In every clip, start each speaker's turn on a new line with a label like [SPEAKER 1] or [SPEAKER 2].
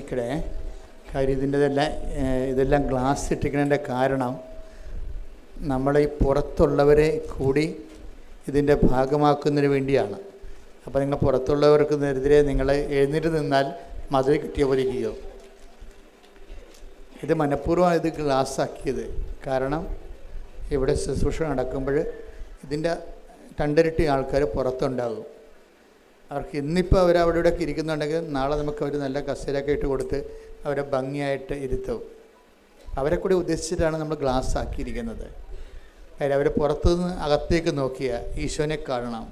[SPEAKER 1] ശ്രദ്ധിക്കണേ. കാര്യം ഇതെല്ലാം ഗ്ലാസ് ഇട്ടിരിക്കുന്നതിൻ്റെ കാരണം നമ്മളെ ഈ പുറത്തുള്ളവരെ കൂടി ഇതിൻ്റെ ഭാഗമാക്കുന്നതിന് വേണ്ടിയാണ്. അപ്പോൾ നിങ്ങൾ പുറത്തുള്ളവർക്കെതിരെ നിങ്ങൾ എഴുന്നേറ്റ് നിന്നാൽ മതിൽ കിട്ടിയ പോലെ ഇരിക്കുമോ? ഇത് മനഃപൂർവ്വമാണ് ഇത് ഗ്ലാസ് ആക്കിയത്. കാരണം ഇവിടെ ശുശ്രൂഷ നടക്കുമ്പോൾ ഇതിൻ്റെ രണ്ടിരട്ടി ആൾക്കാർ പുറത്തുണ്ടാകും. അവർക്ക് ഇന്നിപ്പോൾ അവരവിടെ ഇവിടെയൊക്കെ ഇരിക്കുന്നുണ്ടെങ്കിൽ നാളെ നമുക്ക് അവർ നല്ല കസേരയൊക്കെ ഇട്ട് കൊടുത്ത് അവരെ ഭംഗിയായിട്ട് ഇരുത്തും. അവരെ കൂടി ഉദ്ദേശിച്ചിട്ടാണ് നമ്മൾ ഗ്ലാസ് ആക്കിയിരിക്കുന്നത്. കാര്യം അവർ പുറത്തുനിന്ന് അകത്തേക്ക് നോക്കിയ ഈശോനെ കാണണം.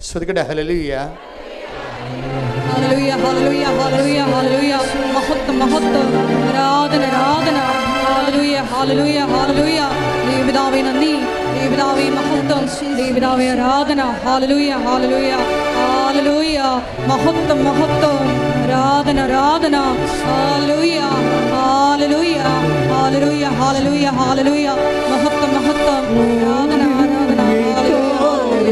[SPEAKER 1] ശ്രദ്ധിക്കട്ടെ. ഹല്ലേലൂയ,
[SPEAKER 2] ഹല്ലേലൂയ, ഹല്ലേലൂയ, ഹല്ലേലൂയ, ഹല്ലേലൂയ. മഹത്വം, മഹത്വം, ആരാധന, ആരാധന. ഹല്ലേലൂയ, ഹല്ലേലൂയ, ഹല്ലേലൂയ. ദൈവപിതാവേ നന്ദി, ദൈവപിതാവേ മഹത്വം, ദൈവപിതാവേ ആരാധന. ഹല്ലേലൂയ, ഹല്ലേലൂയ, ഹല്ലേലൂയ. മഹത്വം, മഹത്വം, ആരാധന, ആരാധന. ഹല്ലേലൂയ, ഹല്ലേലൂയ, ഹല്ലേലൂയ, ഹല്ലേലൂയ, ഹല്ലേലൂയ. മഹത്വം, മഹത്വം, ആരാധന, ആരാധന. ഹല്ലേലൂയ.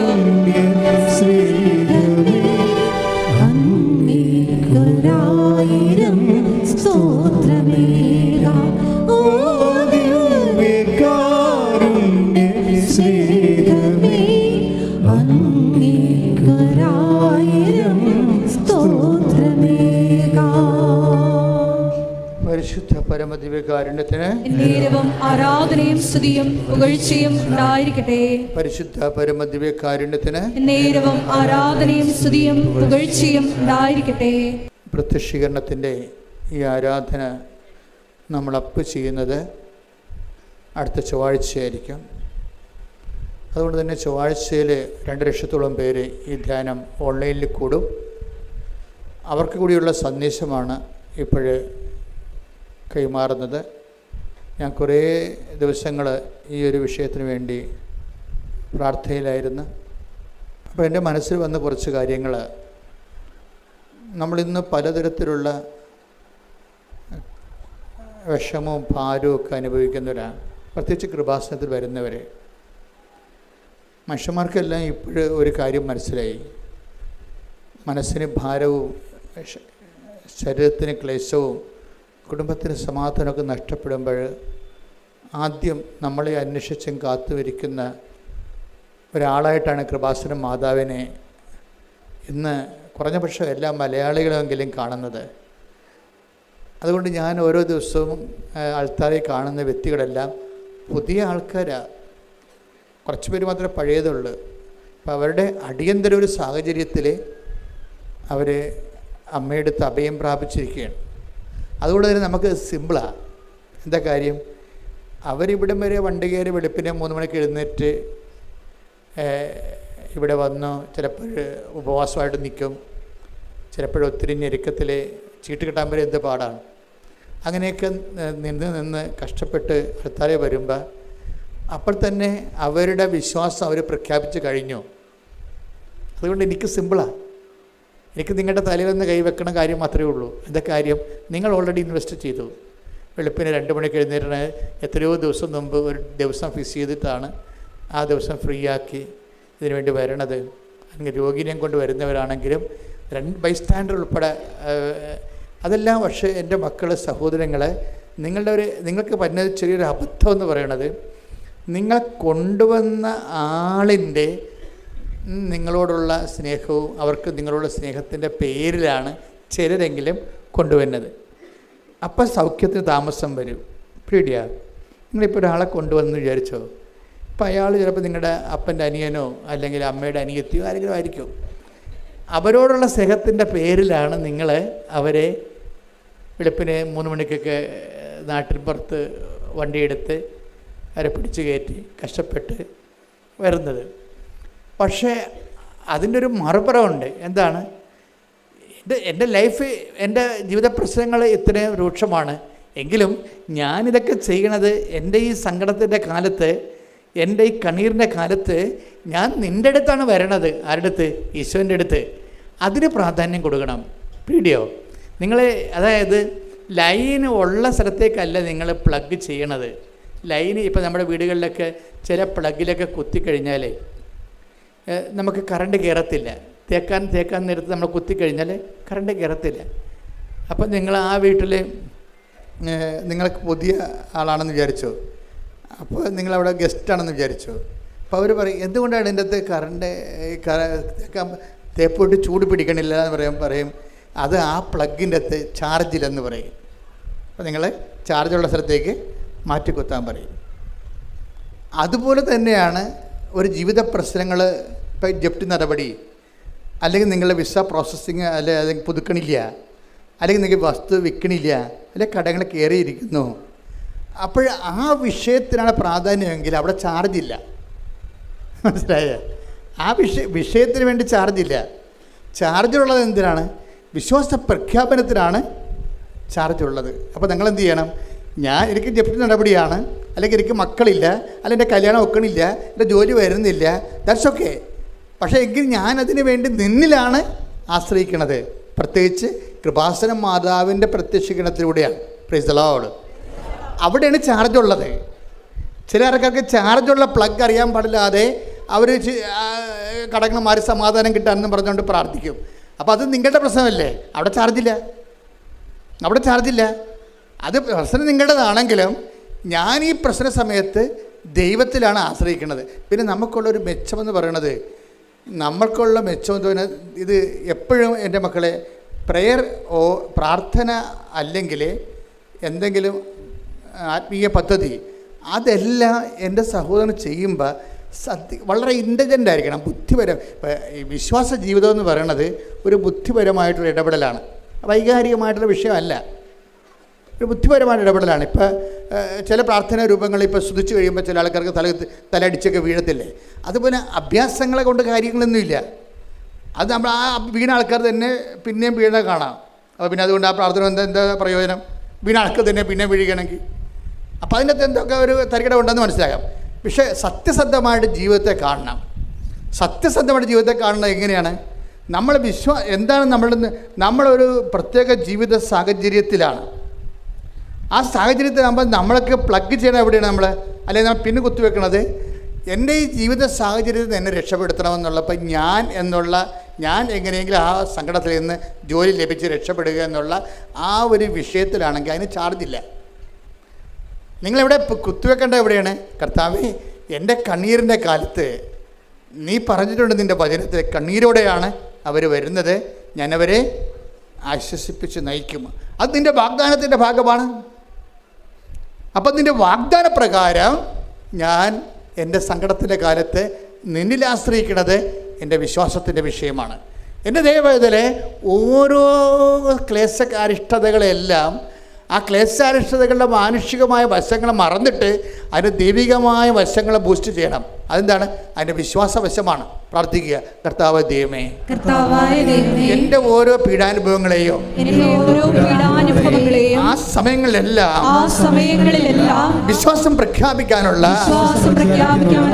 [SPEAKER 3] അങ്ങേക്കൊരായിരം സ്തോത്രമേകാം. ഓ ദിവ്യകാരുണ്യ സ്നേഹമേ, അങ്ങേക്കൊരായിരം സ്തോത്രമേകാം.
[SPEAKER 1] പരിശുദ്ധ പരമദിവ്യകാരുണ്യത്തിന്
[SPEAKER 2] എന്നേരവും ആരാധനയും സ്തുതിയും പുകഴ്ചയും ഉണ്ടായിരിക്കട്ടെ.
[SPEAKER 1] പരിശുദ്ധ പരമദിവ്യകാരുണ്യത്തിന്
[SPEAKER 2] എന്നേരവും ആരാധനയും സ്തുതിയും പുകഴ്ചയും ഉണ്ടായിരിക്കട്ടെ.
[SPEAKER 1] പ്രത്യക്ഷീകരണത്തിൻ്റെ ഈ ആരാധന നമ്മൾ അപ്പ് ചെയ്യുന്നത് അടുത്ത ചൊവ്വാഴ്ചയായിരിക്കും. അതുകൊണ്ട് തന്നെ ചൊവ്വാഴ്ചയിൽ 2 ലക്ഷത്തോളം പേര് ഈ ധ്യാനം ഓൺലൈനിൽ കൂടും. അവർക്ക് കൂടിയുള്ള സന്ദേശമാണ് ഇപ്പോൾ കൈമാറുന്നത്. ഞാൻ കുറേ ദിവസങ്ങൾ ഈ ഒരു വിഷയത്തിന് വേണ്ടി പ്രാർത്ഥനയിലായിരുന്നു. അപ്പോൾ എൻ്റെ മനസ്സിൽ വന്ന കുറച്ച് കാര്യങ്ങൾ, നമ്മളിന്ന് പലതരത്തിലുള്ള വിഷമവും ഭാരവും ഒക്കെ അനുഭവിക്കുന്നവരാണ്. പ്രത്യേകിച്ച് കൃപാസനത്തിൽ വരുന്നവർ മനുഷ്യന്മാർക്കെല്ലാം ഇപ്പോഴ് ഒരു കാര്യം മനസ്സിലായി. മനസ്സിന് ഭാരവും ശരീരത്തിന് ക്ലേശവും കുടുംബത്തിന് സമാധാനമൊക്കെ നഷ്ടപ്പെടുമ്പോൾ ആദ്യം നമ്മളെ അന്വേഷിച്ചും കാത്തുവരിക്കുന്ന ഒരാളായിട്ടാണ് കൃപാസന മാതാവിനെ ഇന്ന് കുറഞ്ഞ പക്ഷം എല്ലാ മലയാളികളുമെങ്കിലും കാണുന്നത്. അതുകൊണ്ട് ഞാൻ ഓരോ ദിവസവും ആൾക്കാരെ കാണുന്ന വ്യക്തികളെല്ലാം പുതിയ ആൾക്കാരാണ്. കുറച്ച് പേര് മാത്രമേ പഴയതുള്ളൂ. അപ്പോൾ അവരുടെ അടിയന്തര ഒരു സാഹചര്യത്തിൽ അവർ അമ്മയുടെ അഭയം പ്രാപിച്ചിരിക്കുകയാണ്. അതുകൊണ്ട് തന്നെ നമുക്ക് സിമ്പിളാണ്. എന്താ കാര്യം? അവരിവിടം വരെ വണ്ടി കയറി വെളുപ്പിനെ 3 മണിക്ക് എഴുന്നേറ്റ് ഇവിടെ വന്നു. ചിലപ്പോൾ ഉപവാസമായിട്ട് നിൽക്കും, ചിലപ്പോൾ ഒത്തിരി ഞെരുക്കത്തിൽ ചീട്ട് കിട്ടാൻ വരെ എന്ത് പാടാണ്. അങ്ങനെയൊക്കെ നിന്ന് കഷ്ടപ്പെട്ട് അടുത്താലെ വരുമ്പോൾ അപ്പോൾ തന്നെ അവരുടെ വിശ്വാസം അവർ പ്രഖ്യാപിച്ച് കഴിഞ്ഞു. അതുകൊണ്ട് എനിക്ക് സിമ്പിളാണ്. എനിക്ക് നിങ്ങളുടെ തലയിൽ നിന്ന് കൈവെക്കണ കാര്യം മാത്രമേ ഉള്ളൂ. എന്താ കാര്യം? നിങ്ങൾ ഓൾറെഡി ഇൻവെസ്റ്റ് ചെയ്തു. വെളുപ്പിന് 2 മണിക്ക് എഴുന്നേറ്റ് എത്രയോ ദിവസം മുമ്പ് ഒരു ദിവസം ഫിക്സ് ചെയ്തിട്ടാണ് ആ ദിവസം ഫ്രീ ആക്കി ഇതിനു വേണ്ടി വരണത്. അല്ലെങ്കിൽ രോഗിനെയും കൊണ്ട് വരുന്നവരാണെങ്കിലും ബൈസ്റ്റാൻഡർ ഉൾപ്പെടെ അതെല്ലാം. പക്ഷേ എൻ്റെ മക്കളെ, സഹോദരങ്ങളെ, നിങ്ങൾക്ക് പറ്റുന്ന ചെറിയൊരു അബദ്ധം എന്ന് പറയണത്, നിങ്ങൾ കൊണ്ടുവന്ന ആളിൻ്റെ നിങ്ങളോടുള്ള സ്നേഹവും അവർക്ക് നിങ്ങളോടുള്ള സ്നേഹത്തിൻ്റെ പേരിലാണ് ചിലരെങ്കിലും കൊണ്ടുവരുന്നത്. അപ്പം സൗഖ്യത്തിന് താമസം വരും. പേടിയാ. നിങ്ങളിപ്പോൾ ഒരാളെ കൊണ്ടുവന്ന് വിചാരിച്ചോ, ഇപ്പം അയാൾ ചിലപ്പോൾ നിങ്ങളുടെ അപ്പൻ്റെ അനിയനോ അല്ലെങ്കിൽ അമ്മയുടെ അനിയത്തിയോ ആരെങ്കിലും ആയിരിക്കും. അവരോടുള്ള സ്നേഹത്തിൻ്റെ പേരിലാണ് നിങ്ങൾ അവരെ വെളുപ്പിന് 3 മണിക്കൊക്കെ നാട്ടിൻ പുറത്ത് വണ്ടിയെടുത്ത് അവരെ പിടിച്ചു കയറ്റി കഷ്ടപ്പെട്ട് വരുന്നത്. പക്ഷേ അതിൻ്റെ ഒരു മറുപുറമുണ്ട്. എന്താണ്? എൻ്റെ ലൈഫ്, എൻ്റെ ജീവിത പ്രശ്നങ്ങൾ ഇത്രയും രൂക്ഷമാണ് എങ്കിലും ഞാനിതൊക്കെ ചെയ്യണത് എൻ്റെ ഈ സങ്കടത്തിൻ്റെ കാലത്ത്, എൻ്റെ ഈ കണ്ണീരിൻ്റെ കാലത്ത് ഞാൻ നിൻ്റെ അടുത്താണ് വരണത്. ആരുടെ അടുത്ത്? ഈശോൻ്റെ അടുത്ത്. അതിന് പ്രാധാന്യം കൊടുക്കണം. പീഡിയോ നിങ്ങളെ, അതായത് ലൈൻ ഉള്ള സ്ഥലത്തേക്കല്ല നിങ്ങൾ പ്ലഗ് ചെയ്യണത്. ലൈന് ഇപ്പോൾ നമ്മുടെ വീടുകളിലൊക്കെ ചില പ്ലഗിലൊക്കെ കുത്തിക്കഴിഞ്ഞാൽ നമുക്ക് കറണ്ട് കയറത്തില്ല. തേക്കാൻ നേരത്ത് നമ്മൾ കുത്തിക്കഴിഞ്ഞാൽ കറണ്ട് കയറത്തില്ല. അപ്പം നിങ്ങൾ ആ വീട്ടിൽ നിങ്ങൾക്ക് പുതിയ ആളാണെന്ന് വിചാരിച്ചു. അപ്പോൾ നിങ്ങളവിടെ ഗസ്റ്റാണെന്ന് വിചാരിച്ചു. അപ്പോൾ അവർ പറയും, എന്തുകൊണ്ടാണ് ഇതിൻ്റെ അകത്ത് തേപ്പോട്ട് ചൂട് പിടിക്കണില്ല എന്ന് പറയും അത് ആ പ്ലഗിൻ്റെ അകത്ത് ചാർജില്ലെന്ന് പറയും. അപ്പോൾ നിങ്ങൾ ചാർജുള്ള സ്ഥലത്തേക്ക് മാറ്റി കുത്താൻ പറയും. അതുപോലെ തന്നെയാണ് ഒരു ജീവിത പ്രശ്നങ്ങൾ. ഇപ്പം ജപ്തി നടപടി, അല്ലെങ്കിൽ നിങ്ങളുടെ വിസ പ്രോസസ്സിങ് അല്ലെങ്കിൽ പുതുക്കണില്ല, അല്ലെങ്കിൽ നിങ്ങൾക്ക് വസ്തു വിൽക്കണില്ല, അല്ലെങ്കിൽ കടങ്ങൾ കയറിയിരിക്കുന്നു. അപ്പോൾ ആ വിഷയത്തിനാണ് പ്രാധാന്യമെങ്കിൽ അവിടെ ചാർജില്ല. മനസ്സിലായ? ആ വിഷയത്തിന് വേണ്ടി ചാർജില്ല. ചാർജുള്ളത് എന്തിനാണ്? വിശ്വാസ പ്രഖ്യാപനത്തിനാണ് ചാർജുള്ളത്. അപ്പോൾ നിങ്ങൾ എന്ത് ചെയ്യണം? എനിക്ക് ജപ്തി നടപടിയാണ്, അല്ലെങ്കിൽ എനിക്ക് മക്കളില്ല, അല്ലെങ്കിൽ എൻ്റെ കല്യാണം ഒക്കണില്ല, എൻ്റെ ജോലി വരുന്നില്ല, ദാറ്റ്സ് ഓക്കെ. പക്ഷേ എങ്കിൽ ഞാനതിന് വേണ്ടി നിന്നിലാണ് ആശ്രയിക്കണത്. പ്രത്യേകിച്ച് കൃപാസന മാതാവിൻ്റെ പ്രത്യക്ഷീകരണത്തിലൂടെയാണ്. Praise the Lord. അവിടെയാണ് ചാർജുള്ളത്. ചില ആൾക്കാർക്ക് ചാർജുള്ള പ്ലഗ് അറിയാൻ പാടില്ലാതെ അവർ കടങ്ങന്മാർ സമാധാനം കിട്ടാനെന്ന് പറഞ്ഞുകൊണ്ട് പ്രാർത്ഥിക്കും. അപ്പോൾ അത് നിങ്ങളുടെ പ്രശ്നമല്ലേ? അവിടെ ചാർജില്ല. അത് പ്രശ്നം നിങ്ങളുടേതാണെങ്കിലും ഞാൻ ഈ പ്രശ്ന സമയത്ത് ദൈവത്തിലാണ് ആശ്രയിക്കുന്നത്. പിന്നെ നമുക്കുള്ളൊരു മെച്ചമെന്ന് പറയണത്, നമ്മൾക്കുള്ള മെച്ചമെന്ന് പറയുന്നത്, ഇത് എപ്പോഴും എൻ്റെ മക്കളെ പ്രാർത്ഥന അല്ലെങ്കിൽ എന്തെങ്കിലും ആത്മീയ പദ്ധതി അതെല്ലാം എൻ്റെ സഹോദരൻ ചെയ്യുമ്പോൾ വളരെ ഇൻ്റലിജൻ്റ് ആയിരിക്കണം, ബുദ്ധിപരം. വിശ്വാസ ജീവിതം എന്ന് പറയുന്നത് ഒരു ബുദ്ധിപരമായിട്ടുള്ള ഇടപെടലാണ്, വൈകാരികമായിട്ടുള്ള വിഷയമല്ല, ഒരു ബുദ്ധിപരമായ ഇടപെടലാണ്. ഇപ്പോൾ ചില പ്രാർത്ഥനാ രൂപങ്ങൾ ഇപ്പോൾ സ്തുതിച്ച് കഴിയുമ്പോൾ ചില ആൾക്കാർക്ക് തലയടിച്ചൊക്കെ വീഴത്തില്ലേ? അതുപോലെ അഭ്യാസങ്ങളെ കൊണ്ട് കാര്യങ്ങളൊന്നുമില്ല. അത് നമ്മൾ ആ വീണ ആൾക്കാർ തന്നെ പിന്നെയും വീണ കാണാം. അപ്പോൾ പിന്നെ അതുകൊണ്ട് ആ പ്രാർത്ഥന എന്താ പ്രയോജനം? വീണ ആൾക്കാർ തന്നെ പിന്നെ വീഴുകയാണെങ്കിൽ അപ്പോൾ അതിനകത്ത് എന്തൊക്കെ ഒരു തരികിട ഉണ്ടെന്ന് മനസ്സിലാക്കാം. പക്ഷേ സത്യസന്ധമായിട്ട് ജീവിതത്തെ കാണണം. സത്യസന്ധമായിട്ട് ജീവിതത്തെ കാണുന്നത് എങ്ങനെയാണ്? നമ്മൾ എന്താണ് നമ്മളൊരു പ്രത്യേക ജീവിത സാഹചര്യത്തിലാണ്. ആ സാഹചര്യത്തിൽ നമ്മളൊക്കെ പ്ലഗ് ചെയ്യണം. എവിടെയാണ് അല്ലെങ്കിൽ നമ്മൾ പിന്നെ കുത്തിവെക്കണത്? എൻ്റെ ഈ ജീവിത സാഹചര്യത്തിൽ എന്നെ രക്ഷപ്പെടുത്തണമെന്നുള്ളപ്പോൾ ഞാൻ എങ്ങനെയെങ്കിലും ആ സങ്കടത്തിൽ നിന്ന് ജോലി ലഭിച്ച് രക്ഷപ്പെടുക എന്നുള്ള ആ ഒരു വിഷയത്തിലാണെങ്കിൽ അതിന് ചാർജില്ല. നിങ്ങളെവിടെ കുത്തിവെക്കേണ്ട എവിടെയാണ്? കർത്താവേ, എൻ്റെ കണ്ണീരിൻ്റെ കാലത്ത് നീ പറഞ്ഞിട്ടുണ്ട് നിൻ്റെ വചനത്തിൽ, കണ്ണീരോടെയാണ് അവർ വരുന്നത്, ഞാനവരെ ആശ്വസിപ്പിച്ച് നയിക്കും. അത് നിൻ്റെ വാഗ്ദാനത്തിൻ്റെ ഭാഗമാണ്. അപ്പം നിൻ്റെ വാഗ്ദാന പ്രകാരം ഞാൻ എൻ്റെ സങ്കടത്തിൻ്റെ കാലത്ത് നിന്നിൽ ആശ്രയിക്കുന്നത് എൻ്റെ വിശ്വാസത്തിൻ്റെ വിഷയമാണ്. എൻ്റെ ദൈവവേദനയിലെ ഓരോ ക്ലേശകാരിഷ്ടതകളെല്ലാം ആ ക്ലേശാരിഷ്ടതകളുടെ മാനുഷികമായ വശങ്ങളെ മറന്നിട്ട് അതിൻ്റെ ദൈവികമായ വശങ്ങളെ ബൂസ്റ്റ് ചെയ്യണം. അതെന്താണ്? അതിൻ്റെ വിശ്വാസവശമാണ്. പ്രാർത്ഥിക്കുക, കർത്താവായ ദൈവമേ, എൻ്റെ ഓരോ പീഡാനുഭവങ്ങളെയും ആ സമയങ്ങളിലെല്ലാം വിശ്വാസം പ്രഖ്യാപിക്കാനുള്ള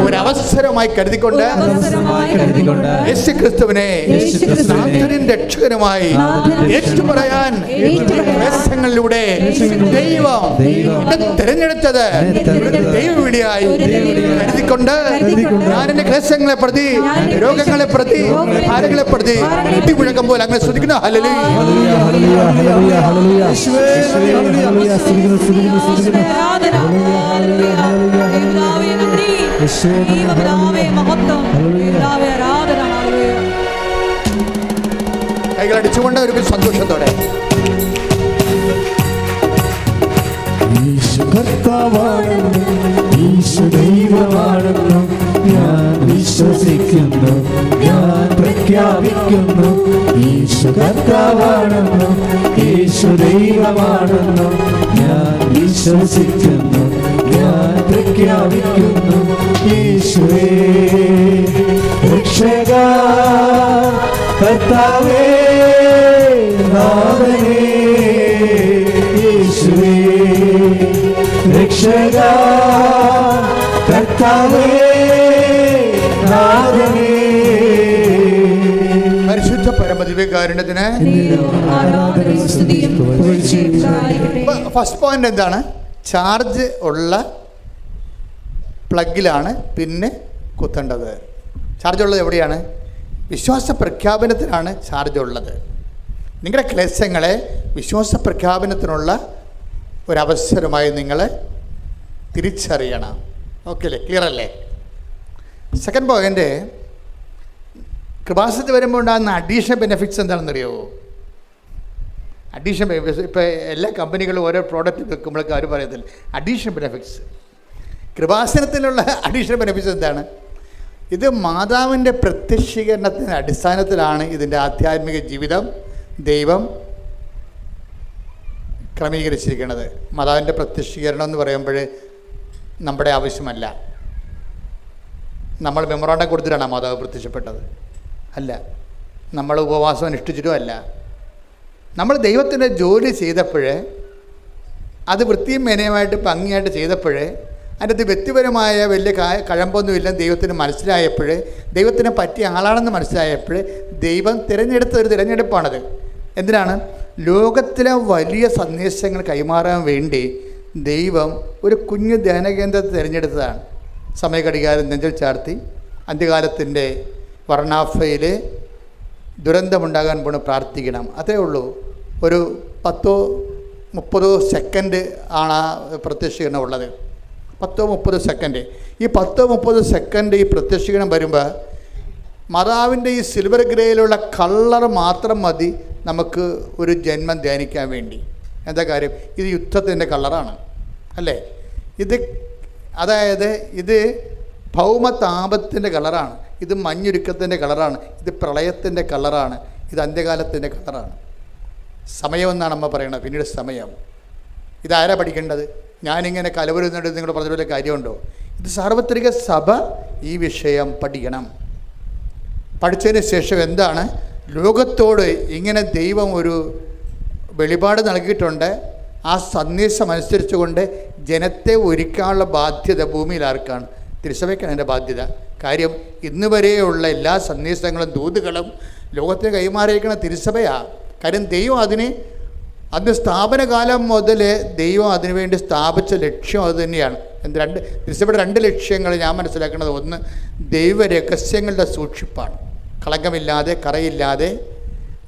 [SPEAKER 1] ഒരവസരമായി കരുതിക്കൊണ്ട് യേശുക്രിസ്തുവിനെ രക്ഷകനുമായി ഏറ്റുപറയാൻ ക്ലേശങ്ങളിലൂടെ ദൈവം തിരഞ്ഞെടുത്തത് ദൈവവിളിയായി കരുതിക്കൊണ്ട് ഞാൻ എൻ്റെ ക്ലേശങ്ങളെ പ്രതി, രോഗങ്ങളെ പ്രതി, ഭാരങ്ങളെ പ്രതി മുഴങ്ങുമ്പോൾ അങ്ങനെ ശ്രദ്ധിക്കുന്നു. കൈകളടിച്ചുകൊണ്ട് ഒരു സന്തോഷത്തോടെ
[SPEAKER 3] യേശു കർത്താവാണെന്നും യേശു ദൈവമാണെന്നും ഞാൻ വിശ്വസിക്കുന്നു, ഞാൻ പ്രഖ്യാപിക്കുന്നു. യേശു കർത്താവാണെന്നും യേശു ദൈവമാണെന്നും ഞാൻ വിശ്വസിക്കുന്നു, ഞാൻ പ്രഖ്യാപിക്കുന്നു. യേശുവേ രക്ഷക, കർത്താവേ നാഥനേ, യേശുവേ രക്ഷക, കർത്താവേ നാഥനേ.
[SPEAKER 1] പരിശുദ്ധ പരമദിവ്യകാരുണ്യത്തിന് ഫസ്റ്റ് പോയിന്റ് എന്താണ്? ചാർജ് ഉള്ള പ്ലഗിലാണ് പിന്നെ കുത്തേണ്ടത്. ചാർജ് ഉള്ളത് എവിടെയാണ്? വിശ്വാസ പ്രഖ്യാപനത്തിലാണ് ചാർജ് ഉള്ളത്. നിങ്ങളുടെ ക്ലേശങ്ങളെ വിശ്വാസ പ്രഖ്യാപനത്തിനുള്ള ഒരവസരമായി നിങ്ങൾ തിരിച്ചറിയണം. ഓക്കെ അല്ലേ? ക്ലിയർ അല്ലേ? സെക്കൻഡ് പോയിൻ്റ്, കൃപാസനത്തിൽ വരുമ്പോൾ ഉണ്ടാകുന്ന അഡീഷണൽ ബെനിഫിറ്റ്സ് എന്താണെന്നറിയാമോ? അഡീഷണൽ ബെനിഫിറ്റ്സ് ഇപ്പോൾ എല്ലാ കമ്പനികളും ഓരോ പ്രോഡക്റ്റ് വെക്കുമ്പോഴൊക്കെ അവർ പറയത്തില്ല അഡീഷണൽ ബെനിഫിറ്റ്സ്. കൃപാസനത്തിലുള്ള അഡീഷണൽ ബെനിഫിറ്റ്സ് എന്താണ്? ഇത് മാതാവിൻ്റെ പ്രത്യക്ഷീകരണത്തിൻ്റെ അടിസ്ഥാനത്തിലാണ് ഇതിൻ്റെ ആധ്യാത്മിക ജീവിതം ദൈവം ക്രമീകരിച്ചിരിക്കുന്നത്. മാതാവിൻ്റെ പ്രത്യക്ഷീകരണം എന്ന് പറയുമ്പോൾ നമ്മുടെ ആവശ്യമല്ല. നമ്മൾ മെമ്മോറാണ്ടം കൊടുത്തിട്ടാണ് മാതാവ് പ്രത്യക്ഷപ്പെട്ടത് അല്ല. നമ്മൾ ഉപവാസം അനുഷ്ഠിച്ചിട്ടും അല്ല. നമ്മൾ ദൈവത്തിൻ്റെ ജോലി ചെയ്തപ്പോൾ, അത് വൃത്തിയും മേനയുമായിട്ട് ഭംഗിയായിട്ട് ചെയ്തപ്പോൾ, അതിനകത്ത് വ്യക്തിപരമായ വലിയ കഴമ്പൊന്നുമില്ല ദൈവത്തിന് മനസ്സിലായപ്പോൾ, ദൈവത്തിനെ പറ്റിയ ആളാണെന്ന് മനസ്സിലായപ്പോൾ ദൈവം തിരഞ്ഞെടുത്ത ഒരു തിരഞ്ഞെടുപ്പാണത്. എന്തിനാണ്? ലോകത്തിലെ വലിയ സന്ദേശങ്ങൾ കൈമാറാൻ വേണ്ടി ദൈവം ഒരു കുഞ്ഞു ധ്യാനകേന്ദ്രത്തെ തിരഞ്ഞെടുത്തതാണ്. സമയഘടികാരം നെഞ്ചിൽ ചാർത്തി അന്ത്യകാലത്തിൻ്റെ വർണ്ണാഫയിൽ ദുരന്തമുണ്ടാകാൻ പോണ് പ്രാർത്ഥിക്കണം. അതേ ഉള്ളൂ. ഒരു 10-30 സെക്കൻഡ് ആണ് ആ പ്രത്യക്ഷീകരണം ഉള്ളത്. 10-30 സെക്കൻഡ്. ഈ 10-30 സെക്കൻഡ് ഈ പ്രത്യക്ഷീകരണം വരുമ്പോൾ മാതാവിൻ്റെ ഈ സിൽവർ ഗ്രേയിലുള്ള കളർ മാത്രം മതി നമുക്ക് ഒരു ജന്മം ധ്യാനിക്കാൻ വേണ്ടി. എന്താ കാര്യം? ഇത് യുദ്ധത്തിൻ്റെ കളറാണ് അല്ലേ? അതായത് ഇത് ഭൗമതാപത്തിൻ്റെ കളറാണ്, ഇത് മഞ്ഞുരുക്കത്തിൻ്റെ കളറാണ്, ഇത് പ്രളയത്തിൻ്റെ കളറാണ്, ഇത് അന്ത്യകാലത്തിൻ്റെ കളറാണ്. സമയമെന്നാണ് അമ്മ പറയണത്. പിന്നീട് സമയം. ഇതാരാ പഠിക്കേണ്ടത്? ഞാനിങ്ങനെ കലവരുന്നുണ്ട് നിങ്ങൾ പറഞ്ഞ പോലെ കാര്യമുണ്ടോ? ഇത് സാർവത്രിക സഭ ഈ വിഷയം പഠിക്കണം. പഠിച്ചതിന് ശേഷം എന്താണ് ലോകത്തോട് ഇങ്ങനെ ദൈവം ഒരു വെളിപാട് നൽകിയിട്ടുണ്ട്. ആ സന്ദേശം അനുസരിച്ചുകൊണ്ട് ജനത്തെ ഒരുക്കാനുള്ള ബാധ്യത ഭൂമിയിൽ ആർക്കാണ്? തിരുസഭയ്ക്കാണ് എൻ്റെ ബാധ്യത. കാര്യം ഇന്ന് വരെയുള്ള എല്ലാ സന്ദേശങ്ങളും ദൂതുകളും ലോകത്തിന് കൈമാറിയിരിക്കുന്ന തിരുസഭയാണ്. കാര്യം ദൈവം അന്ന് സ്ഥാപനകാലം മുതൽ ദൈവം അതിനുവേണ്ടി സ്ഥാപിച്ച ലക്ഷ്യം അത് തന്നെയാണ്. തിരുസഭയുടെ 2 ലക്ഷ്യങ്ങൾ ഞാൻ മനസ്സിലാക്കുന്നത്: ഒന്ന്, ദൈവരഹസ്യങ്ങളുടെ സൂക്ഷിപ്പാണ്. കളങ്കമില്ലാതെ കറയില്ലാതെ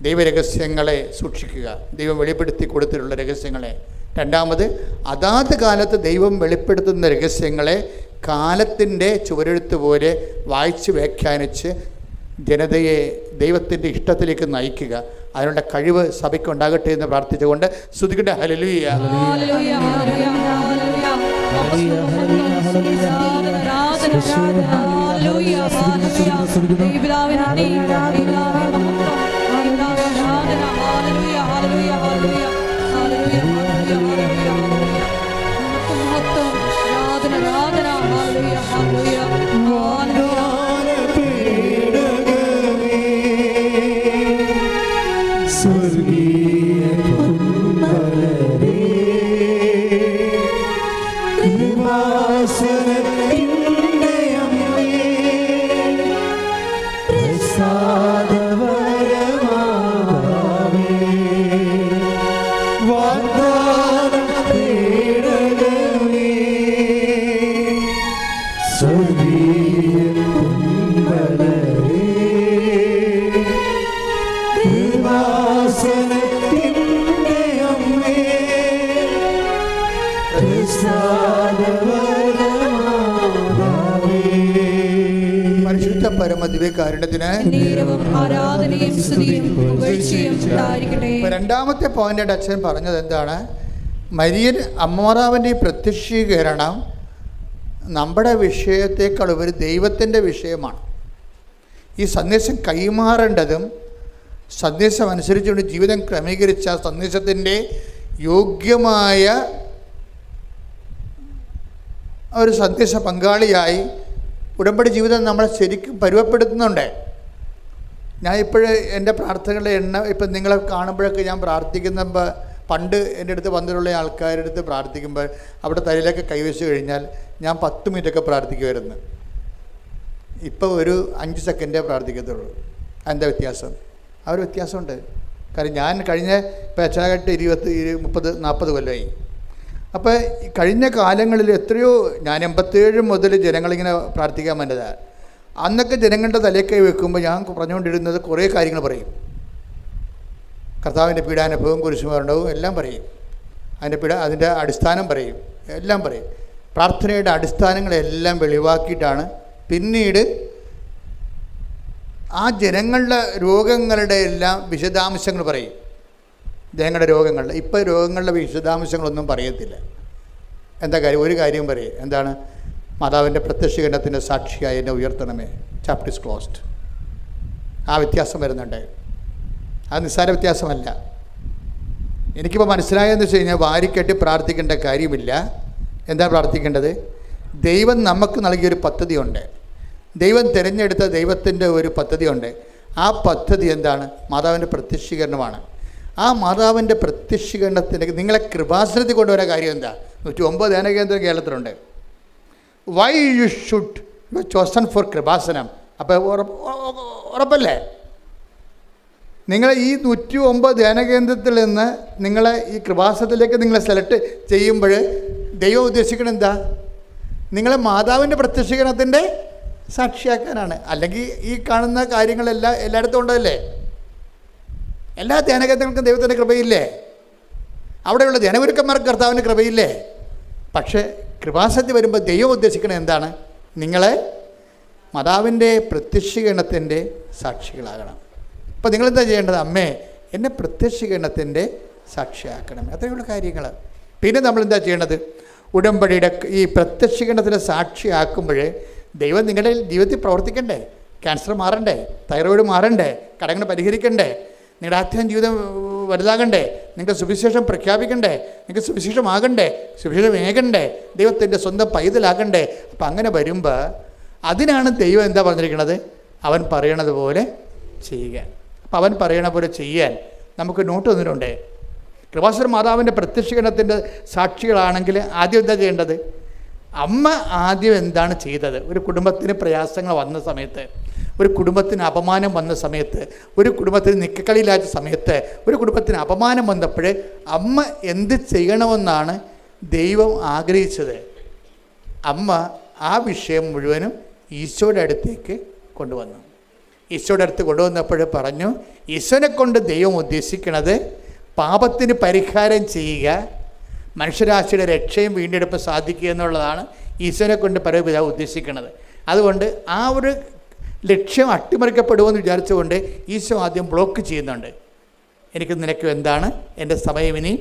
[SPEAKER 1] ദൈവരഹസ്യങ്ങളെ സൂക്ഷിക്കുക, ദൈവം വെളിപ്പെടുത്തി കൊടുത്തിട്ടുള്ള രഹസ്യങ്ങളെ. രണ്ടാമത്, അതാത് കാലത്ത് ദൈവം വെളിപ്പെടുത്തുന്ന രഹസ്യങ്ങളെ കാലത്തിൻ്റെ ചുവരെഴുത്ത് പോലെ വായിച്ച് വ്യാഖ്യാനിച്ച് ജനതയെ ദൈവത്തിൻ്റെ ഇഷ്ടത്തിലേക്ക് നയിക്കുക. അതിനുള്ള കഴിവ് സഭയ്ക്ക് ഉണ്ടാകട്ടെ എന്ന് പ്രാർത്ഥിച്ചുകൊണ്ട് സ്തുതിക്കട്ടെ. ഹല്ലേലൂയ. രണ്ടാമത്തെ പോയിന്റ് അച്ഛൻ പറഞ്ഞത് എന്താണ്? മരിയൻ അമ്മമാതാവിൻ്റെ ഈ പ്രത്യക്ഷീകരണം നമ്മുടെ വിഷയത്തെക്കാൾ ഒരു ദൈവത്തിൻ്റെ വിഷയമാണ്. ഈ സന്ദേശം കൈമാറേണ്ടതും സന്ദേശം അനുസരിച്ചുകൊണ്ട് ജീവിതം ക്രമീകരിച്ച സന്ദേശത്തിൻ്റെ യോഗ്യമായ ഒരു സന്ദേശ പങ്കാളിയായി ഉടമ്പടി ജീവിതം നമ്മളെ ശരിക്കും പരുവപ്പെടുത്തുന്നുണ്ട്. ഞാൻ ഇപ്പോഴേ എൻ്റെ പ്രാർത്ഥനകളുടെ ഇപ്പം നിങ്ങളെ കാണുമ്പോഴൊക്കെ ഞാൻ പ്രാർത്ഥിക്കുമ്പോൾ, പണ്ട് എൻ്റെ അടുത്ത് വന്നിട്ടുള്ള ആൾക്കാരുടെ അടുത്ത് പ്രാർത്ഥിക്കുമ്പോൾ അവിടെ തലയിലൊക്കെ കൈവച്ച് കഴിഞ്ഞാൽ ഞാൻ 10 മിനിറ്റൊക്കെ പ്രാർത്ഥിക്കുമായിരുന്നു. ഇപ്പോൾ ഒരു 5 സെക്കൻഡേ പ്രാർത്ഥിക്കത്തുള്ളൂ. എന്താ വ്യത്യാസം? ആ ഒരു വ്യത്യാസമുണ്ട്. കാര്യം ഞാൻ കഴിഞ്ഞ ഇപ്പോൾ അച്ഛനായിട്ട് 20-30-40 കൊല്ലമായി. അപ്പോൾ കഴിഞ്ഞ കാലങ്ങളിൽ എത്രയോ, ഞാൻ 87 മുതൽ ജനങ്ങളിങ്ങനെ പ്രാർത്ഥിക്കാൻ വന്നതാണ്. അന്നൊക്കെ ജനങ്ങളുടെ തലക്കൈ വെക്കുമ്പോൾ ഞാൻ പറഞ്ഞുകൊണ്ടിരുന്നത് കുറേ കാര്യങ്ങൾ പറയും. കർത്താവിൻ്റെ പീഡാനുഭവവും കുരിശുമരണവും എല്ലാം പറയും. അതിൻ്റെ അടിസ്ഥാനം പറയും, എല്ലാം പറയും. പ്രാർത്ഥനയുടെ അടിസ്ഥാനങ്ങളെല്ലാം വെളിവാക്കിയിട്ടാണ് പിന്നീട് ആ ജനങ്ങളുടെ രോഗങ്ങളുടെ എല്ലാം വിശദാംശങ്ങൾ പറയും. ജനങ്ങളുടെ രോഗങ്ങളുടെ ഇപ്പോൾ രോഗങ്ങളുടെ വിശദാംശങ്ങളൊന്നും പറയത്തില്ല. എന്താ കാര്യം? ഒരു കാര്യം പറയും, എന്താണ്? മാതാവിൻ്റെ പ്രത്യക്ഷീകരണത്തിൻ്റെ സാക്ഷിയായി എന്നെ ഉയർത്തണമേ, ചാപ്റ്റർ ഈസ് ക്ലോസ്ഡ്. ആ വ്യത്യാസം വരുന്നുണ്ട്. അത് നിസ്സാര വ്യത്യാസമല്ല. എനിക്കിപ്പോൾ മനസ്സിലായെന്ന് വെച്ച് കഴിഞ്ഞാൽ വാരിക്കെട്ടി പ്രാർത്ഥിക്കേണ്ട കാര്യമില്ല. എന്താ പ്രാർത്ഥിക്കേണ്ടത്? ദൈവം നമുക്ക് നൽകിയൊരു പദ്ധതിയുണ്ട്. ദൈവം തിരഞ്ഞെടുത്ത ദൈവത്തിൻ്റെ ഒരു പദ്ധതിയുണ്ട്. ആ പദ്ധതി എന്താണ്? മാതാവിൻ്റെ പ്രത്യക്ഷീകരണമാണ്. ആ മാതാവിൻ്റെ പ്രത്യക്ഷീകരണത്തിന് നിങ്ങളെ കൃപാസനത്തിൽ കൊണ്ടുവരാൻ കാര്യം എന്താ? 109 ധ്യാനകേന്ദ്രം കേരളത്തിലുണ്ട്. Why you should you chosen for Kripasanam. അപ്പോൾ ഉറപ്പല്ലേ? നിങ്ങൾ ഈ 109 ധ്യാനകേന്ദ്രത്തിൽ നിന്ന് നിങ്ങളെ ഈ കൃപാസനത്തിലേക്ക് നിങ്ങളെ സെലക്ട് ചെയ്യുമ്പോൾ ദൈവം ഉദ്ദേശിക്കുന്നത് എന്താ? നിങ്ങളെ മാതാവിൻ്റെ പ്രത്യക്ഷീകരണത്തിൻ്റെ സാക്ഷിയാക്കാനാണ്. അല്ലെങ്കിൽ ഈ കാണുന്ന കാര്യങ്ങളെല്ലാം എല്ലായിടത്തും ഉണ്ടല്ലേ? എല്ലാ ധ്യാനകേന്ദ്രങ്ങൾക്കും ദൈവത്തിൻ്റെ കൃപയില്ലേ? അവിടെയുള്ള ധ്യാനഗുരുക്കന്മാർക്ക് കർത്താവിൻ്റെ കൃപയില്ലേ? പക്ഷേ കൃപാസനത്തിൽ വരുമ്പോൾ ദൈവം ഉദ്ദേശിക്കുന്നത് എന്താണ്? നിങ്ങളെ മാതാവിൻ്റെ പ്രത്യക്ഷീകരണത്തിൻ്റെ സാക്ഷികളാകണം. അപ്പോൾ നിങ്ങളെന്താ ചെയ്യേണ്ടത്? അമ്മേ, എന്നെ പ്രത്യക്ഷീകരണത്തിൻ്റെ സാക്ഷിയാക്കണം. അത്രയുള്ള കാര്യങ്ങൾ. പിന്നെ നമ്മളെന്താ ചെയ്യേണ്ടത്? ഉടമ്പടിയുടെ ഈ പ്രത്യക്ഷീകരണത്തിൻ്റെ സാക്ഷിയാക്കുമ്പോൾ ദൈവം നിങ്ങളുടെ ജീവിതത്തിൽ പ്രവർത്തിക്കണ്ടേ? ക്യാൻസർ മാറണ്ടേ? തൈറോയിഡ് മാറണ്ടേ? കടങ്ങൾ പരിഹരിക്കണ്ടേ? നിങ്ങളുടെ ആത്മീയ ജീവിതം വലുതാകണ്ടേ? നിങ്ങൾക്ക് സുവിശേഷം പ്രഖ്യാപിക്കണ്ടേ? നിങ്ങൾക്ക് സുവിശേഷമാകണ്ടേ? സുവിശേഷം ഏകണ്ടേ? ദൈവത്തിൻ്റെ സ്വന്തം പൈതലാകണ്ടേ? അപ്പം അങ്ങനെ വരുമ്പോൾ അതിനാണ് ദൈവം എന്താ പറഞ്ഞിരിക്കുന്നത്? അവൻ പറയണത് പോലെ ചെയ്യുക. അപ്പം അവൻ പറയണ പോലെ ചെയ്യാൻ നമുക്ക് നോട്ട് തന്നിട്ടുണ്ട്. കൃപാസന മാതാവിൻ്റെ പ്രത്യക്ഷീകരണത്തിൻ്റെ സാക്ഷികളാണെങ്കിൽ ആദ്യം എന്താ ചെയ്യേണ്ടത്? അമ്മ ആദ്യം എന്താണ് ചെയ്തത്? ഒരു കുടുംബത്തിന് പ്രയാസങ്ങൾ വന്ന സമയത്ത്, ഒരു കുടുംബത്തിന് അപമാനം വന്ന സമയത്ത്, ഒരു കുടുംബത്തിന് നിക്കക്കളിയില്ലാത്ത സമയത്ത്, ഒരു കുടുംബത്തിന് അപമാനം വന്നപ്പോൾ അമ്മ എന്ത് ചെയ്യണമെന്നാണ് ദൈവം ആഗ്രഹിച്ചത്? അമ്മ ആ വിഷയം മുഴുവനും ഈശോയുടെ അടുത്തേക്ക് കൊണ്ടുവന്നു. ഈശോയുടെ അടുത്ത് കൊണ്ടുവന്നപ്പോൾ പറഞ്ഞു, ഈശോനെ കൊണ്ട് ദൈവം ഉദ്ദേശിക്കുന്നത് പാപത്തിന് പരിഹാരം ചെയ്യുക, മനുഷ്യരാശിയുടെ രക്ഷയും വീണ്ടെടുപ്പ് സാധിക്കുക എന്നുള്ളതാണ് ഈശോനെ കൊണ്ട് പരമപിതാവ് ഉദ്ദേശിക്കുന്നത്. അതുകൊണ്ട് ആ ഒരു ലക്ഷ്യം അട്ടിമറിക്കപ്പെടുമെന്ന് വിചാരിച്ചുകൊണ്ട് ഈശോ ആദ്യം ബ്ലോക്ക് ചെയ്യുന്നുണ്ട്. എനിക്ക് നിനക്കും എന്താണ്? എൻ്റെ സമയം ഇനി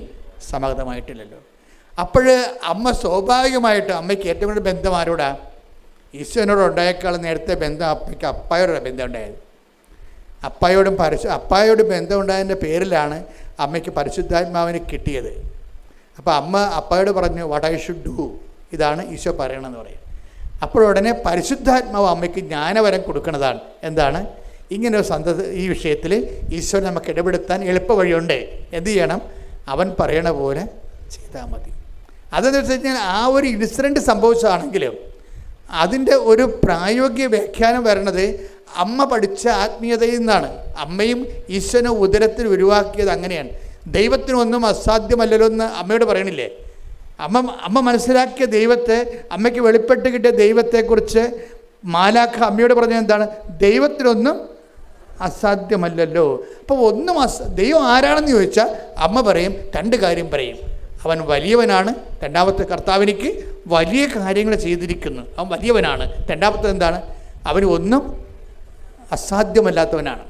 [SPEAKER 1] സമാഗതമായിട്ടില്ലല്ലോ. അപ്പോൾ അമ്മ സ്വാഭാവികമായിട്ട് അമ്മയ്ക്ക് ഏറ്റവും കൂടുതൽ ബന്ധം ആരോടാ? ഈശോനോട് ഉണ്ടായേക്കാൾ നേരത്തെ ബന്ധം അപ്പയ്ക്ക് അപ്പായോടുള്ള ബന്ധം ഉണ്ടായത്. അപ്പായോട് ബന്ധം ഉണ്ടായതിൻ്റെ പേരിലാണ് അമ്മയ്ക്ക് പരിശുദ്ധാത്മാവിനെ കിട്ടിയത്. അപ്പോൾ അമ്മ അപ്പായോട് പറഞ്ഞു, വാട്ട് ഐ ഷുഡ് ഡു, ഇതാണ് ഈശോ പറയണമെന്ന് പറയും. അപ്പോഴുടനെ പരിശുദ്ധാത്മാവ് അമ്മയ്ക്ക് ജ്ഞാനവരം കൊടുക്കുന്നതാണ്. എന്താണ്? ഇങ്ങനെ ഒരു ഈ വിഷയത്തിൽ ഈശോ നമുക്ക് ഇടപെടുത്താൻ എളുപ്പ വഴിയുണ്ട്. എന്ത് ചെയ്യണം? അവൻ പറയണ പോലെ ചെയ്താൽ മതി. അതെന്ന് വെച്ച് കഴിഞ്ഞാൽ ആ ഒരു ഇൻസിഡൻറ്റ് സംഭവിച്ചതാണെങ്കിലും അതിൻ്റെ ഒരു പ്രായോഗിക വ്യാഖ്യാനം വരണത് അമ്മ പഠിച്ച ആത്മീയതയിൽ നിന്നാണ്. അമ്മയും ഈശോനെ ഉദരത്തിൽ ഉരുവാക്കിയത് അങ്ങനെയാണ്. ദൈവത്തിനൊന്നും അസാധ്യമല്ലല്ലോ എന്ന് അമ്മയോട് പറയണില്ലേ? അമ്മ മനസ്സിലാക്കിയ ദൈവത്തെ, അമ്മയ്ക്ക് വെളിപ്പെട്ട് കിട്ടിയ ദൈവത്തെക്കുറിച്ച് മാലാഖ അമ്മയോട് പറഞ്ഞത് എന്താണ്? ദൈവത്തിനൊന്നും അസാധ്യമല്ലല്ലോ. അപ്പോൾ ദൈവം ആരാണെന്ന് ചോദിച്ചാൽ അമ്മ പറയും, രണ്ട് കാര്യം പറയും. അവൻ വലിയവനാണ്. രണ്ടാമത്തെ, കർത്താവിനിക്ക് വലിയ കാര്യങ്ങൾ ചെയ്തിരിക്കുന്നു, അവൻ വലിയവനാണ്. രണ്ടാമത്തെ എന്താണ്? അവന് ഒന്നും അസാധ്യമല്ലാത്തവനാണ്.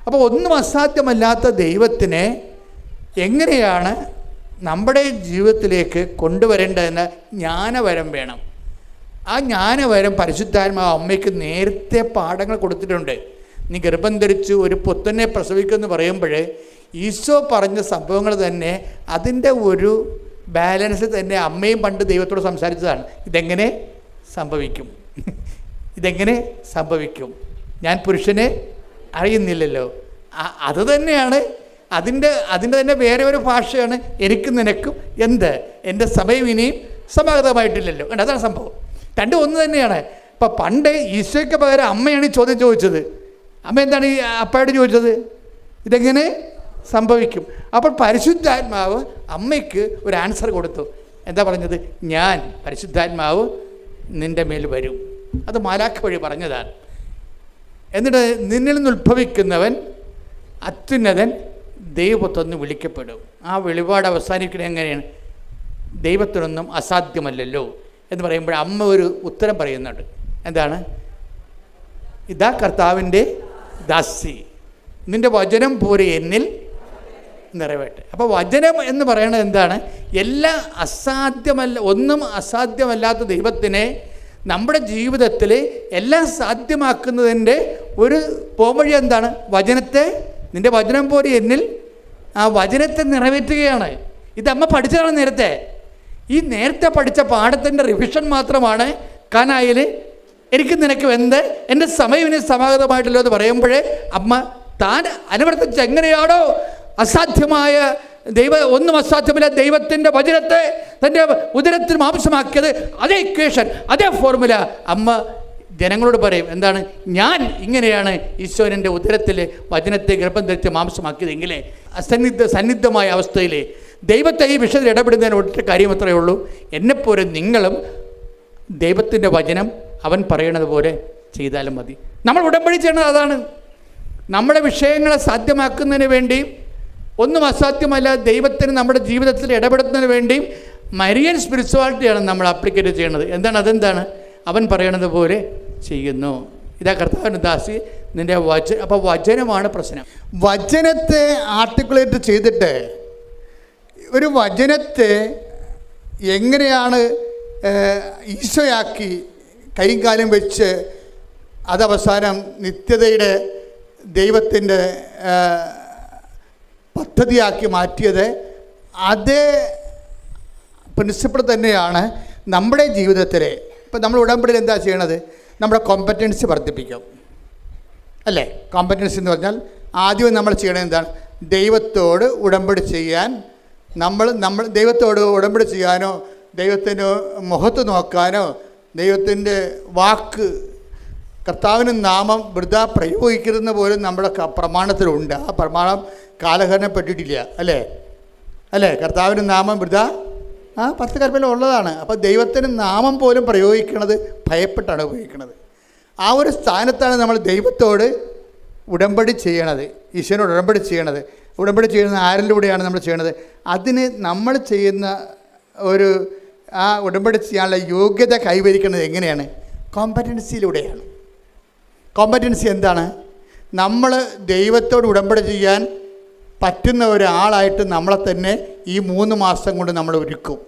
[SPEAKER 1] അപ്പോൾ ഒന്നും അസാധ്യമല്ലാത്ത ദൈവത്തിനെ എങ്ങനെയാണ് നമ്മുടെ ജീവിതത്തിലേക്ക് കൊണ്ടുവരേണ്ടതെന്ന് ജ്ഞാനവരം വേണം. ആ ജ്ഞാനവരം പരിശുദ്ധാത്മാവ് അമ്മയ്ക്ക് നേരത്തെ പാഠങ്ങൾ കൊടുത്തിട്ടുണ്ട്. നീ ഗർഭം ധരിച്ചു ഒരു പുത്രനെ പ്രസവിക്കുമെന്ന് പറയുമ്പോൾ ഈശോ പറഞ്ഞ സംഭവങ്ങൾ തന്നെ അതിൻ്റെ ഒരു ബാലൻസ് തന്നെ അമ്മയും പണ്ട് ദൈവത്തോട് സംസാരിച്ചതാണ്. ഇതെങ്ങനെ സംഭവിക്കും? ഇതെങ്ങനെ സംഭവിക്കും? ഞാൻ പുരുഷനെ അറിയുന്നില്ലല്ലോ. അത് തന്നെയാണ് അതിൻ്റെ തന്നെ വേറെ ഒരു ഭാഷയാണ് എനിക്ക് നിനക്കും എന്ത്, എൻ്റെ സമയം ഇനിയും സമാഗതമായിട്ടില്ലല്ലോ. അതാണ് സംഭവം. രണ്ടും ഒന്ന് തന്നെയാണ്. ഇപ്പം പണ്ട് ഈശോയ്ക്ക് പകരം അമ്മയാണ് ഈ ചോദ്യം ചോദിച്ചത്. അമ്മ എന്താണ് ഈ അപ്പയോട് ചോദിച്ചത്? ഇതെങ്ങനെ സംഭവിക്കും? അപ്പോൾ പരിശുദ്ധാത്മാവ് അമ്മയ്ക്ക് ഒരു ആൻസർ കൊടുത്തു. എന്താ പറഞ്ഞത്? ഞാൻ പരിശുദ്ധാത്മാവ് നിൻ്റെ മേൽ വരും. അത് മാലാഖ വഴി പറഞ്ഞതാണ്. എന്നിട്ട് നിന്നിൽ നിന്ന് ഉത്ഭവിക്കുന്നവൻ അത്യുന്നതൻ ദൈവത്തൊന്ന് വിളിക്കപ്പെടും. ആ വെളിപാട് അവസാനിക്കുന്നത് എങ്ങനെയാണ്? ദൈവത്തിനൊന്നും അസാധ്യമല്ലല്ലോ എന്ന് പറയുമ്പോൾ അമ്മ ഒരു ഉത്തരം പറയുന്നുണ്ട്. എന്താണ്? ഇതാ കർത്താവിൻ്റെ ദാസി, നിൻ്റെ വചനം പോലെ എന്നിൽ നിറവേട്ടെ. അപ്പോൾ വചനം എന്ന് പറയുന്നത് എന്താണ്? എല്ലാം അസാധ്യമല്ല, ഒന്നും അസാധ്യമല്ലാത്ത ദൈവത്തിനെ നമ്മുടെ ജീവിതത്തിൽ എല്ലാം സാധ്യമാക്കുന്നതിൻ്റെ ഒരു പോംവഴി എന്താണ്? വചനത്തെ, നിൻ്റെ വചനം പോലെ എന്നിൽ, ആ വചനത്തെ നിറവേറ്റുകയാണ്. ഇത് അമ്മ പഠിച്ചതാണ് നേരത്തെ. ഈ നേരത്തെ പഠിച്ച പാഠത്തിൻ്റെ റിവിഷൻ മാത്രമാണ് കാനായിൽ എനിക്ക് നിനക്ക് എന്ത്, എൻ്റെ സമയം ഇനി സമാഗതമായിട്ടല്ലോ എന്ന് പറയുമ്പോഴേ അമ്മ താൻ അനുവർത്തിച്ച് എങ്ങനെയാണോ അസാധ്യമായ ഒന്നും അസാധ്യമല്ല ദൈവത്തിൻ്റെ വചനത്തെ തൻ്റെ ഉദരത്തിൽ മാംസമാക്കിയത്, അതേ ഇക്വേഷൻ, അതേ ഫോർമുല അമ്മ ജനങ്ങളോട് പറയും. എന്താണ്? ഞാൻ ഇങ്ങനെയാണ് ഈശോൻ്റെ ഉദരത്തിൽ വചനത്തെ ഗർഭം ധരിച്ച് മാംസമാക്കിയതെങ്കിലേ സന്നിഗ്ധമായ അവസ്ഥയിൽ ദൈവത്തെ ഈ വിഷയത്തിൽ ഇടപെടുന്നതിന് ഒറ്റ കാര്യം അത്രയേ ഉള്ളൂ. എന്നെപ്പോലെ നിങ്ങളും ദൈവത്തിൻ്റെ വചനം അവൻ പറയണത് പോലെ ചെയ്താലും മതി. നമ്മൾ ഉടമ്പടി ചെയ്യണത് അതാണ്. നമ്മുടെ വിഷയങ്ങളെ സാധ്യമാക്കുന്നതിന് വേണ്ടിയും ഒന്നും അസാധ്യമല്ല ദൈവത്തിന് നമ്മുടെ ജീവിതത്തിൽ ഇടപെടുന്നതിന് വേണ്ടിയും മരിയൻ സ്പിരിച്വാലിറ്റിയാണ് നമ്മൾ അപ്ലിക്കേറ്റ് ചെയ്യണത്. എന്താണ്? അതെന്താണ്? അവൻ പറയണത് പോലെ ചെയ്യുന്നു. ഇതാ കർത്താവിൻ്റെ ദാസി, നിൻ്റെ അപ്പോൾ വചനമാണ് പ്രശ്നം. വചനത്തെ ആർട്ടിക്കുലേറ്റ് ചെയ്തിട്ട് ഒരു വചനത്തെ എങ്ങനെയാണ് ഈശോയാക്കി കൈയും കാലും വെച്ച് അതവസാനം നിത്യതയുടെ ദൈവത്തിൻ്റെ പദ്ധതിയാക്കി മാറ്റിയത്, അതേ പ്രിൻസിപ്പിൾ തന്നെയാണ് നമ്മുടെ ജീവിതത്തിൽ. ഇപ്പം നമ്മൾ ഉടമ്പടിയിൽ എന്താ ചെയ്യണത്? നമ്മുടെ കോമ്പറ്റൻസി വർദ്ധിപ്പിക്കും, അല്ലേ? കോമ്പറ്റൻസി എന്ന് പറഞ്ഞാൽ ആദ്യം നമ്മൾ ചെയ്യണത് എന്താണ്? ദൈവത്തോട് ഉടമ്പടി ചെയ്യാൻ, നമ്മൾ ദൈവത്തോട് ഉടമ്പടി ചെയ്യാനോ ദൈവത്തിൻ്റെ മുഖത്ത് നോക്കാനോ ദൈവത്തിൻ്റെ വാക്ക്, കർത്താവിന് നാമം വൃഥാ പ്രയോഗിക്കുന്ന പോലും നമ്മുടെ പ്രമാണത്തിലുണ്ട്. ആ പ്രമാണം കാലഹരണപ്പെട്ടിട്ടില്ല, അല്ലേ? കർത്താവിന് നാമം വൃഥാ 10 കൽപ്പനയിൽ ഉള്ളതാണ്. അപ്പോൾ ദൈവത്തിന് നാമം പോലും പ്രയോഗിക്കുന്നത് ഭയപ്പെട്ടാണ് ഉപയോഗിക്കുന്നത്. ആ ഒരു സ്ഥാനത്താണ് നമ്മൾ ദൈവത്തോട് ഉടമ്പടി ചെയ്യണത്, ഈശ്വരനോട് ഉടമ്പടി ചെയ്യണത്. ഉടമ്പടി ചെയ്യുന്ന ആരിലൂടെയാണ് നമ്മൾ ചെയ്യണത്? അതിന് നമ്മൾ ചെയ്യുന്ന ഒരു ആ ഉടമ്പടി ചെയ്യാനുള്ള യോഗ്യത കൈവരിക്കുന്നത് എങ്ങനെയാണ്? കോമ്പറ്റൻസിയിലൂടെയാണ്. കോമ്പറ്റൻസി എന്താണ്? നമ്മൾ ദൈവത്തോട് ഉടമ്പടി ചെയ്യാൻ പറ്റുന്ന ഒരാളായിട്ട് നമ്മളെ തന്നെ ഈ 3 മാസം കൊണ്ട് നമ്മൾ ഒരുക്കും.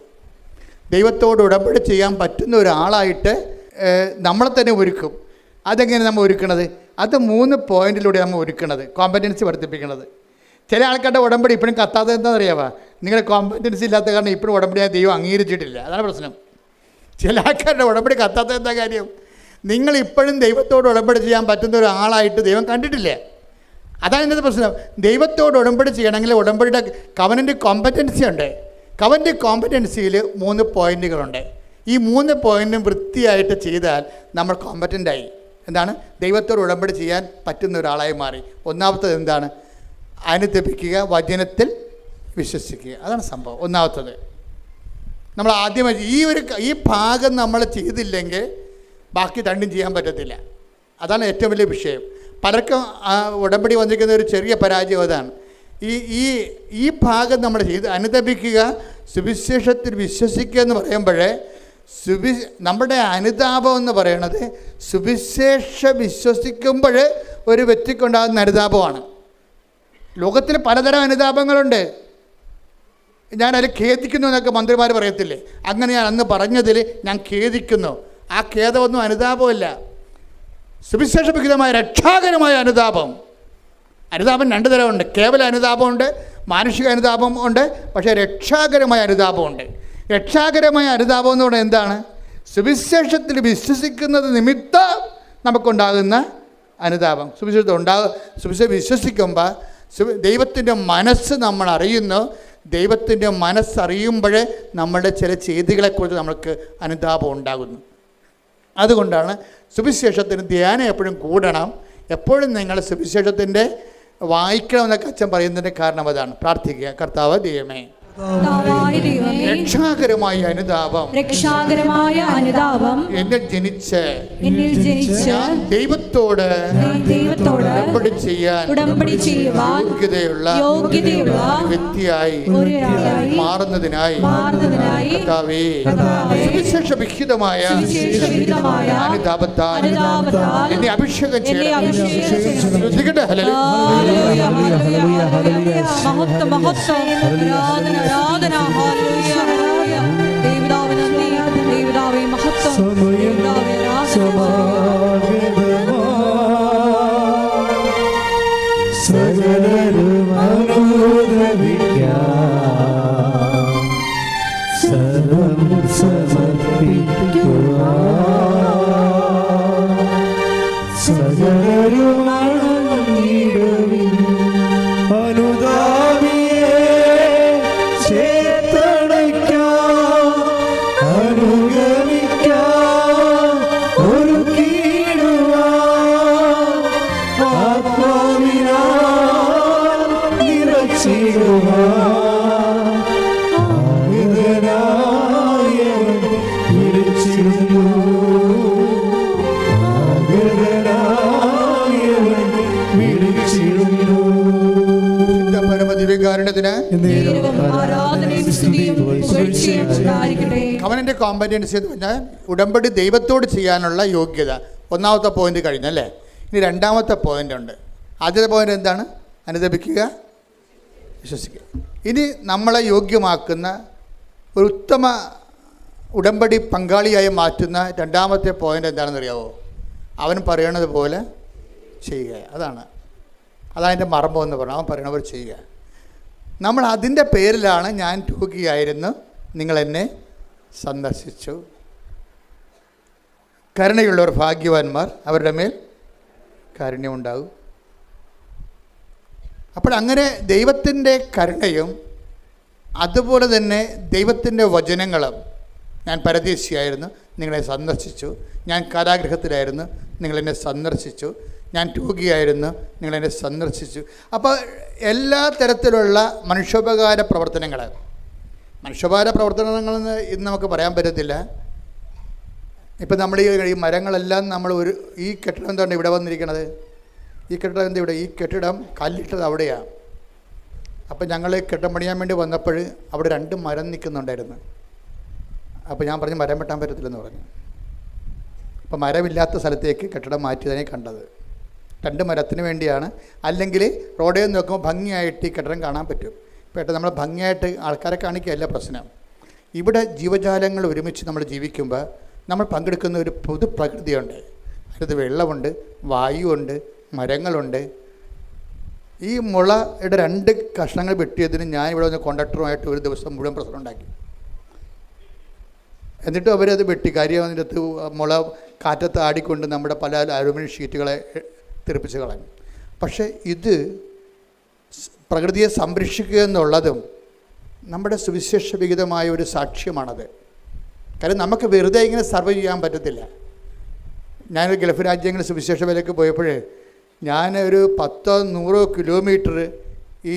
[SPEAKER 1] ദൈവത്തോട് ഉടമ്പടി ചെയ്യാൻ പറ്റുന്ന ഒരാളായിട്ട് നമ്മളെ തന്നെ ഒരുക്കും. അതെങ്ങനെ നമ്മൾ ഒരുക്കണത്? അത് 3 പോയിന്റിലൂടെ നമ്മൾ ഒരുക്കണത്, കോമ്പറ്റൻസി വർദ്ധിപ്പിക്കണത്. ചില ആൾക്കാരുടെ ഉടമ്പടി ഇപ്പോഴും കത്താത്തത് എന്താണെന്നറിയാമോ? നിങ്ങളുടെ കോമ്പറ്റൻസി ഇല്ലാത്ത കാരണം ഇപ്പോഴും ഉടമ്പടി ദൈവം അംഗീകരിച്ചിട്ടില്ല. അതാണ് പ്രശ്നം. ചില ആൾക്കാരുടെ ഉടമ്പടി കത്താത്തത് എന്താ കാര്യം? നിങ്ങൾ ഇപ്പോഴും ദൈവത്തോട് ഉടമ്പടി ചെയ്യാൻ പറ്റുന്ന ഒരാളായിട്ട് ദൈവം കണ്ടിട്ടില്ല. അതാണ് ഇന്നത്തെ പ്രശ്നം. ദൈവത്തോട് ഉടമ്പടി ചെയ്യണമെങ്കിൽ ഉടമ്പടിയുടെ കവനൻ്റ് കോമ്പറ്റൻസി ഉണ്ട്. കവനൻ്റ് കോമ്പറ്റൻസിയിൽ 3 പോയിന്റുകളുണ്ട്. ഈ 3 പോയിന്റും വൃത്തിയായിട്ട് ചെയ്താൽ നമ്മൾ കോമ്പറ്റൻ്റായി. എന്താണ്? ദൈവത്തോട് ഉടമ്പടി ചെയ്യാൻ പറ്റുന്ന ഒരാളായി മാറി. ഒന്നാമത്തത് എന്താണ്? അനുദപിക്കുക, വചനത്തിൽ വിശ്വസിക്കുക. അതാണ് സംഭവം. ഒന്നാമത്തത് നമ്മൾ ആദ്യമായി ഈ ഭാഗം നമ്മൾ ചെയ്തില്ലെങ്കിൽ ബാക്കി രണ്ടും ചെയ്യാൻ പറ്റത്തില്ല. അതാണ് ഏറ്റവും വലിയ വിഷയം. പലർക്കും ഉടമ്പടി വന്നിരിക്കുന്ന ഒരു ചെറിയ പരാജയം അതാണ്. ഈ ഭാഗം നമ്മൾ ചെയ്ത് അനുദപിക്കുക, സുവിശേഷത്തിൽ വിശ്വസിക്കുക എന്ന് പറയുമ്പോഴേ നമ്മുടെ അനുതാപം എന്ന് പറയണത് സുവിശേഷ വിശ്വസിക്കുമ്പോൾ ഒരു വ്യക്തിക്കുണ്ടാകുന്ന അനുതാപമാണ്. ലോകത്തിൽ പലതരം അനുതാപങ്ങളുണ്ട്. ഞാനതിൽ ഖേദിക്കുന്നു എന്നൊക്കെ മന്ത്രിമാർ പറയത്തില്ലേ? അങ്ങനെ ഞാൻ അന്ന് പറഞ്ഞതിൽ ഞാൻ ഖേദിക്കുന്നു. ആ ഖേദമൊന്നും അനുതാപമല്ല. സുവിശേഷവിഹിതമായ രക്ഷാകരമായ അനുതാപം. അനുതാപം 2 തരമുണ്ട്. കേവല അനുതാപമുണ്ട്, മാനുഷിക അനുതാപം ഉണ്ട്. പക്ഷേ രക്ഷാകരമായ അനുതാപമുണ്ട്. രക്ഷാകരമായ അനുതാപം എന്ന് പറയുന്നത് എന്താണ്? സുവിശേഷത്തിൽ വിശ്വസിക്കുന്നത് നിമിത്തം നമുക്കുണ്ടാകുന്ന അനുതാപം. സുവിശേഷം വിശ്വസിക്കുമ്പോൾ ദൈവത്തിൻ്റെ മനസ്സ് നമ്മൾ അറിയുന്നു. ദൈവത്തിൻ്റെ മനസ്സറിയുമ്പോഴേ നമ്മുടെ ചില ചെയ്തികളെക്കുറിച്ച് നമുക്ക് അനുതാപം ഉണ്ടാകുന്നു. അതുകൊണ്ടാണ് സുവിശേഷത്തിന് ധ്യാനം എപ്പോഴും കൂടണം. എപ്പോഴും നിങ്ങൾ സുവിശേഷത്തിൻ്റെ വായിക്കണമെന്നൊക്കെ അച്ഛൻ പറയുന്നതിൻ്റെ കാരണം അതാണ്. പ്രാർത്ഥിക്കുക, കർത്താവ് ദൈവമേ
[SPEAKER 2] കർത്താവായ ദൈവമേ,
[SPEAKER 1] രക്ഷാകരമായ അനുതാപം
[SPEAKER 2] രക്ഷാകരമായ അനുതാപം
[SPEAKER 1] എന്നിൽ ജനിച്ച്
[SPEAKER 2] ഞാൻ
[SPEAKER 1] ദൈവത്തോട് ഉടമ്പടി ചെയ്യുവാൻ യോഗ്യതയുള്ള വ്യക്തിയായി മാറുന്നതിനായി കർത്താവേ, സുവിശേഷ വിഹിതമായ അനുതാപത്താൽ എന്നെ അഭിഷേകം ചെയ്യണം. ശ്രദ്ധിക്കട്ടെ.
[SPEAKER 2] ഹല്ലേലൂയ, ഹല്ലേലൂയ, ഹല്ലേലൂയ. മഹത്വം, മഹത്വം. ആരാധന, ആരാധന. ഹല്ലേലൂയ, ഹല്ലേലൂയ. ദൈവപിതാവേ നന്ദി. ദൈവപിതാവേ മഹത്വം. ദൈവപിതാവേ
[SPEAKER 3] സകലരും അനുദപിക്കാം, സർവം സമർപ്പിക്കുവാൻ സകലരും അണഞ്ഞിടുവിൻ. അനുതാപിയെ ചേർത്തണയ്ക്കാം, അനുഗമിക്കാം, ഒരുക്കിയിടുവാൻ ആത്മാവിനാൽ നിറച്ചിടുവാൻ ആഗതനായവൻ വിളിച്ചിരുന്നു, ആഗതനായവൻ വിളിച്ചിരുന്നു.
[SPEAKER 1] പരമദിവ്യകാരുണ്യത്തിന്
[SPEAKER 2] ആരാധനയും സ്തുതിയും പുകഴ്ചയും ഉണ്ടായിരിക്കട്ടെ.
[SPEAKER 1] കവനന്റെ കോമ്പറ്റൻസി എന്ന് പറഞ്ഞാൽ ഉടമ്പടി ദൈവത്തോട് ചെയ്യാനുള്ള യോഗ്യത. ഒന്നാമത്തെ പോയിന്റ് കഴിഞ്ഞല്ലേ. ഇനി രണ്ടാമത്തെ പോയിന്റ് ഉണ്ട്. ആദ്യത്തെ പോയിന്റ് എന്താണ്? അനുദപിക്കുക, വിശ്വസിക്കുക. ഇനി നമ്മളെ യോഗ്യമാക്കുന്ന ഒരു ഉത്തമ ഉടമ്പടി പങ്കാളിയായി മാറ്റുന്ന രണ്ടാമത്തെ പോയിന്റ് എന്താണെന്ന് അറിയാവോ? അവൻ പറയണത് പോലെ ചെയ്യുക. അതതിൻ്റെ മർമ്മം എന്ന് പറഞ്ഞാൽ അവൻ പറയണ പോലെ ചെയ്യുക. നമ്മൾ അതിൻ്റെ പേരിലാണ് ഞാൻ രോഗിയായിരുന്നു, നിങ്ങളെന്നെ സന്ദർശിച്ചു. കരുണയുള്ളവർ ഭാഗ്യവാന്മാർ, അവരുടെ മേൽ കാരുണ്യമുണ്ടാകും. അപ്പോൾ അങ്ങനെ ദൈവത്തിൻ്റെ കരുണയും അതുപോലെ തന്നെ ദൈവത്തിൻ്റെ വചനങ്ങളും, ഞാൻ പരദേശിയായിരുന്നു, നിങ്ങളെ സന്ദർശിച്ചു. ഞാൻ കാരാഗൃഹത്തിലായിരുന്നു, നിങ്ങളെന്നെ സന്ദർശിച്ചു. ഞാൻ രോഗിയായിരുന്നു, നിങ്ങളെന്നെ സന്ദർശിച്ചു. അപ്പോൾ എല്ലാ തരത്തിലുള്ള മനുഷ്യോപകാര പ്രവർത്തനങ്ങളെന്ന് ഇന്ന് നമുക്ക് പറയാൻ പറ്റത്തില്ല. ഇപ്പം നമ്മൾ ഈ മരങ്ങളെല്ലാം നമ്മൾ ഈ കെട്ടിടം എന്താണ് ഇവിടെ വന്നിരിക്കണത്? ഈ കെട്ടിടം എന്താ ഇവിടെ? ഈ കെട്ടിടം കല്ലിട്ടത് അവിടെയാണ്. അപ്പം ഞങ്ങൾ കെട്ടിടം പണിയാൻ വേണ്ടി വന്നപ്പോൾ അവിടെ 2 മരം നിൽക്കുന്നുണ്ടായിരുന്നു. അപ്പോൾ ഞാൻ പറഞ്ഞു മരം വെട്ടാൻ പറ്റത്തില്ലെന്ന് പറഞ്ഞു. അപ്പോൾ മരമില്ലാത്ത സ്ഥലത്തേക്ക് കെട്ടിടം മാറ്റിയതിനെ കണ്ടത്. 2 മരത്തിന് വേണ്ടിയാണ്. അല്ലെങ്കിൽ റോഡിൽ നിന്ന് നോക്കുമ്പോൾ ഭംഗിയായിട്ട് ഈ കെട്ടിടം കാണാൻ പറ്റും. ഇപ്പോൾ നമ്മൾ ഭംഗിയായിട്ട് ആൾക്കാരെ കാണിക്കുകയല്ല പ്രശ്നം. ഇവിടെ ജീവജാലങ്ങൾ ഒരുമിച്ച് നമ്മൾ ജീവിക്കുമ്പോൾ നമ്മൾ പങ്കെടുക്കുന്ന ഒരു പൊതുപ്രകൃതിയുണ്ട്. അതിനകത്ത് വെള്ളമുണ്ട്, വായുവുണ്ട്, മരങ്ങളുണ്ട്. ഈ മുളയുടെ 2 കഷ്ണങ്ങൾ വെട്ടിയതിന് ഞാൻ ഇവിടെ വന്ന് കോൺട്രാക്ടറുമായിട്ട് ഒരു ദിവസം മുഴുവൻ പ്രശ്നം ഉണ്ടാക്കി. എന്നിട്ടും അവരത് വെട്ടി. കാര്യം അതിൻ്റെ അകത്ത് മുള കാറ്റത്ത് ആടിക്കൊണ്ട് നമ്മുടെ പല അലുമിനിയം ഷീറ്റുകളെ തെറിപ്പിച്ച് കളഞ്ഞു. പക്ഷേ ഇത് പ്രകൃതിയെ സംരക്ഷിക്കുക എന്നുള്ളതും നമ്മുടെ സുവിശേഷ വിഹിതമായ ഒരു സാക്ഷ്യമാണത്. കാര്യം നമുക്ക് വെറുതെ ഇങ്ങനെ സർവൈവ് ചെയ്യാൻ പറ്റത്തില്ല. ഞാനൊരു ഗൾഫ് രാജ്യങ്ങളിൽ സുവിശേഷ വേലയ്ക്ക് പോയപ്പോൾ ഞാൻ ഒരു 10-100 കിലോമീറ്റർ ഈ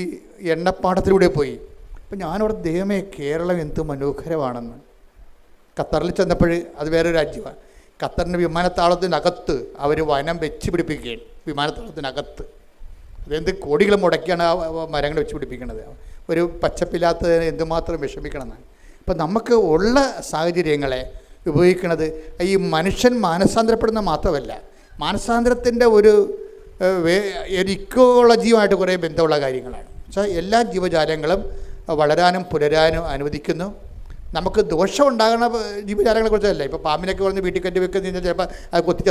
[SPEAKER 1] എണ്ണപ്പാടത്തിലൂടെ പോയി. അപ്പം ഞാനവിടെ ദൈവമേ, കേരളം എന്ത് മനോഹരമാണെന്ന്. ഖത്തറിൽ ചെന്നപ്പോൾ അത് വേറൊരു രാജ്യമാണ്. ഖത്തറിൻ്റെ വിമാനത്താവളത്തിനകത്ത് അവർ വനം വെച്ച് പിടിപ്പിക്കുകയാണ്. വിമാനത്താവളത്തിനകത്ത് അതെന്ത് കോടികൾ മുടക്കിയാണ് ആ മരങ്ങൾ വെച്ച് പിടിപ്പിക്കുന്നത്. ഒരു പച്ചപ്പില്ലാത്തതിന് എന്തുമാത്രം വിഷമിക്കണമെന്നാണ്. അപ്പം നമുക്ക് ഉള്ള സാഹചര്യങ്ങളെ ഉപയോഗിക്കുന്നത് ഈ മനുഷ്യൻ മാനസാന്തരപ്പെടുന്ന മാത്രമല്ല, മാനസാന്തരത്തിൻ്റെ ഒരു ഇക്കോളജിയുമായിട്ട് കുറേ ബന്ധമുള്ള കാര്യങ്ങളാണ്. പക്ഷേ എല്ലാ ജീവജാലങ്ങളും വളരാനും പുലരാനും അനുവദിക്കുന്നു. നമുക്ക് ദോഷം ഉണ്ടാകുന്ന ജീവജാലങ്ങളെക്കുറിച്ചല്ല. ഇപ്പോൾ പാമ്പിനൊക്കെ പറഞ്ഞ് വീട്ടിൽ കെട്ടി വെക്കുന്ന കഴിഞ്ഞാൽ ചിലപ്പോൾ അത് കൊത്തി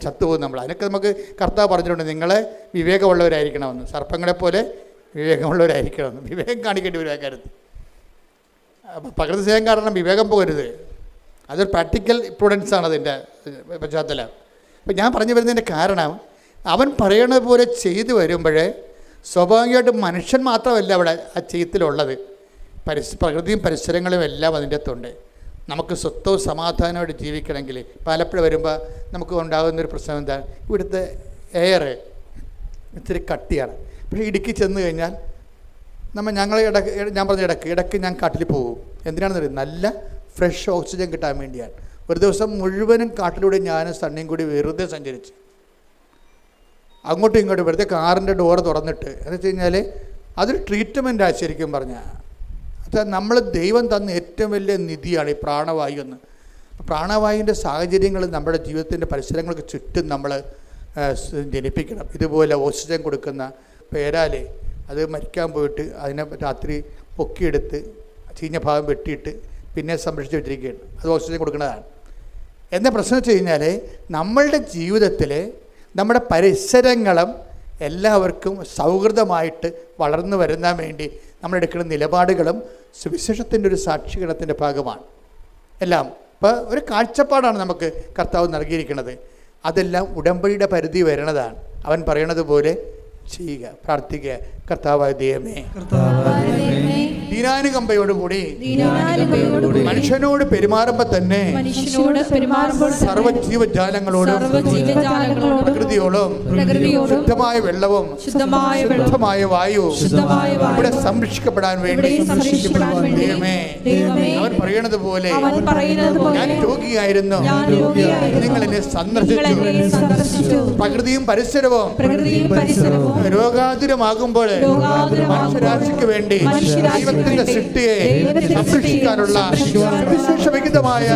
[SPEAKER 1] ചത്തുപോകും നമ്മൾ. അതിനൊക്കെ നമുക്ക് കർത്താവ് പറഞ്ഞിട്ടുണ്ട്, നിങ്ങളെ വിവേകമുള്ളവരായിരിക്കണമെന്ന്, സർപ്പങ്ങളെപ്പോലെ വിവേകമുള്ളവരായിരിക്കണമെന്ന്. വിവേകം കാണിക്കേണ്ടി വരും ആ കാര്യത്തിൽ. അപ്പോൾ പ്രകൃതി സ്നേഹം കാരണം വിവേകം പോകരുത്. അതൊരു പ്രാക്ടിക്കൽ പ്രൂഡൻസാണ് അതിൻ്റെ പശ്ചാത്തലം. അപ്പോൾ ഞാൻ പറഞ്ഞു വരുന്നതിൻ്റെ കാരണം, അവൻ പറയണത് പോലെ ചെയ്തു വരുമ്പോഴേ സ്വാഭാവികമായിട്ടും മനുഷ്യൻ മാത്രമല്ല അവിടെ ആ ചെയ്യത്തിലുള്ളത്, പ്രകൃതിയും പരിസരങ്ങളും എല്ലാം അതിൻ്റെ അകത്തുണ്ട്. നമുക്ക് സ്വത്തവും സമാധാനമായിട്ട് ജീവിക്കണമെങ്കിൽ പലപ്പോഴും വരുമ്പോൾ നമുക്ക് ഉണ്ടാകുന്നൊരു പ്രശ്നം എന്താണ്? ഇവിടുത്തെ എയർ ഇത്തിരി കട്ടിയാണ്. പക്ഷേ ഇടുക്കി ചെന്ന് കഴിഞ്ഞാൽ ഞങ്ങൾ ഞാൻ പറഞ്ഞ ഇടയ്ക്ക് ഞാൻ കാട്ടിൽ പോകും. എന്തിനാണെന്ന് അറിയാം? നല്ല ഫ്രഷ് ഓക്സിജൻ കിട്ടാൻ വേണ്ടിയാണ്. ഒരു ദിവസം മുഴുവനും കാട്ടിലൂടെ ഞാനും സണ്ണിയും കൂടി വെറുതെ സഞ്ചരിച്ച് അങ്ങോട്ടും ഇങ്ങോട്ടും വെറുതെ കാറിൻ്റെ ഡോറ് തുറന്നിട്ട്. എന്ന് വെച്ച് കഴിഞ്ഞാൽ അതൊരു ട്രീറ്റ്മെൻറ്റാണ് ശരിക്കും പറഞ്ഞാൽ. അത് നമ്മൾ ദൈവം തന്ന ഏറ്റവും വലിയ നിധിയാണ് ഈ പ്രാണവായു എന്ന്. പ്രാണവായുവിൻ്റെ സാഹചര്യങ്ങൾ നമ്മുടെ ജീവിതത്തിൻ്റെ പരിസരങ്ങൾക്ക് ചുറ്റും നമ്മൾ ജനിപ്പിക്കണം. ഇതുപോലെ ഓക്സിജൻ കൊടുക്കുന്ന പേരാലെ അത് മരിക്കാൻ പോയിട്ട് അതിനെ രാത്രി പൊക്കിയെടുത്ത് ചീഞ്ഞ ഭാഗം വെട്ടിയിട്ട് പിന്നെ സംരക്ഷിച്ച് വെച്ചിരിക്കുകയാണ്. അത് ഓക്സിജൻ കൊടുക്കുന്നതാണ്. എന്താ പ്രശ്നം വെച്ച് കഴിഞ്ഞാൽ നമ്മളുടെ ജീവിതത്തിൽ നമ്മുടെ പരിസരങ്ങളും എല്ലാവർക്കും സൗഹൃദമായിട്ട് വളർന്നു വരുന്നതിന് വേണ്ടി നമ്മളെടുക്കുന്ന നിലപാടുകളും സുവിശേഷത്തിൻ്റെ ഒരു സാക്ഷീകരണത്തിൻ്റെ ഭാഗമാണ് എല്ലാം. ഇപ്പോൾ ഒരു കാഴ്ചപ്പാടാണ് നമുക്ക് കർത്താവ് നൽകിയിരിക്കുന്നത്. അതെല്ലാം ഉടമ്പടിയുടെ പരിധി വരണതാണ്. അവൻ പറയണത് പോലെ ചെയ്യുക, പ്രാർത്ഥിക്കുക. കർത്താവായ ദൈവമേ, ദീനാനുകമ്പയോടുകൂടി മനുഷ്യനോട് പെരുമാറുമ്പോൾ തന്നെ സർവ്വജീവജാലങ്ങളോടും പ്രകൃതിയോടും ശുദ്ധമായ വെള്ളവും ശുദ്ധമായ വായുവും ഇവിടെ സംരക്ഷിക്കപ്പെടാൻ വേണ്ടി ദൈവമേ, അവൻ പറയണത് പോലെ ഞാൻ രോഗിയായിരുന്നു, നിങ്ങൾ എന്നെ സന്ദർശിച്ചു. പ്രകൃതിയും പരിസരവും രോഗാതുരമാകുമ്പോൾ മനുഷ്യരാശിക്ക് വേണ്ടി ദൈവത്തിന്റെ സൃഷ്ടിയെ സംരക്ഷിക്കാനുള്ള വിശേഷവിഹിതമായ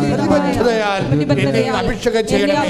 [SPEAKER 1] പ്രതിബദ്ധതയാൽ എന്നെ അഭിഷേകം ചെയ്യണമേ.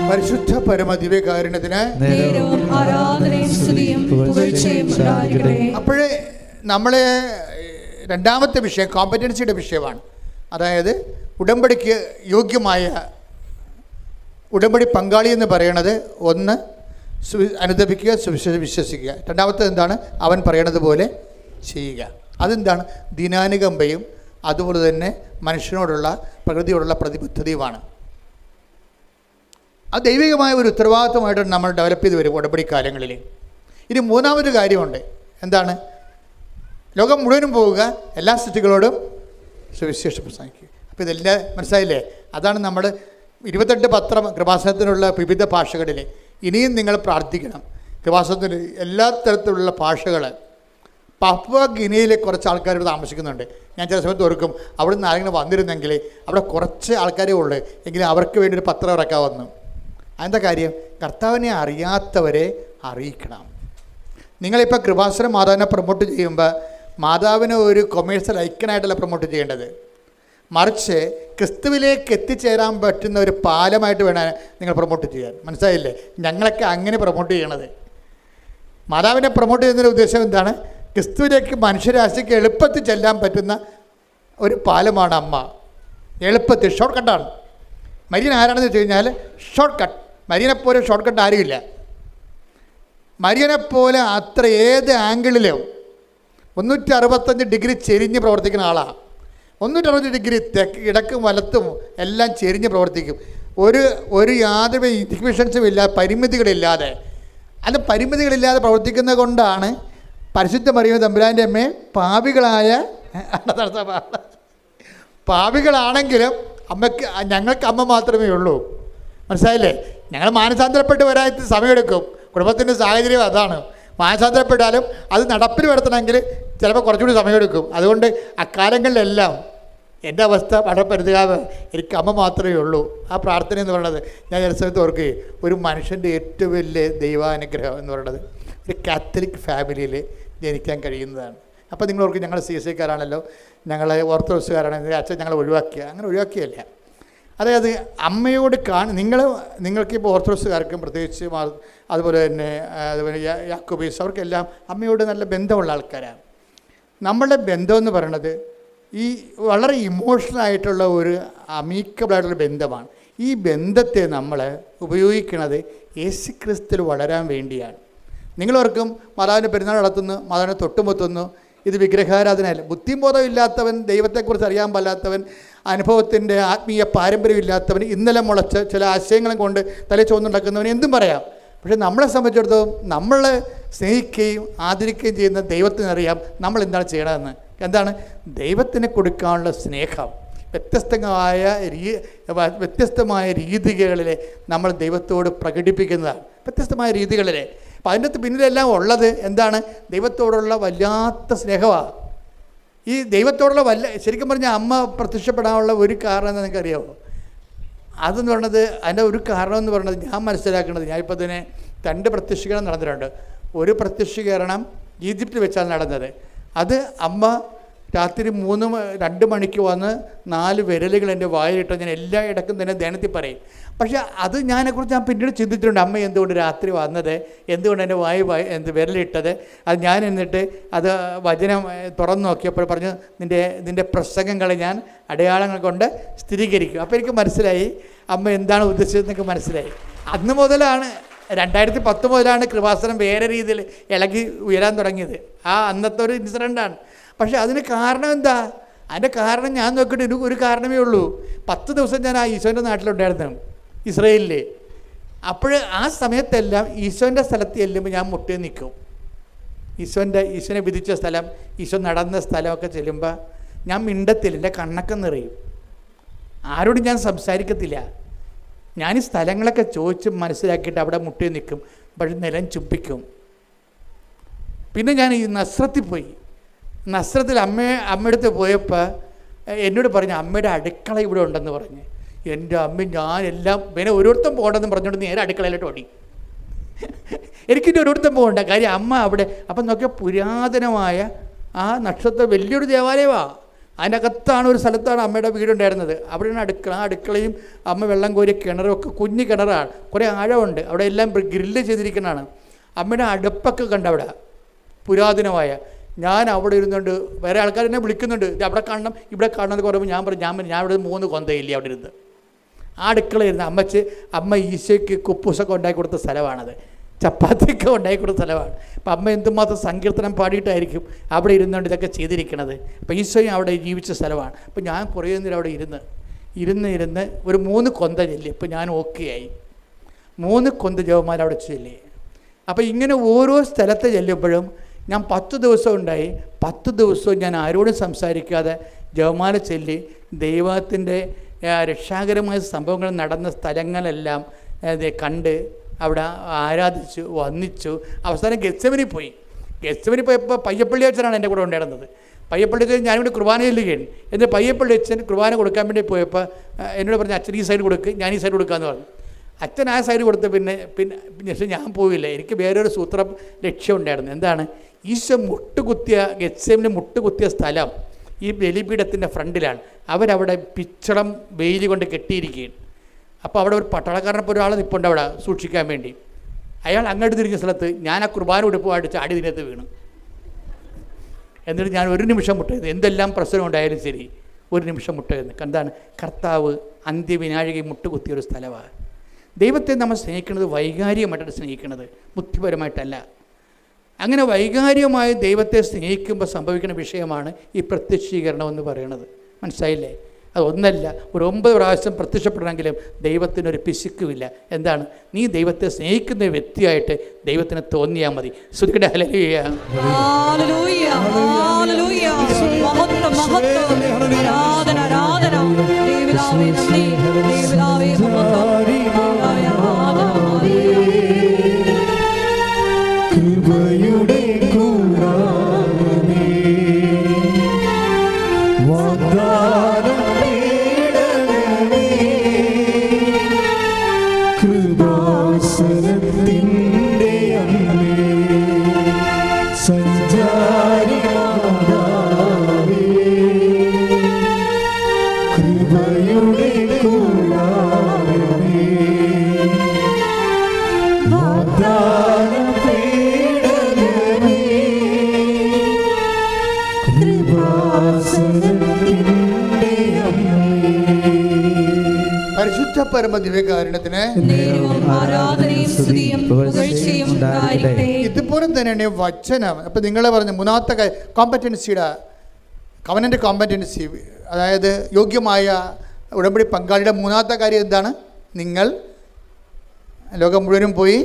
[SPEAKER 1] പരിശുദ്ധ പരമദിവ്യകാരുണ്യത്തിന് അപ്പോഴേ നമ്മളെ രണ്ടാമത്തെ വിഷയം കോമ്പറ്റൻസിയുടെ വിഷയമാണ്. അതായത് ഉടമ്പടിക്ക് യോഗ്യമായ ഉടമ്പടി പങ്കാളി എന്ന് പറയണത് ഒന്ന് അനുദപിക്കുക, വിശ്വസിക്കുക. രണ്ടാമത്തേത് എന്താണ്? അവൻ പറയണത് പോലെ ചെയ്യുക. അതെന്താണ്? ദീനാനുകമ്പയും അതുപോലെ തന്നെ മനുഷ്യനോടുള്ള പ്രകൃതിയോടുള്ള പ്രതിബദ്ധതയുമാണ്. അത് ദൈവികമായ ഒരു ഉത്തരവാദിത്വമായിട്ട് നമ്മൾ ഡെവലപ്പ് ചെയ്ത് വരും ഉടമ്പടി കാലങ്ങളിൽ. ഇനി മൂന്നാമതൊരു കാര്യമുണ്ട്. എന്താണ്? ലോകം മുഴുവനും പോവുക, എല്ലാ സൃഷ്ടികളോടും സുവിശേഷം പ്രസംഗിക്കുക. അപ്പോൾ ഇതെല്ലാം മനസ്സിലായില്ലേ? അതാണ് നമ്മൾ 28 പത്രം കൃപാസനത്തിനുള്ള വിവിധ ഭാഷകളിൽ. ഇനിയും നിങ്ങൾ പ്രാർത്ഥിക്കണം. കൃപാസനത്തിന് എല്ലാ തരത്തിലുള്ള ഭാഷകൾ. പപ്പുവ ഗിനിയിലെ കുറച്ച് ആൾക്കാർ ഇവിടെ താമസിക്കുന്നുണ്ട്. ഞാൻ ചില സമയത്ത് ഓർക്കും, അവിടെ നിന്ന് ആരെങ്കിലും വന്നിരുന്നെങ്കിൽ അവിടെ കുറച്ച് ആൾക്കാരേ ഉള്ളൂ, എങ്കിലും അവർക്ക് വേണ്ടി ഒരു പത്രം ഇറക്കാൻ വന്നു. അതിൻ്റെ കാര്യം കർത്താവിനെ അറിയാത്തവരെ അറിയിക്കണം. നിങ്ങളിപ്പോൾ കൃപാസനം മാതാവിനെ പ്രൊമോട്ട് ചെയ്യുമ്പോൾ മാതാവിനെ ഒരു കൊമേഴ്സ്യൽ ഐക്കനായിട്ടല്ല പ്രൊമോട്ട് ചെയ്യേണ്ടത്, മറിച്ച് ക്രിസ്തുവിലേക്ക് എത്തിച്ചേരാൻ പറ്റുന്ന ഒരു പാലമായിട്ട് വേണം നിങ്ങൾ പ്രൊമോട്ട് ചെയ്യാൻ. മനസ്സിലായില്ലേ? ഞങ്ങളൊക്കെ അങ്ങനെ പ്രൊമോട്ട് ചെയ്യണത്. മാതാവിനെ പ്രൊമോട്ട് ചെയ്യുന്നതിൻ്റെ ഉദ്ദേശം എന്താണ്? ക്രിസ്തുവിലേക്ക് മനുഷ്യരാശിക്ക് എളുപ്പത്തിൽ ചെല്ലാൻ പറ്റുന്ന ഒരു പാലമാണ് അമ്മ. എളുപ്പത്തിൽ ഷോർട്ട് കട്ടാണ്. മരിയൻ ആരാണെന്ന് വെച്ച് കഴിഞ്ഞാൽ ഷോർട്ട് കട്ട്. മരിയനെപ്പോലെ ഷോർട്ട് കട്ട് ആരുമില്ല. മരിയനെപ്പോലെ അത്ര ഏത് ആംഗിളിലും 365 ഡിഗ്രി ചെരിഞ്ഞ് പ്രവർത്തിക്കുന്ന ആളാണ്. 360 ഡിഗ്രി ഇടക്കും വലത്തും എല്ലാം ചെരിഞ്ഞ് പ്രവർത്തിക്കും. ഒരു യാതൊരു ഇൻഹിബിഷൻസും ഇല്ലാതെ, പരിമിതികളില്ലാതെ. അത് പരിമിതികളില്ലാതെ പ്രവർത്തിക്കുന്നത് കൊണ്ടാണ് പരിശുദ്ധ മറിയം തമ്പുരാൻ്റെ അമ്മയെ പാപികളാണെങ്കിലും ഞങ്ങൾക്ക് അമ്മ മാത്രമേ ഉള്ളൂ. മനസ്സിലായില്ലേ? ഞങ്ങൾ മാനസാന്തരപ്പെട്ട് വരാൻ സമയമെടുക്കും. കുടുംബത്തിൻ്റെ സാഹചര്യം അതാണ്. മാനസാന്തരപ്പെട്ടാലും അത് നടപ്പിൽ വരുത്തണമെങ്കിൽ ചിലപ്പോൾ കുറച്ചുകൂടി സമയമെടുക്കും. അതുകൊണ്ട് അക്കാലങ്ങളിലെല്ലാം എൻ്റെ അവസ്ഥ വളരെ പരിതാപം. എനിക്ക് അമ്മ മാത്രമേ ഉള്ളൂ. ആ പ്രാർത്ഥന എന്ന് പറയുന്നത് ഞാൻ ചില സമയത്ത് ഓർക്കുകയും, ഒരു മനുഷ്യൻ്റെ ഏറ്റവും വലിയ ദൈവാനുഗ്രഹം എന്ന് പറയുന്നത് ഒരു കാത്തലിക് ഫാമിലിയിൽ ജനിക്കാൻ കഴിയുന്നതാണ്. അപ്പോൾ നിങ്ങൾ ഓർക്കും, ഞങ്ങൾ CSIക്കാരാണല്ലോ, ഞങ്ങൾ ഓർത്തഡോക്സുകാരാണെങ്കിൽ അച്ഛൻ ഞങ്ങളെ ഒഴിവാക്കിയ. അങ്ങനെ ഒഴിവാക്കിയല്ല. അതായത് അമ്മയോട് നിങ്ങൾക്കിപ്പോൾ ഓർത്തഡോക്സുകാർക്കും പ്രത്യേകിച്ച് അതുപോലെ തന്നെ യാക്കോബീസ് അവർക്കെല്ലാം അമ്മയോട് നല്ല ബന്ധമുള്ള ആൾക്കാരാണ്. നമ്മളുടെ ബന്ധമെന്ന് പറയണത് ഈ വളരെ ഇമോഷണലായിട്ടുള്ള ഒരു അമീക്കബിളായിട്ടുള്ള ബന്ധമാണ്. ഈ ബന്ധത്തെ നമ്മൾ ഉപയോഗിക്കുന്നത് യേശുക്രിസ്തുവിൽ വളരാൻ വേണ്ടിയാണ്. നിങ്ങളോർക്കും മാതാവിൻ്റെ പെരുന്നാൾ നടത്തുന്നു, മാതാവിനെ തൊട്ടുമുത്തുന്നു. ഇത് വിഗ്രഹാരാധനയല്ല. ബുദ്ധിബോധം ഇല്ലാത്തവൻ, ദൈവത്തെക്കുറിച്ച് അറിയാൻ പാടില്ലാത്തവൻ, അനുഭവത്തിൻ്റെ ആത്മീയ പാരമ്പര്യമില്ലാത്തവൻ, ഇന്നലെ മുളച്ച് ചില ആശയങ്ങളും കൊണ്ട് തല ചുവന്നുണ്ടാക്കുന്നവന് എന്തും പറയാം. പക്ഷേ നമ്മളെ സംബന്ധിച്ചിടത്തോളം നമ്മൾ സ്നേഹിക്കുകയും ആദരിക്കുകയും ചെയ്യുന്ന ദൈവത്തിനറിയാം നമ്മൾ എന്താണ് ചെയ്യണമെന്ന്. എന്താണ് ദൈവത്തിന് കൊടുക്കാനുള്ള സ്നേഹം. വ്യത്യസ്തമായ രീതികളിൽ നമ്മൾ ദൈവത്തോട് പ്രകടിപ്പിക്കുന്നതാണ്. വ്യത്യസ്തമായ രീതികളിൽ. അപ്പം അതിൻ്റെ പിന്നിലെല്ലാം ഉള്ളത് എന്താണ്? ദൈവത്തോടുള്ള വല്ലാത്ത സ്നേഹമാണ്. ഈ ദൈവത്തോടുള്ള ശരിക്കും പറഞ്ഞാൽ അമ്മ പ്രത്യക്ഷപ്പെടാനുള്ള ഒരു കാരണം എന്ന് നിങ്ങൾക്കറിയാമോ? അതെന്ന് പറയുന്നത്, അതിൻ്റെ ഒരു കാരണം എന്ന് പറയുന്നത് ഞാൻ മനസ്സിലാക്കുന്നത്, ഞാനിപ്പോൾ ഇതിനെ 2 പ്രത്യക്ഷീകരണം നടന്നിട്ടുണ്ട്. ഒരു പ്രത്യക്ഷീകരണം ഈജിപ്തിൽ വെച്ചാണ് നടന്നത്. അത് അമ്മ രാത്രി 2 മണിക്ക് വന്ന് 4 വിരലുകൾ എൻ്റെ വായിലിട്ട് ഞാൻ എല്ലാ ഇടക്കും തന്നെ ധ്യാനത്തിൽ പറയും. പക്ഷേ അത് ഞാനെക്കുറിച്ച് ഞാൻ പിന്നീട് ചിന്തിച്ചിട്ടുണ്ട്. അമ്മ എന്തുകൊണ്ട് രാത്രി വന്നത്, എന്തുകൊണ്ട് എൻ്റെ വിരലിട്ടത്. അത് ഞാൻ എന്നിട്ട് അത് വചനം തുറന്നു നോക്കിയപ്പോൾ പറഞ്ഞു, നിൻ്റെ പ്രസംഗങ്ങളെ ഞാൻ അടയാളങ്ങൾ കൊണ്ട് സ്ഥിരീകരിക്കും. അപ്പോൾ എനിക്ക് മനസ്സിലായി അമ്മ എന്താണ് ഉദ്ദേശിച്ചതെന്നൊക്കെ മനസ്സിലായി. അന്ന് മുതലാണ് 2010 മുതലാണ് കൃപാസനം വേറെ രീതിയിൽ ഇളകി ഉയരാൻ തുടങ്ങിയത്. അന്നത്തെ ഒരു ഇൻസിഡൻ്റാണ്. പക്ഷേ അതിന് കാരണം എന്താ? അതിൻ്റെ കാരണം ഞാൻ നോക്കിയിട്ട് എനിക്ക് ഒരു കാരണമേ ഉള്ളൂ. 10 ദിവസം ഞാൻ ഈശോൻ്റെ നാട്ടിലുണ്ടായിരുന്നു, ഇസ്രയേലിൽ. അപ്പോൾ ആ സമയത്തെല്ലാം ഈശോൻ്റെ സ്ഥലത്ത് ചെല്ലുമ്പോൾ ഞാൻ മുട്ടി നിൽക്കും. ഈശോനെ വിധിച്ച സ്ഥലം, ഈശോ നടന്ന സ്ഥലമൊക്കെ ചെല്ലുമ്പോൾ ഞാൻ മിണ്ടത്തില്ല, എൻ്റെ കണ്ണൊക്കെ നിറയും. ആരോടും ഞാൻ സംസാരിക്കത്തില്ല. ഞാൻ ഈ സ്ഥലങ്ങളൊക്കെ ചോദിച്ച് മനസ്സിലാക്കിയിട്ട് അവിടെ മുട്ടി നിൽക്കും. പക്ഷേ നിലം ചുംബിക്കും. പിന്നെ ഞാൻ ഈ നസ്രത്തിൽ പോയി. നസ്രത്തിൽ അമ്മയുടെ അടുത്ത് പോയപ്പോൾ എന്നോട് പറഞ്ഞു, അമ്മയുടെ അടുക്കള ഇവിടെ ഉണ്ടെന്ന് പറഞ്ഞ്. എൻ്റെ അമ്മ ഞാനെല്ലാം പിന്നെ ഓരോരുത്തരും പോകണമെന്ന് പറഞ്ഞുകൊണ്ട് നേരെ അടുക്കളയിലോട്ട് ഓടി. എനിക്കിൻ്റെ ഓരോരുത്തരും പോകണ്ട കാര്യം അമ്മ അവിടെ. അപ്പം നോക്കിയാൽ പുരാതനമായ ആ നക്ഷത്രം വലിയൊരു ദേവാലയമാണ്. അതിനകത്താണ് ഒരു സ്ഥലത്താണ് അമ്മയുടെ വീടുണ്ടായിരുന്നത്. അവിടെയാണ് അടുക്കള. ആ അടുക്കളയും അമ്മ വെള്ളം കോരിയ കിണറും ഒക്കെ കുഞ്ഞു കിണറാണ്, കുറേ ആഴമുണ്ട്. അവിടെ എല്ലാം ഗ്രില്ല് ചെയ്തിരിക്കുന്നതാണ്. അമ്മയുടെ അടുപ്പൊക്കെ കണ്ടവിടെ പുരാതനമായ. ഞാൻ അവിടെ ഇരുന്നുകൊണ്ട് വേറെ ആൾക്കാർ എന്നെ വിളിക്കുന്നുണ്ട്, അവിടെ കാണണം ഇവിടെ കാണണം എന്ന് പറയുമ്പോൾ ഞാൻ പറഞ്ഞു, ഞാൻ ഇവിടെ 3 കൊന്തയില്ലേ അവിടെ ഇരുന്ന്. ആ അടുക്കളയിരുന്ന് അമ്മ ഈശോയ്ക്ക് കുപ്പൂസൊക്കെ ഉണ്ടാക്കി കൊടുത്ത സ്ഥലമാണത്, ചപ്പാത്തിയൊക്കെ ഉണ്ടാക്കി കൊടുത്ത സ്ഥലമാണ്. അപ്പം അമ്മ എന്തുമാത്രം സങ്കീർത്തനം പാടിയിട്ടായിരിക്കും അവിടെ ഇരുന്നുകൊണ്ട് ഇതൊക്കെ ചെയ്തിരിക്കണത്. അപ്പം ഈശോയും അവിടെ ജീവിച്ച സ്ഥലമാണ്. അപ്പം ഞാൻ കുറേ നേരം അവിടെ ഇരുന്ന് ഒരു 3 കൊന്ത ചെല്ലി. അപ്പം ഞാൻ ഓക്കെ ആയി. 3 കൊന്ത ജവന്മാർ അവിടെ ചെല്ലി. അപ്പം ഇങ്ങനെ ഓരോ സ്ഥലത്ത് ചെല്ലുമ്പോഴും ഞാൻ 10 ദിവസം ഉണ്ടായി. 10 ദിവസവും ഞാൻ ആരോടും സംസാരിക്കാതെ ജവമാല ചൊല്ലി ദൈവത്തിൻ്റെ രക്ഷാകരമായ സംഭവങ്ങൾ നടന്ന സ്ഥലങ്ങളെല്ലാം കണ്ട് അവിടെ ആരാധിച്ചു, വന്നിച്ചു. അവസാനം ഗെത്സമനിൽ പോയി. ഗെത്സമനിൽ പോയപ്പോൾ പയ്യപ്പള്ളി അച്ഛനാണ് എൻ്റെ കൂടെ ഉണ്ടായിരുന്നത്. പയ്യപ്പള്ളി അച്ഛൻ ഞാനിവിടെ കുർബാന ചൊല്ലുകയാണ്. എന്നിട്ട് പയ്യപ്പള്ളി അച്ഛൻ കുർബാന കൊടുക്കാൻ വേണ്ടി പോയപ്പോൾ എന്നോട് പറഞ്ഞു, അച്ഛൻ ഈ സൈഡ് കൊടുക്ക്, ഞാൻ ഈ സൈഡ് കൊടുക്കാമെന്ന് പറഞ്ഞു. അച്ഛൻ ആ സൈഡ് കൊടുത്ത് പിന്നെ പക്ഷേ ഞാൻ പോയില്ല. എനിക്ക് വേറൊരു സൂത്രം ലക്ഷ്യമുണ്ടായിരുന്നു. എന്താണ്? ഈശോ ഗെത്സമനിൽ മുട്ടുകുത്തിയ സ്ഥലം ഈ ബലിപീഠത്തിൻ്റെ ഫ്രണ്ടിലാണ്. അവരവിടെ പിച്ചളം വെയിൽ കൊണ്ട് കെട്ടിയിരിക്കുകയാണ്. അപ്പോൾ അവിടെ ഒരു പട്ടാളക്കാരനപ്പോൾ ഒരാൾ നിൽപ്പുണ്ട് അവിടെ സൂക്ഷിക്കാൻ വേണ്ടി. അയാൾ അങ്ങോട്ട് തിരിഞ്ഞ സ്ഥലത്ത് ഞാൻ ആ കുർബാന ഉടുപ്പുമായിട്ട് ചാടി ഇതിനകത്ത് വീണു. എന്നിട്ട് ഞാൻ ഒരു നിമിഷം മുട്ടയത്, എന്തെല്ലാം പ്രശ്നം ഉണ്ടായാലും ശരി ഒരു നിമിഷം മുട്ടയെന്ന്. എന്താണ്? കർത്താവ് അന്ത്യവിനാഴിക മുട്ടുകുത്തിയൊരു സ്ഥലമാണ്. ദൈവത്തെ നമ്മൾ സ്നേഹിക്കുന്നത് വൈകാരികമായിട്ടാണ് സ്നേഹിക്കുന്നത്, ബുദ്ധിപരമായിട്ടല്ല. അങ്ങനെ വൈകാരികമായി ദൈവത്തെ സ്നേഹിക്കുമ്പോൾ സംഭവിക്കുന്ന വിഷയമാണ് ഈ പ്രത്യക്ഷീകരണം എന്ന് പറയുന്നത്. മനസ്സിലായില്ലേ? അതൊന്നല്ല, ഒരു 9 പ്രാവശ്യം പ്രത്യക്ഷപ്പെടണമെങ്കിലും ദൈവത്തിനൊരു പിശുക്കുമില്ല. എന്താണ്? നീ ദൈവത്തെ സ്നേഹിക്കുന്ന വ്യക്തിയായിട്ട് ദൈവത്തിന് തോന്നിയാൽ മതി. ശ്രുതിക്കട്ടെ ഹല്ലേലൂയ.
[SPEAKER 2] ഹല്ലേലൂയ ഹല്ലേലൂയ. മഹത്വം മഹത്വം. ആരാധന ആരാധന. ദൈവനാമേ നന്ദി. ദൈവനാമേ മഹത്വം.
[SPEAKER 3] കൃപയുടെ കൂടാരമേ വാഗ്ദാനം നേടണമേ. കൃപാസനത്തിൻ്റെ അമ്മേ സഞ്ചാരി മാതാവേ, കൃപയുടെ കൂടാരമേ വാഗ്ദാനം
[SPEAKER 1] പരിശുദ്ധ പരമ ദിവ്യകാരുണ്യത്തിന്
[SPEAKER 2] നേരവും ആരാധനയും സ്തുതിയും പുകഴ്ചയും ഉണ്ടായിരിക്കട്ടെ.
[SPEAKER 1] ഇതുപോലെ തന്നെയാണ് വചനം. അപ്പം നിങ്ങൾ പറഞ്ഞ മൂന്നാമത്തെ കോമ്പറ്റൻസിയുടെ കവനൻ്റ് കോമ്പറ്റൻസി, അതായത് യോഗ്യമായ ഉടമ്പടി പങ്കാളിയുടെ മൂന്നാമത്തെ കാര്യം എന്താണ്? നിങ്ങൾ ലോകം മുഴുവനും പോയി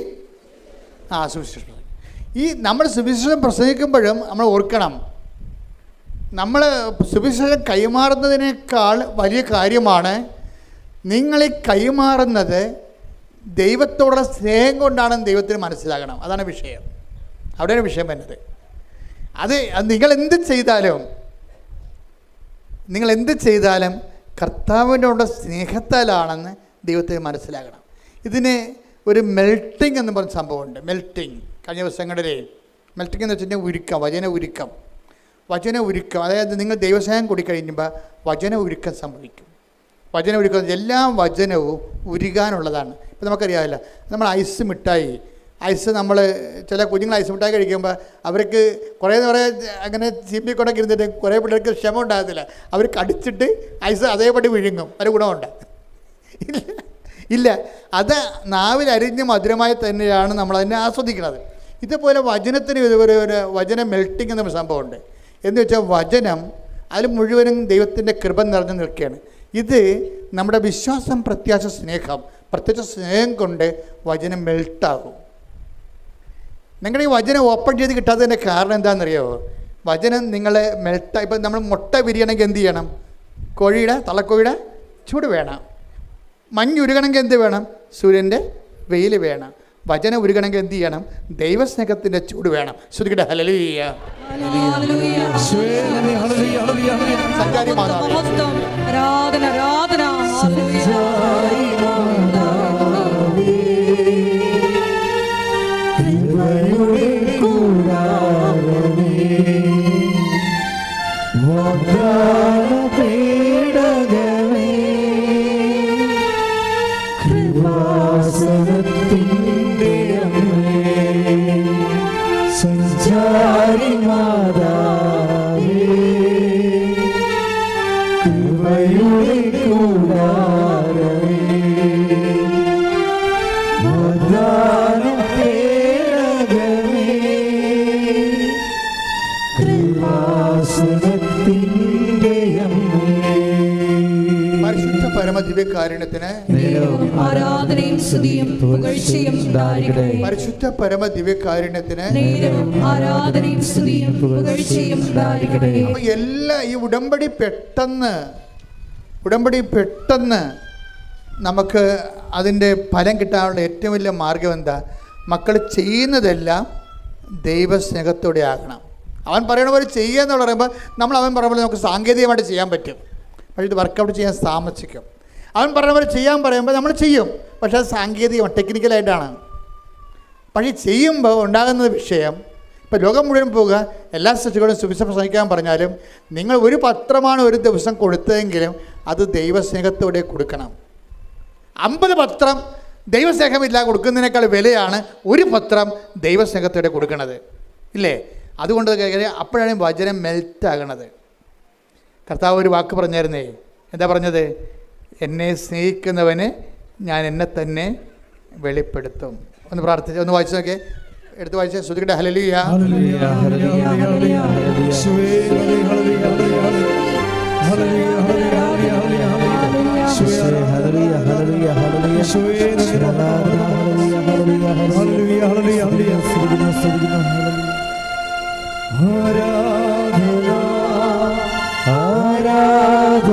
[SPEAKER 1] സുവിശേഷം. ഈ നമ്മൾ സുവിശേഷം പ്രസംഗിക്കുമ്പോഴും നമ്മൾ ഓർക്കണം, നമ്മൾ സുവിശേഷം കൈമാറുന്നതിനേക്കാൾ വലിയ കാര്യമാണ് നിങ്ങൾ കൈമാറുന്നത് ദൈവത്തോടുള്ള സ്നേഹം കൊണ്ടാണെന്ന് ദൈവത്തിന് മനസ്സിലാകണം. അതാണ് വിഷയം. അവിടെയാണ് വിഷയം വരുന്നത്. അത് നിങ്ങൾ എന്ത് ചെയ്താലും കർത്താവിനോടുള്ള സ്നേഹത്താലാണെന്ന് ദൈവത്തിന് മനസ്സിലാകണം. ഇതിന് ഒരു മെൽട്ടിങ് എന്ന് പറഞ്ഞ സംഭവമുണ്ട്. മെൽട്ടിങ് കഴിഞ്ഞ ദിവസങ്ങളിൽ മെൽട്ടിങ് എന്ന് വെച്ചിട്ടുണ്ടെങ്കിൽ വചന ഉരുക്കം. അതായത് നിങ്ങൾ ദൈവസ്നേഹം കൂടിക്കഴിയുമ്പോൾ വചന ഉരുക്കം സംഭവിക്കും. വചന ഉരുക്കം എല്ലാ വചനവും ഉരുകാനുള്ളതാണ്. ഇപ്പം നമുക്കറിയാമല്ലോ, നമ്മൾ ഐസ് നമ്മൾ ചില കുഞ്ഞുങ്ങൾ ഐസ് മിഠായി കഴിക്കുമ്പോൾ അവർക്ക് കുറേ അങ്ങനെ ചീപ്പിക്കൊണ്ടൊക്കെ ഇരുന്നിട്ട് കുറേ പിള്ളേർക്ക് ക്ഷമ ഉണ്ടാകത്തില്ല. അവർ കടിച്ചിട്ട് ഐസ് അതേപടി വിഴുങ്ങും. ഒരു ഗുണമുണ്ട്? ഇല്ല. അത് നാവിൽ അരിഞ്ഞ് മധുരമായി തന്നെയാണ് നമ്മളതിനെ ആസ്വദിക്കുന്നത്. ഇതുപോലെ വചനത്തിന് ഇതുപോലെ ഒരു വചന മെൽട്ടിങ് എന്ന സംഭവമുണ്ട്. എന്ന് വെച്ചാൽ വചനം അതിൽ മുഴുവനും ദൈവത്തിൻ്റെ കൃപ നിറഞ്ഞു നിൽക്കുകയാണ്. ഇത് നമ്മുടെ വിശ്വാസം, പ്രത്യേക സ്നേഹം കൊണ്ട് വചനം മെൽട്ടാകും. നിങ്ങളുടെ ഈ വചനം ഓപ്പൺ ചെയ്ത് കിട്ടാത്തതിൻ്റെ കാരണം എന്താണെന്നറിയാമോ? വചനം നിങ്ങളെ മെൽട്ടായി. ഇപ്പം നമ്മൾ മുട്ട വിരിയണമെങ്കിൽ എന്ത് ചെയ്യണം? തള്ളക്കോഴിയുടെ ചൂട് വേണം. മഞ്ഞുരുകണമെങ്കിൽ എന്ത് വേണം? സൂര്യൻ്റെ വെയിൽ വേണം. വചനം ഉരുകണമെങ്കിൽ എന്ത് ചെയ്യണം? ദൈവസ്നേഹത്തിൻ്റെ ചൂട് വേണം. ശ്രുതിക്കട്ടെ ഹല്ലേലൂയ. സഞ്ചാരി മാതാവേ,
[SPEAKER 2] ആരാധന ആരാധന.
[SPEAKER 3] സഞ്ചാരി മാതാവേ, കൃപയുടെ കൂടാരമേ, വാഗ്ദാന പേടകമേ, കൃപാസനത്തിൻ്റെ അമ്മേ.
[SPEAKER 1] പരിശുദ്ധ പരമദിവ്യകാരുണ്യത്തിന്
[SPEAKER 2] ആരാധനയും സ്തുതിയും പുകഴ്ചയും ഉണ്ടായിരിക്കട്ടെ.
[SPEAKER 1] പരിശുദ്ധ പരമദിവ്യകാരുണ്യത്തിന്
[SPEAKER 2] ആരാധനയും സ്തുതിയും പുകഴ്ചയും ഉണ്ടായിരിക്കട്ടെ.
[SPEAKER 1] അപ്പോൾ എല്ലാ ഈ ഉടമ്പടി പെട്ടെന്ന് നമുക്ക് അതിൻ്റെ ഫലം കിട്ടാനുള്ള ഏറ്റവും വലിയ മാർഗം എന്താ? മക്കൾ ചെയ്യുന്നതെല്ലാം ദൈവസ്നേഹത്തോടെ ആകണം. അവൻ പറയണ പോലെ ചെയ്യുക എന്ന് പറയുമ്പോൾ അവൻ പറയുമ്പോൾ നമുക്ക് സാങ്കേതികമായിട്ട് ചെയ്യാൻ പറ്റും, പക്ഷേ ഇത് വർക്കൗട്ട് ചെയ്യാൻ താമസിക്കും. അവൻ പറഞ്ഞ പോലെ ചെയ്യാൻ പറയുമ്പോൾ നമ്മൾ ചെയ്യും, പക്ഷേ അത് സാങ്കേതികമാണ്, ടെക്നിക്കലായിട്ടാണ്. പക്ഷേ ചെയ്യുമ്പോൾ ഉണ്ടാകുന്ന വിഷയം, ഇപ്പോൾ ലോകം മുഴുവൻ പോവുക, എല്ലാ സ്ഥലങ്ങളും സുവിശേഷം പ്രസംഗിക്കാൻ പറഞ്ഞാലും നിങ്ങൾ ഒരു പത്രമാണ് ഒരു ദിവസം കൊടുത്തതെങ്കിലും അത് ദൈവസ്നേഹത്തോടെ കൊടുക്കണം. 50 പത്രം ദൈവസ്നേഹമില്ലാതെ കൊടുക്കുന്നതിനേക്കാൾ വിലയാണ് ഒരു പത്രം ദൈവസ്നേഹത്തോടെ കൊടുക്കുന്നത്, ഇല്ലേ? അതുകൊണ്ട് അപ്പോഴാണ് വചനം മെൽറ്റാകണത്. കർത്താവ് ഒരു വാക്ക് പറഞ്ഞായിരുന്നേ, എന്താ പറഞ്ഞത്? എന്നെ സ്നേഹിക്കുന്നവന് ഞാൻ എന്നെ തന്നെ വെളിപ്പെടുത്തും. ഒന്ന് പ്രാർത്ഥിച്ച് ഒന്ന് വായിച്ചു നോക്കേ, എടുത്ത് വായിച്ചേ. ശ്രുതിക്കട്ടെ ഹല്ലേലൂയ.
[SPEAKER 3] ആരാധന യേശുവേ, ആരാധന ആരാധന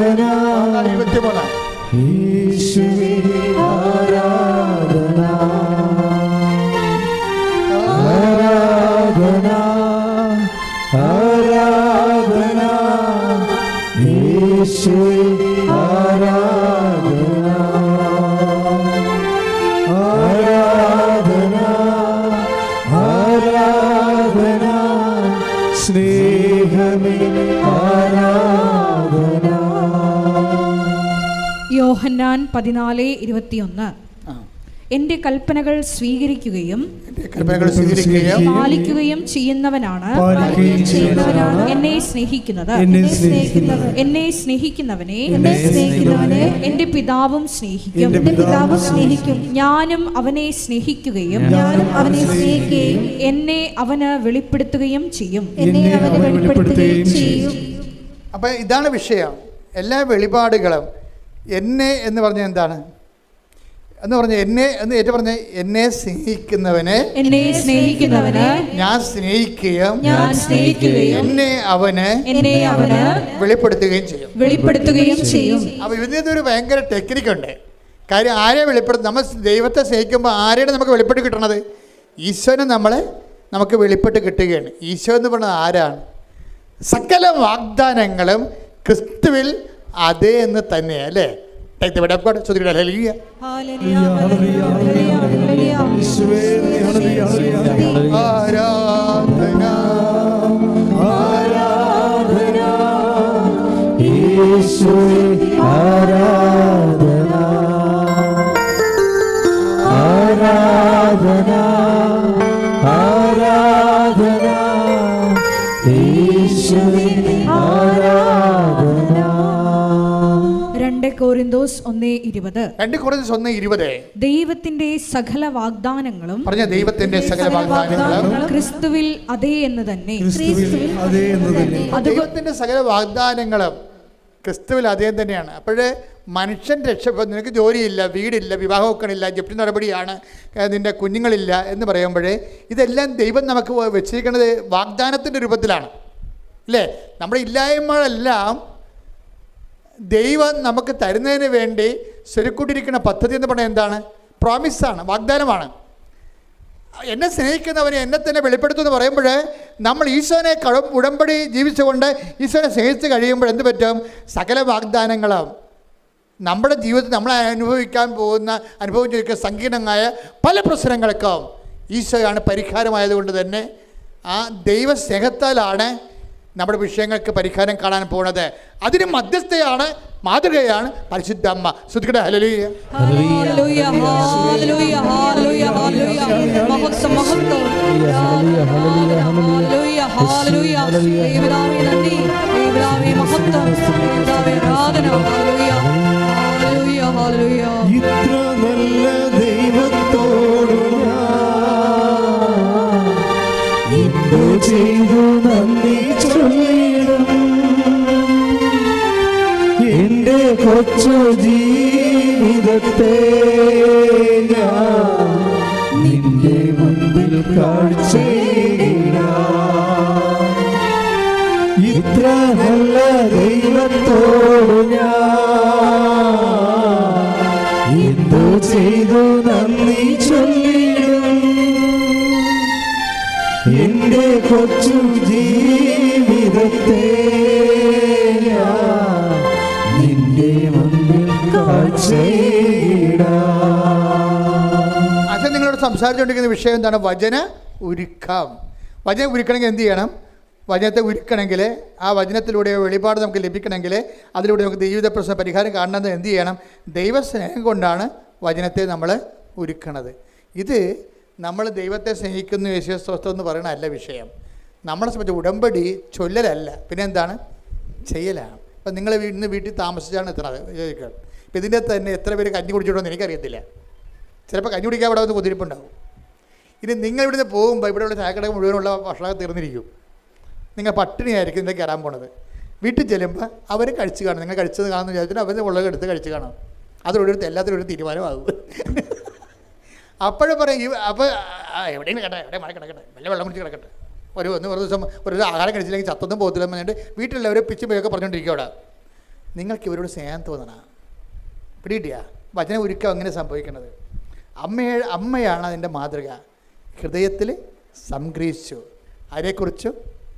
[SPEAKER 3] ആരാധന യേശുവേ, ആരാധന ആരാധന ആരാധന സ്നേഹമേ ആരാധന.
[SPEAKER 2] യോഹന്നാൻ 14:21. എന്റെ കൽപ്പനകൾ സ്വീകരിക്കുകയും പാലിക്കുകയും ചെയ്യുന്നവനാണ് എന്നെ സ്നേഹിക്കുന്നത്. എന്നെ സ്നേഹിക്കുന്നവനെ എന്റെ പിതാവും സ്നേഹിക്കും. ഞാനും അവനെ സ്നേഹിക്കുകയും എന്നെ അവന് വെളിപ്പെടുത്തുകയും ചെയ്യും.
[SPEAKER 1] അപ്പം ഇതാണ് വിഷയം. എല്ലാ വെളിപാടുകളും എന്നെ എന്ന് പറഞ്ഞ എന്താണ് എന്ന് പറഞ്ഞ എന്നെ എന്ന് ഏറ്റു പറഞ്ഞ എന്നെ സ്നേഹിക്കുന്നവനെ ഞാൻ സ്നേഹിക്കുകയും എന്നെ അവന് വെളിപ്പെടുത്തുകയും ചെയ്യും. അപ്പൊ ഇതിന്റെ ഒരു ഭയങ്കര ടെക്നിക്കുണ്ട്. കാര്യം ആരെ വെളിപ്പെടുത്തും? നമ്മൾ ദൈവത്തെ സ്നേഹിക്കുമ്പോൾ ആരെയാണ് നമുക്ക് വെളിപ്പെട്ട് കിട്ടണത്? ഈശോനെ നമുക്ക് വെളിപ്പെട്ട് കിട്ടുകയാണ്. ഈശോ എന്ന് പറയുന്നത് ആരാണ്? സകല വാഗ്ദാനങ്ങളും ക്രിസ്തുവിൽ അതേ എന്ന് തന്നെയാണ്, അല്ലേ?
[SPEAKER 2] കൊരിന്തോസ് 1:20 ദൈവത്തിന്റെ സകല വാഗ്ദാനങ്ങളും ക്രിസ്തുവിൽ അതേ എന്ന് തന്നെ.
[SPEAKER 1] ദൈവത്തിന്റെ സകല വാഗ്ദാനങ്ങളും ക്രിസ്തുവിൽ അതേ തന്നെയാണ്. അപ്പോഴേ മനുഷ്യൻ രക്ഷപ്പെടും. നിനക്ക് ജോലിയില്ല, വീടില്ല, വിവാഹം ഒക്കണില്ല, ജപ്തി നടപടിയാണ്, നിൻ്റെ കുഞ്ഞുങ്ങളില്ല എന്ന് പറയുമ്പോഴേ ഇതെല്ലാം ദൈവം നമുക്ക് വെച്ചിരിക്കുന്നത് വാഗ്ദാനത്തിൻ്റെ രൂപത്തിലാണ്, അല്ലേ? നമ്മുടെ ഇല്ലായ്മകളെല്ലാം ദൈവം നമുക്ക് തരുന്നതിന് വേണ്ടി സ്വരുക്കൂട്ടിരിക്കുന്ന പദ്ധതി എന്ന് പറഞ്ഞാൽ എന്താണ്? പ്രോമിസാണ്, വാഗ്ദാനമാണ്. എന്നെ സ്നേഹിക്കുന്നവനെ എന്നെ തന്നെ വെളിപ്പെടുത്തുമെന്ന് പറയുമ്പോൾ നമ്മൾ ഈശോനെ ഉടമ്പടി ജീവിച്ചുകൊണ്ട് ഈശോനെ സ്നേഹിച്ച് കഴിയുമ്പോൾ എന്ത് പറ്റും? സകല വാഗ്ദാനങ്ങളും നമ്മുടെ ജീവിതത്തിൽ നമ്മൾ അനുഭവിച്ചിരിക്കുന്ന സങ്കീർണമായ പല പ്രശ്നങ്ങൾക്കും ഈശോയാണ് പരിഹാരമായതുകൊണ്ട് തന്നെ ആ ദൈവസ്നേഹത്താലാണ് നമ്മുടെ വിഷയങ്ങൾക്ക് പരിഹാരം കാണാൻ പോകുന്നത്. അതിന് മധ്യസ്ഥയാണ്, മാതൃകയാണ് പരിശുദ്ധ അമ്മ. ശ്രുതിക്കട്ടെ, ഹല്ലേലൂയ.
[SPEAKER 2] ഹല്ലേലൂയ, ഹല്ലേലൂയ, ഹല്ലേലൂയ, ഹല്ലേലൂയ. മഹത്വം, മഹത്വം. ഹല്ലേലൂയ, ഹല്ലേലൂയ. ദൈവമേ നന്ദി, ദൈവമേ മഹത്വം, ദൈവമേ ആരാധന. ഹല്ലേലൂയ, ഹല്ലേലൂയ, ഹല്ലേലൂയ.
[SPEAKER 3] ഇത്ര നല്ല ദൈവത്തോട് എന്തു ചെയ്തു നന്ദി ചൊല്ലിടും. എന്റെ കൊച്ചു ജീവിതത്തെ ഞാൻ നിന്റെ മുൻപിൽ കാഴ്ചയിടാം. ഇത്ര നല്ല ദൈവത്തോട് ഞാൻ എന്തു ചെയ്തു നന്ദി ചൊല്ലിടും. എന്റെ കൊച്ചു ജീവിതത്തെ നിന്റെ മുന്നിൽ കാഴ്ചയിടാം.
[SPEAKER 1] അച്ഛൻ നിങ്ങളോട് സംസാരിച്ചുകൊണ്ടിരിക്കുന്ന വിഷയം എന്താണ്? വചന ഉരുക്കം. വചനം ഉരുക്കണമെങ്കിൽ എന്ത് ചെയ്യണം? വചനത്തെ ഉരുക്കണമെങ്കിൽ, ആ വചനത്തിലൂടെ വെളിപാട് നമുക്ക് ലഭിക്കണമെങ്കിൽ, അതിലൂടെ നമുക്ക് ജീവിത പ്രശ്ന പരിഹാരം കാണണമെന്ന് എന്ത് ചെയ്യണം? ദൈവസ്നേഹം കൊണ്ടാണ് വചനത്തെ നമ്മൾ ഉരുക്കണത്. ഇത് നമ്മൾ ദൈവത്തെ സ്നേഹിക്കുന്നു യേശുസ്തോത്രം എന്ന് പറയണതല്ല വിഷയം. നമ്മളെ സംബന്ധിച്ച് ഉടമ്പടി ചൊല്ലലല്ല, പിന്നെ എന്താണ്? ചെയ്യലാണ്. ഇപ്പം നിങ്ങൾ ഇന്ന് വീട്ടിൽ താമസിച്ചാണ് എത്തണത് ചോദിക്കുക. ഇപ്പം ഇതിൻ്റെ തന്നെ എത്ര പേര് കഞ്ഞി കുടിച്ചിട്ടുണ്ടെന്ന് എനിക്കറിയത്തില്ല. ചിലപ്പോൾ കഞ്ഞി കുടിക്കാൻ അവിടെ വന്ന് കുതിരിപ്പുണ്ടാവും. ഇനി നിങ്ങൾ ഇവിടുന്ന് പോകുമ്പോൾ ഇവിടെയുള്ള ചായക്കട മുഴുവനുള്ള ഭക്ഷണം തീർന്നിരിക്കും. നിങ്ങൾ പട്ടിണിയായിരിക്കും ഇതിൻ്റെ കയറാൻ പോണത്. വീട്ടിൽ ചെല്ലുമ്പോൾ അവർ കഴിച്ച് കാണും. നിങ്ങൾ കഴിച്ചത് കാണുന്ന വിചാരിച്ചിട്ട് അവർ ഉള്ളത് എടുത്ത് കഴിച്ച് കാണും. അതോടൊരു എല്ലാത്തിനും ഒരു തീരുമാനമാകും. അപ്പോഴും പറയും അപ്പോൾ എവിടെയും കേട്ടെ, എവിടെ മഴ കിടക്കട്ടെ, വല്ല വെള്ളം കുടിച്ച് കിടക്കട്ടെ, ഒരു ദിവസം ഒരു ആഹാരം കഴിച്ചില്ലെങ്കിൽ ചത്തൊന്നും പോകത്തില്ല എന്ന് പറഞ്ഞിട്ട് വീട്ടിലുള്ളവർ പിച്ചുമ്പോഴൊക്കെ പറഞ്ഞുകൊണ്ടിരിക്കും. അവിടെ നിങ്ങൾക്ക് ഇവരോട് സ്നേഹം തോന്നണം. പിടിയിട്ടിയാ വചനം ഒരുക്കം അങ്ങനെ സംഭവിക്കുന്നത്. അമ്മയാണ് അതിൻ്റെ മാതൃക. ഹൃദയത്തിൽ സംഗ്രഹിച്ചു, ആരെക്കുറിച്ചു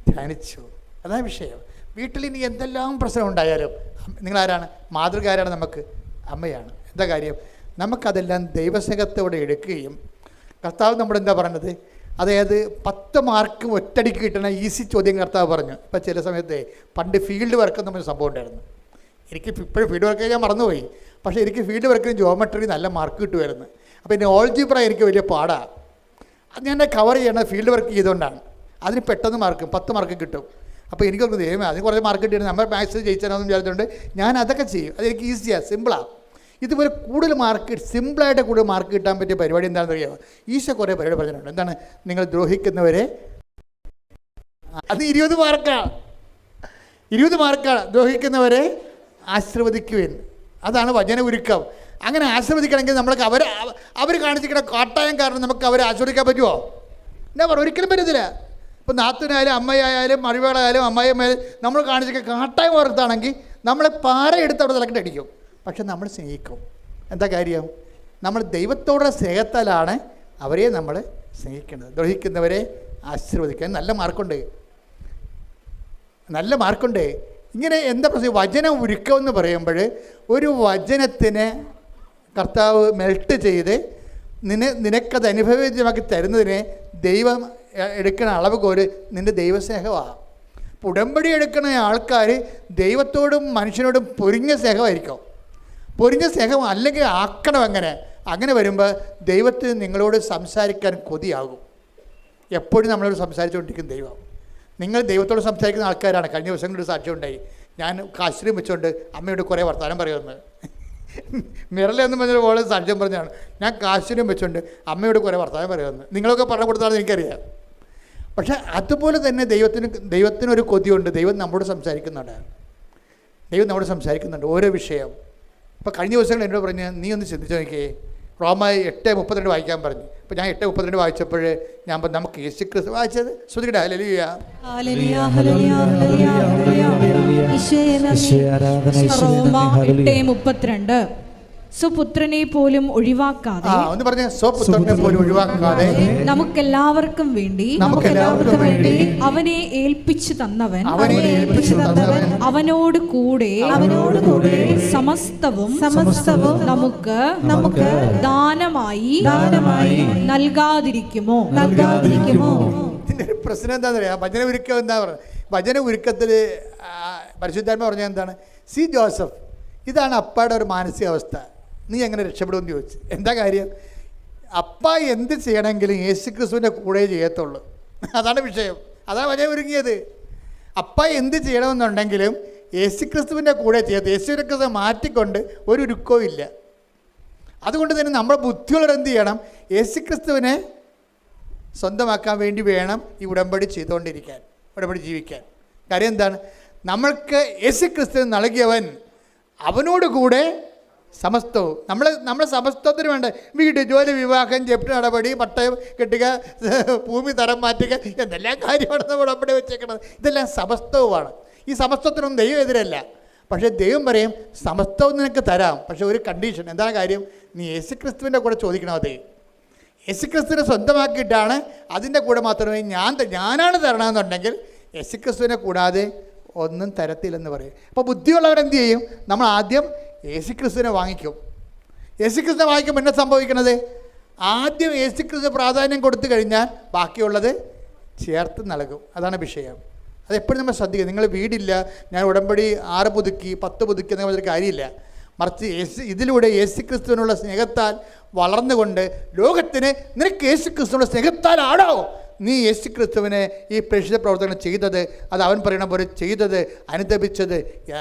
[SPEAKER 1] ധ്യാനിച്ചു. അതാണ് വിഷയം. വീട്ടിൽ ഇനി എന്തെല്ലാം പ്രശ്നം ഉണ്ടായാലും നിങ്ങളാരാണ്? മാതൃക ആരാണ്? നമുക്ക് അമ്മയാണ്. എന്താ കാര്യം? നമുക്കതെല്ലാം ദൈവസ്നേഹത്തോടെ എടുക്കുകയും കർത്താവ് നമ്മളെന്താ പറഞ്ഞത്? അതായത് 10 മാർക്ക് ഒറ്റടിക്ക് കിട്ടണ ഈസി ചോദ്യം കർത്താവ് പറഞ്ഞു. ഇപ്പം ചില സമയത്ത് പണ്ട് ഫീൽഡ് വർക്ക് എന്നൊരു സംഭവം ഉണ്ടായിരുന്നു. എനിക്ക് ഇപ്പോഴും ഫീൽഡ് വർക്ക് ഞാൻ മറന്നുപോയി. പക്ഷേ എനിക്ക് ഫീൽഡ് വർക്കിന് ജോമെട്രി നല്ല മാർക്ക് കിട്ടുമായിരുന്നു. അപ്പോൾ എൻ്റെ ഓൾജിബ്ര എനിക്ക് വലിയ പാടാണ്. അത് ഞാൻ കവർ ചെയ്യണത് ഫീൽഡ് വർക്ക് ചെയ്തുകൊണ്ടാണ്. അതിന് പെട്ടെന്ന് മാർക്ക് 10 മാർക്ക് കിട്ടും. അപ്പോൾ എനിക്കൊക്കെ ദൈവമേ അതിന് കുറേ മാർക്ക് കിട്ടിയിട്ട് നമ്മൾ മാത്സ് ജയിച്ചാലെന്ന് വിചാരിച്ചുകൊണ്ട് ഞാൻ അതൊക്കെ ചെയ്യും. അതെനിക്ക് ഈസിയാണ്, സിമ്പിളാണ്. ഇതുപോലെ കൂടുതൽ മാർക്ക് സിമ്പിളായിട്ട് കൂടുതൽ മാർക്ക് കിട്ടാൻ പറ്റിയ പരിപാടി എന്താണെന്ന് അറിയാമോ? ഈശോ കുറേ പരിപാടി പറഞ്ഞിട്ടുണ്ട്. എന്താണ്? നിങ്ങൾ ദ്രോഹിക്കുന്നവരെ, അത് 20 മാർക്കാണ്. 20 മാർക്കാണ്. ദ്രോഹിക്കുന്നവരെ ആശീർവദിക്കുവാൻ. അതാണ് വചന ഉരുക്കം. അങ്ങനെ ആശീർവദിക്കണമെങ്കിൽ നമ്മൾക്ക് അവർ കാണിച്ചിരിക്കുന്ന കാട്ടായം കാരണം നമുക്ക് അവരെ ആശീർവദിക്കാൻ പറ്റുമോ? എന്നാ പറ, ഒരിക്കലും പറ്റത്തില്ല. ഇപ്പം നാത്തൂനായാലും അമ്മയായാലും മരുമകളായാലും അമ്മയമ്മയായാലും നമ്മൾ കാണിച്ചിരിക്കുന്ന കാട്ടായം ഓർത്താണെങ്കിൽ നമ്മളെ പാറ എടുത്ത് അവിടെ തലക്കിട്ട് അടിക്കും. പക്ഷെ നമ്മൾ സ്നേഹിക്കും. എന്താ കാര്യം? നമ്മൾ ദൈവത്തോടുള്ള സ്നേഹത്താലാണ് അവരെ നമ്മൾ സ്നേഹിക്കേണ്ടത്. ദ്രോഹിക്കുന്നവരെ ആശീർവദിക്കാൻ. നല്ല മാർക്കുണ്ട്. ഇങ്ങനെ എന്താ പ്രശ്നം? വചനം ഉരുക്കം എന്ന് പറയുമ്പോൾ ഒരു വചനത്തിന് കർത്താവ് മെൽട്ട് ചെയ്ത് നിനക്കത് അനുഭവമാക്കി തരുന്നതിന് ദൈവം എടുക്കുന്ന അളവ് കോല് നിൻ്റെ ദൈവസ്നേഹമാണ്. ഉടമ്പടി എടുക്കുന്ന ആൾക്കാർ ദൈവത്തോടും മനുഷ്യനോടും പൊരിഞ്ഞ സ്നേഹമായിരിക്കും. പൊരിഞ്ഞ സ്നേഹം അല്ലെങ്കിൽ ആക്കണം. അങ്ങനെ വരുമ്പോൾ ദൈവത്തിന് നിങ്ങളോട് സംസാരിക്കാൻ കൊതിയാകും. എപ്പോഴും നമ്മളോട് സംസാരിച്ചുകൊണ്ടിരിക്കും ദൈവം. നിങ്ങൾ ദൈവത്തോട് സംസാരിക്കുന്ന ആൾക്കാരാണ്. കഴിഞ്ഞ ദിവസങ്ങളിൽ സാക്ഷ്യം ഉണ്ടായി. ഞാൻ കാശ്മീരം വെച്ചുകൊണ്ട് അമ്മയോട് കുറേ വർത്തമാനം പറയുമെന്ന്. മിറലെന്ന് പറഞ്ഞൊരു പോലെ സാക്ഷ്യം പറഞ്ഞാണ്. ഞാൻ കാശ്മീരം വെച്ചുകൊണ്ട് അമ്മയോട് കുറേ വർത്തമാനം പറയുമെന്ന്. നിങ്ങളൊക്കെ പറഞ്ഞു കൊടുത്താണെന്ന് എനിക്കറിയാം. പക്ഷേ അതുപോലെ തന്നെ ദൈവത്തിനൊരു കൊതിയുണ്ട്. ദൈവം നമ്മോട് സംസാരിക്കുന്നുണ്ട് ഓരോ വിഷയം. ഇപ്പോൾ കഴിഞ്ഞ ദിവസങ്ങൾ എന്നോട് പറഞ്ഞ് നീ ഒന്ന് ചിന്തിച്ച് നോക്കിയേ, റോമ 8:32 വായിക്കാൻ പറഞ്ഞു. അപ്പോൾ ഞാൻ 8:32 വായിച്ചപ്പോൾ ഞാൻ നമുക്ക് യേശു ക്രിസ്തു വായിച്ചത് ശ്രദ്ധിക്കട്ടെ. ഹല്ലേലൂയ,
[SPEAKER 2] റോമ 8:32. സ്വപുത്രനെ പോലും ഒഴിവാക്കാതെ നമുക്കെല്ലാവർക്കും വേണ്ടി അവനെ ഏൽപ്പിച്ചു തന്നവൻ അവനോട് കൂടെ സമസ്തവും നമുക്ക് ദാനമായി നൽകാതിരിക്കുമോ?
[SPEAKER 1] ഇതിൻ്റെ ഒരു പ്രശ്നം എന്താണെന്ന് അറിയാം. ഭജന ഉരുക്കം എന്താ പറയുക? ഭജന ഉരുക്കത്തിൽ പരിശുദ്ധാത്മ പറഞ്ഞാൽ എന്താണ്? സി ജോസഫ്, ഇതാണ് അപ്പയുടെ ഒരു മാനസികാവസ്ഥ. നീ എങ്ങനെ രക്ഷപ്പെടുമെന്ന് ചോദിച്ചു. എന്താ കാര്യം? അപ്പ എന്ത് ചെയ്യണമെങ്കിലും യേശുക്രിസ്തുവിൻ്റെ കൂടെ ചെയ്യത്തുള്ളൂ. അതാണ് വിഷയം. അതാണ് ഭജന ഒരുങ്ങിയത്. അപ്പ എന്ത് ചെയ്യണമെന്നുണ്ടെങ്കിലും യേശുക്രിസ്തുവിൻ്റെ കൂടെ ചെയ്യത്ത്. യേശുക്രിസ്തു മാറ്റിക്കൊണ്ട് ഒരു ഉരുക്കവും ഇല്ല. അതുകൊണ്ട് തന്നെ നമ്മുടെ ബുദ്ധിയുള്ളവർ എന്ത് ചെയ്യണം? യേശുക്രിസ്തുവിനെ സ്വന്തമാക്കാൻ വേണ്ടി വേണം ഈ ഉടമ്പടി ചെയ്തുകൊണ്ടിരിക്കാൻ, ഉടമ്പടി ജീവിക്കാൻ. കാര്യം എന്താണ്? നമ്മൾക്ക് യേശുക്രിസ്തു നൽകിയവൻ അവനോട് കൂടെ സമസ്തവും. നമ്മളെ സമസ്തത്തിന് വേണ്ട വീട്, ജോലി, വിവാഹം, ജപ്തി നടപടി, പട്ടയം കെട്ടുക, ഭൂമി തരം മാറ്റുക, എന്തെല്ലാം കാര്യമാണ് നമ്മൾ ഉടമ്പടി വെച്ചേക്കുന്നത്. ഇതെല്ലാം സമസ്തവുമാണ്. ഈ സമസ്തത്തിനൊന്നും ദൈവം എതിരല്ല. പക്ഷേ ദൈവം പറയും സമസ്തവും നിനക്ക് തരാം, പക്ഷേ ഒരു കണ്ടീഷൻ. എന്താണ് കാര്യം? നീ യേശുക്രിസ്തുവിൻ്റെ കൂടെ ചോദിക്കണം. അത് യേശുക്രിസ്തുവിനെ സ്വന്തമാക്കിയിട്ടാണ് അതിൻ്റെ കൂടെ മാത്രമേ ഞാനാണ് തരണമെന്നുണ്ടെങ്കിൽ യേശുക്രിസ്തുവിനെ കൂടാതെ ഒന്നും തരത്തില്ലെന്ന് പറയും. അപ്പോൾ ബുദ്ധിയുള്ളവരെന്ത് ചെയ്യും? നമ്മൾ ആദ്യം യേശുക്രിസ്തുവിനെ വാങ്ങിക്കും. യേശുക്രിസ്തുവിനെ വാങ്ങിക്കുമ്പോൾ എന്നാ സംഭവിക്കുന്നത്? ആദ്യം യേശുക്രിസ്തു പ്രാധാന്യം കൊടുത്തു കഴിഞ്ഞാൽ ബാക്കിയുള്ളത് ചേർത്ത് നൽകും. അതാണ് വിഷയം. അതെപ്പോഴും നമ്മൾ ശ്രദ്ധിക്കുക. നിങ്ങൾ വീടില്ല, ഞാൻ ഉടമ്പടി 6 പുതുക്കി 10 പുതുക്കി എന്ന ഒരു കാര്യമില്ല. മറിച്ച് ഇതിലൂടെ യേശുക്രിസ്തുവിനുള്ള സ്നേഹത്താൽ വളർന്നുകൊണ്ട് ലോകത്തിന് നിനക്ക് യേശുക്രിസ്തുവിനുള്ള സ്നേഹത്താലാണോ നീ യേശുക്രിസ്തുവിനെ ഈ പ്രേക്ഷിത പ്രവർത്തനം ചെയ്തത്? അത് അവൻ പറയണ പോലെ ചെയ്തത്,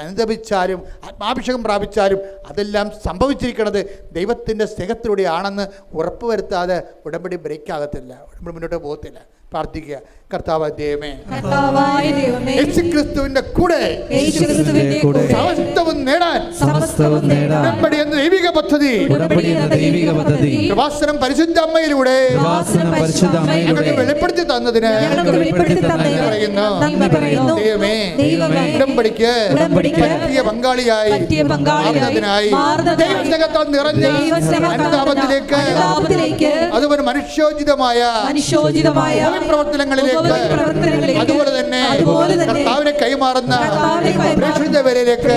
[SPEAKER 1] അനുദപിച്ചാലും ആത്മാഭിഷേകം പ്രാപിച്ചാലും അതെല്ലാം സംഭവിച്ചിരിക്കുന്നത് ദൈവത്തിൻ്റെ സ്നേഹത്തിലൂടെയാണെന്ന് ഉറപ്പ് വരുത്താതെ ഉടമ്പടി ബ്രേക്ക് ആകത്തില്ല, ഉടമ്പടി മുന്നോട്ട് പോകത്തില്ല. പ്രാർത്ഥിക്കുക. കർത്താവായ ദൈവമേ, യേശുക്രിസ്തുവിന്റെ കൂടെ സമസ്തവും നേടാൻ ഉടമ്പടി എന്ന ദൈവിക പദ്ധതി കൃപാസനം പരിശുദ്ധ അമ്മയിലൂടെ വെളിപ്പെടുത്തി തന്നതിന് ദൈവമേ ഉടമ്പടിക്ക് പറ്റിയ പങ്കാളിയായി ദൈവസ്നേഹത്താൽ നിറഞ്ഞ അനുതാപത്തിലേക്ക്, അതുപോലെ മനുഷ്യോചിതമായ പ്രവർത്തനങ്ങളിലേക്ക്, അതുപോലെ തന്നെ കർത്താവിനെ കൈമാറുന്ന പ്രേക്ഷിതവരിലേക്ക്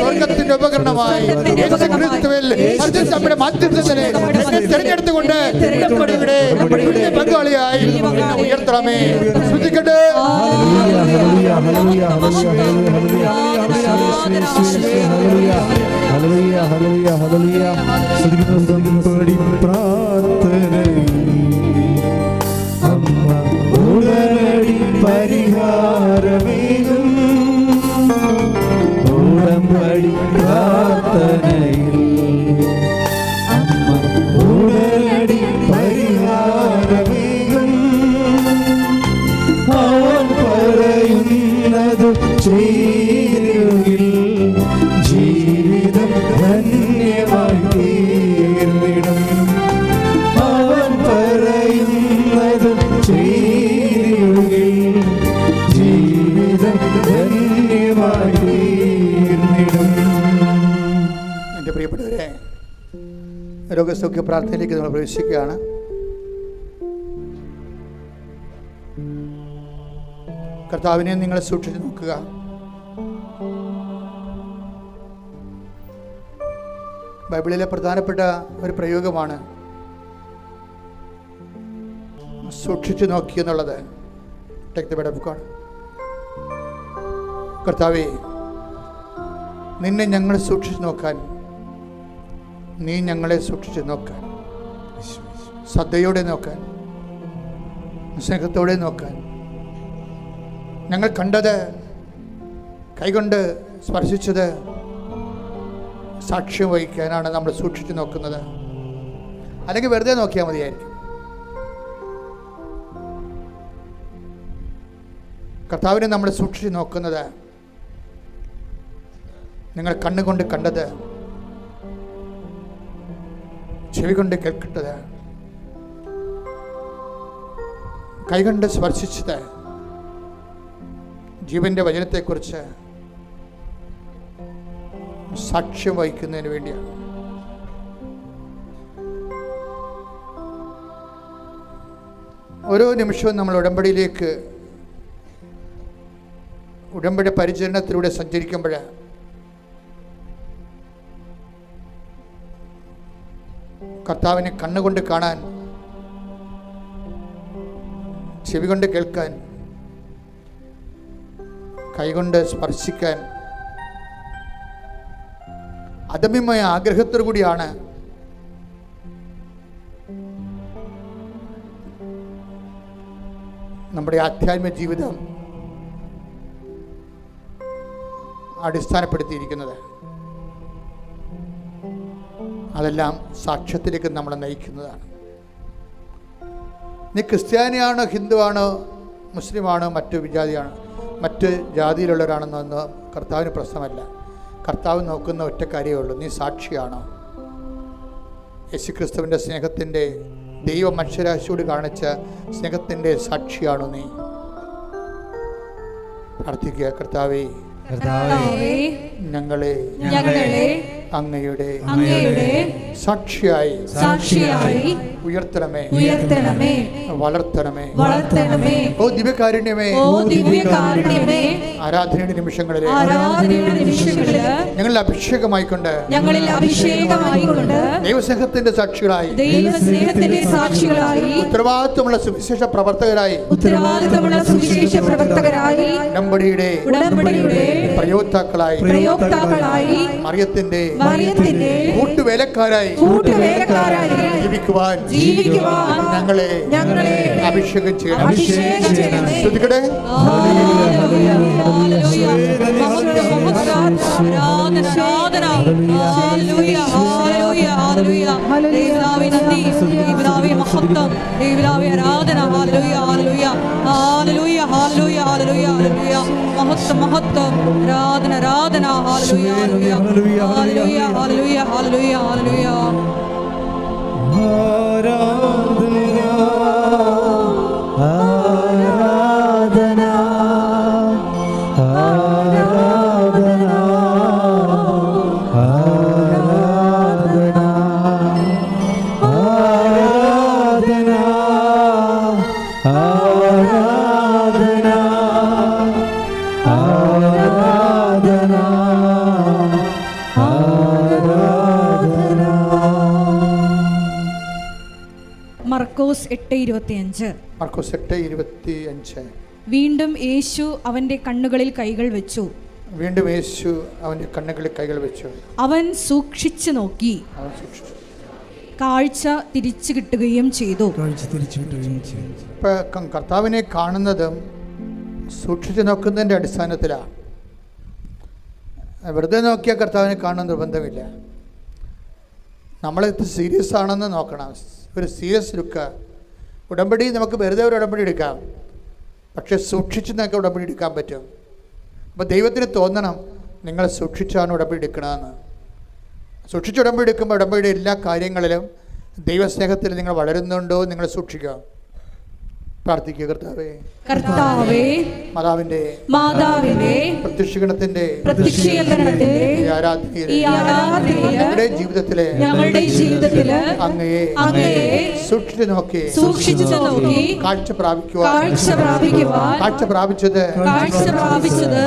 [SPEAKER 1] സ്വർഗത്തിന്റെ ഉപകരണമായി യേശുക്രിസ്തുവിൽ നമ്മുടെ മാധ്യസ്ഥനെ തിരഞ്ഞെടുത്തുകൊണ്ട് ഇവിടെ പങ്കാളിയായി ഉയർത്തണമേ. ശ്രദ്ധിക്കട്ടെ.
[SPEAKER 3] ഹല്ലേലൂയ, ഹല്ലേലൂയ, ഹല്ലേലൂയ. ഉടമ്പടി പ്രാർത്ഥനയിൽ അമ്മ ഉടനടി പരിഹാരമേകും. അവൻ പറയുന്നത് ചെയ്യുകിൽ ജീവിതം ധന്യമായി തീർന്നിടും. അവൻ പറയുന്നത് ചെയ്യുകിൽ ജീവിതം ധന്യമായി തീർന്നിടും.
[SPEAKER 1] എൻ്റെ പ്രിയപ്പെട്ടവരെ, രോഗസൗഖ്യ പ്രാർത്ഥനയിലേക്ക് നമ്മൾ പ്രവേശിക്കുകയാണ്. കർത്താവിനെ നിങ്ങൾ സൂക്ഷിച്ചു നോക്കുക. ബൈബിളിലെ പ്രധാനപ്പെട്ട ഒരു പ്രയോഗമാണ് സൂക്ഷിച്ചു നോക്കി എന്നുള്ളത്. Take the word of God. കർത്താവേ, നിന്നെ ഞങ്ങൾ സൂക്ഷിച്ചു നോക്കാൻ, നീ ഞങ്ങളെ സൂക്ഷിച്ചു നോക്കാൻ, ശ്രദ്ധയോടെ നോക്കാൻ, സ്നേഹത്തോടെ നോക്കാൻ, ഞങ്ങൾ കണ്ടത്, കൈകൊണ്ട് സ്പർശിച്ചത് സാക്ഷ്യം വഹിക്കാനാണ് നമ്മൾ സൂക്ഷിച്ചു നോക്കുന്നത്. അല്ലെങ്കിൽ വെറുതെ നോക്കിയാൽ മതിയായിരിക്കും. കർത്താവിനെ നമ്മൾ സൂക്ഷിച്ചു നോക്കുന്നത്, നിങ്ങൾ കണ്ണുകൊണ്ട് കണ്ടത്, ചെവി കൊണ്ട് കേൾക്കട്ടത്, കൈകൊണ്ട് സ്പർശിച്ചത്, ജീവന്റെ വചനത്തെക്കുറിച്ച് സാക്ഷ്യം വഹിക്കുന്നതിന് വേണ്ടിയാണ്. ഓരോ നിമിഷവും നമ്മൾ ഉടമ്പടി പരിചരണത്തിലൂടെ സഞ്ചരിക്കുമ്പോൾ കർത്താവിനെ കണ്ണുകൊണ്ട് കാണാൻ, ചെവി കൊണ്ട് കേൾക്കാൻ, കൈകൊണ്ട് സ്പർശിക്കാൻ അദമ്യമായ ആഗ്രഹത്തോടു കൂടിയാണ് നമ്മുടെ ആധ്യാത്മിക ജീവിതം അടിസ്ഥാനപ്പെടുത്തിയിരിക്കുന്നത്. അതെല്ലാം സാക്ഷ്യത്തിലേക്ക് നമ്മളെ നയിക്കുന്നതാണ്. നീ ക്രിസ്ത്യാനിയാണോ, ഹിന്ദുവാണോ, മുസ്ലിമാണോ, മറ്റ് ജാതിയിലുള്ളവരാണെന്നൊന്നും കർത്താവിന് പ്രശ്നമല്ല. കർത്താവ് നോക്കുന്ന ഒറ്റ കാര്യമേ ഉള്ളൂ, നീ സാക്ഷിയാണോ? യേശുക്രിസ്തുവിൻ്റെ സ്നേഹത്തിൻ്റെ, ദൈവ മനുഷ്യരാശിയോട് കാണിച്ച സ്നേഹത്തിൻ്റെ സാക്ഷിയാണോ നീ? പ്രാർത്ഥിക്കുക. കർത്താവേ, ഞങ്ങളെ അങ്ങയുടെ സാക്ഷിയായി ഉയർത്തണമേ, വളർത്തണമേ. ഓ ദിവ്യകാരുണ്യമേ, ആരാധനയുടെ നിമിഷങ്ങളിൽ ഞങ്ങളിൽ അഭിഷേകമായിക്കൊണ്ട് ദൈവസ്നേഹത്തിന്റെ സാക്ഷികളായി, ഉത്തരവാദിത്വമുള്ള സുവിശേഷ പ്രവർത്തകരായി, ഉടമ്പടിയുടെ പ്രയോക്താക്കളായി, മറിയത്തിന്റെ കൂട്ടുവേലക്കാരായി ജീവിക്കുവാൻ ഞങ്ങളെ അഭിഷേകം ചെയ്യണം. ശ്രദ്ധിക്കട്ടെ.
[SPEAKER 2] മർക്കോസ് 8:25.
[SPEAKER 1] വീണ്ടും യേശു അവന്റെ കണ്ണുകളിൽ കൈകൾ വെച്ചു.
[SPEAKER 2] അവൻ സൂക്ഷിച്ചു നോക്കി, കാഴ്ച തിരിച്ചു കിട്ടുകയും ചെയ്തു.
[SPEAKER 1] കർത്താവിനെ കാണുന്നതും സൂക്ഷിച്ചു നോക്കുന്നതിൻ്റെ അടിസ്ഥാനത്തിലാണ്. വെറുതെ നോക്കിയാൽ കർത്താവിനെ കാണാൻ നിർബന്ധമില്ല. നമ്മളെത്ര സീരിയസ് ആണെന്ന് നോക്കണം. ഒരു സീരിയസ് ലുക്ക്. ഉടമ്പടി നമുക്ക് വെറുതെ ഒരു ഉടമ്പടി എടുക്കാം, പക്ഷെ സൂക്ഷിച്ച് നമുക്ക് ഉടമ്പടി എടുക്കാൻ പറ്റും. അപ്പോൾ ദൈവത്തിന് തോന്നണം നിങ്ങൾ സൂക്ഷിച്ചാണ് ഉടമ്പടി എടുക്കണമെന്ന്. സൂക്ഷിച്ച് ഉടമ്പടി എടുക്കുമ്പോൾ ഉടമ്പടിയുടെ എല്ലാ കാര്യങ്ങളിലും ദൈവസ്നേഹത്തിൽ നിങ്ങൾ വളരുന്നുണ്ടോ നിങ്ങൾ സൂക്ഷിക്കുക. പ്രാർത്ഥിക്കുക. കർത്താവേ,
[SPEAKER 2] കർത്താവേ,
[SPEAKER 1] മാതാവിന്റെ പ്രത്യക്ഷീകരണത്തിന്റെ ഈ ആരാധനയിൽ ഞങ്ങളുടെ ജീവിതത്തിലെ അങ്ങയെ സൂക്ഷിച്ചു നോക്കി കാഴ്ച പ്രാപിക്കുവാൻ കാഴ്ച പ്രാപിച്ചത്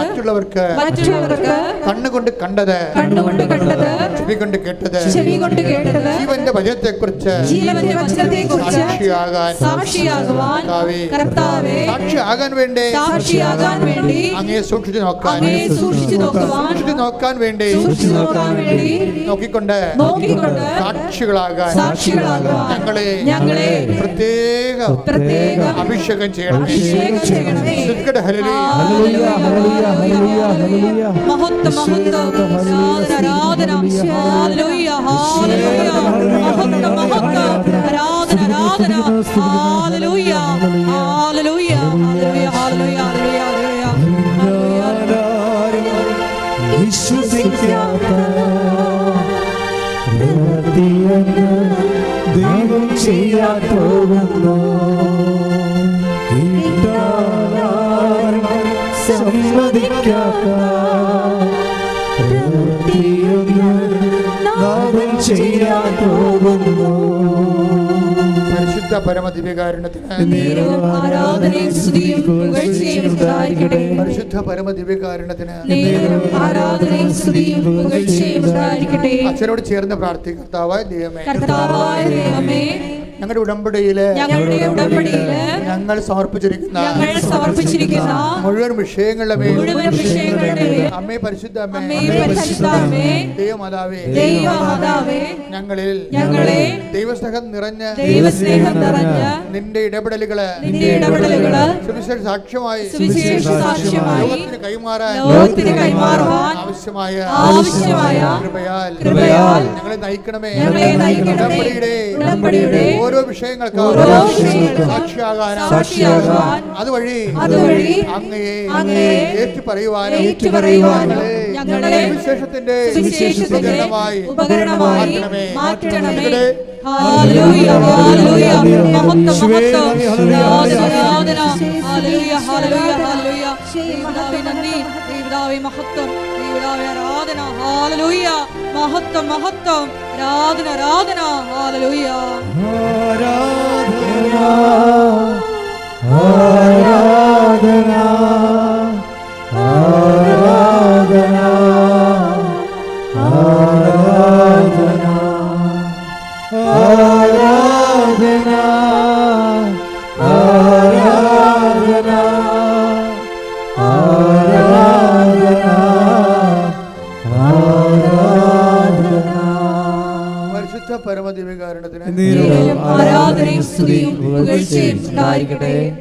[SPEAKER 1] മറ്റുള്ളവർക്ക് കണ്ണുകൊണ്ട് കണ്ടത് ചെവി കൊണ്ട് കേട്ടത് ജീവന്റെ വചനത്തെക്കുറിച്ച് സാക്ഷിയാകാൻ സാക്ഷിയാകാൻ വേണ്ടി അങ്ങയെ സൂക്ഷിച്ചു നോക്കാൻ വേണ്ടി നോക്കിക്കൊണ്ട് സാക്ഷികളാകാൻ ഞങ്ങളെ പ്രത്യേക അഭിഷേകം ചെയ്യണമേ.
[SPEAKER 3] ദൈവം ചെയ്യാൻ പോകുന്നു. സമ്മതിക്കാത്ത ചെയ്യാൻ പോകുന്നു.
[SPEAKER 1] പരിശുദ്ധ പരമദിവ്യകാരുണ്യത്തിന് പരിശുദ്ധ പരമദിവ്യകാരുണ്യത്തിന് അച്ഛനോട് ചേർന്ന് പ്രാർത്ഥിക്കുക. കർത്താവായ ദൈവമേ, ഞങ്ങളുടെ ഉടമ്പടിയില് ഞങ്ങൾ സമർപ്പിച്ചിരിക്കുന്ന മുഴുവൻ വിഷയങ്ങളുടെ മേൽ അമ്മേ പരിശുദ്ധ അമ്മേ ദൈവമാതാവേ ഞങ്ങളിൽ ദൈവസ്നേഹം നിറഞ്ഞ നിന്റെ ഇടപെടലുകള് സുവിശേഷ സാക്ഷ്യമായി ലോകത്തിന് കൈമാറാൻ ആവശ്യമായ കൃപയാൽ ഞങ്ങളെ നയിക്കണമേ. ഉടമ്പടിയുടെ ഓരോ വിഷയങ്ങൾക്ക് സാക്ഷിയാകാൻ അതുവഴി അങ്ങയെ ഏറ്റുപറയുവാനും വിശേഷത്തിന്റെ ഉപകരണമായി മാറ്റണമേ.
[SPEAKER 2] മഹത്വം മഹത്വം ആരാധന ആരാധന ഹല്ലേലൂയ
[SPEAKER 3] ആരാധന ആരാധന ആരാധന ആരാധന ആരാധന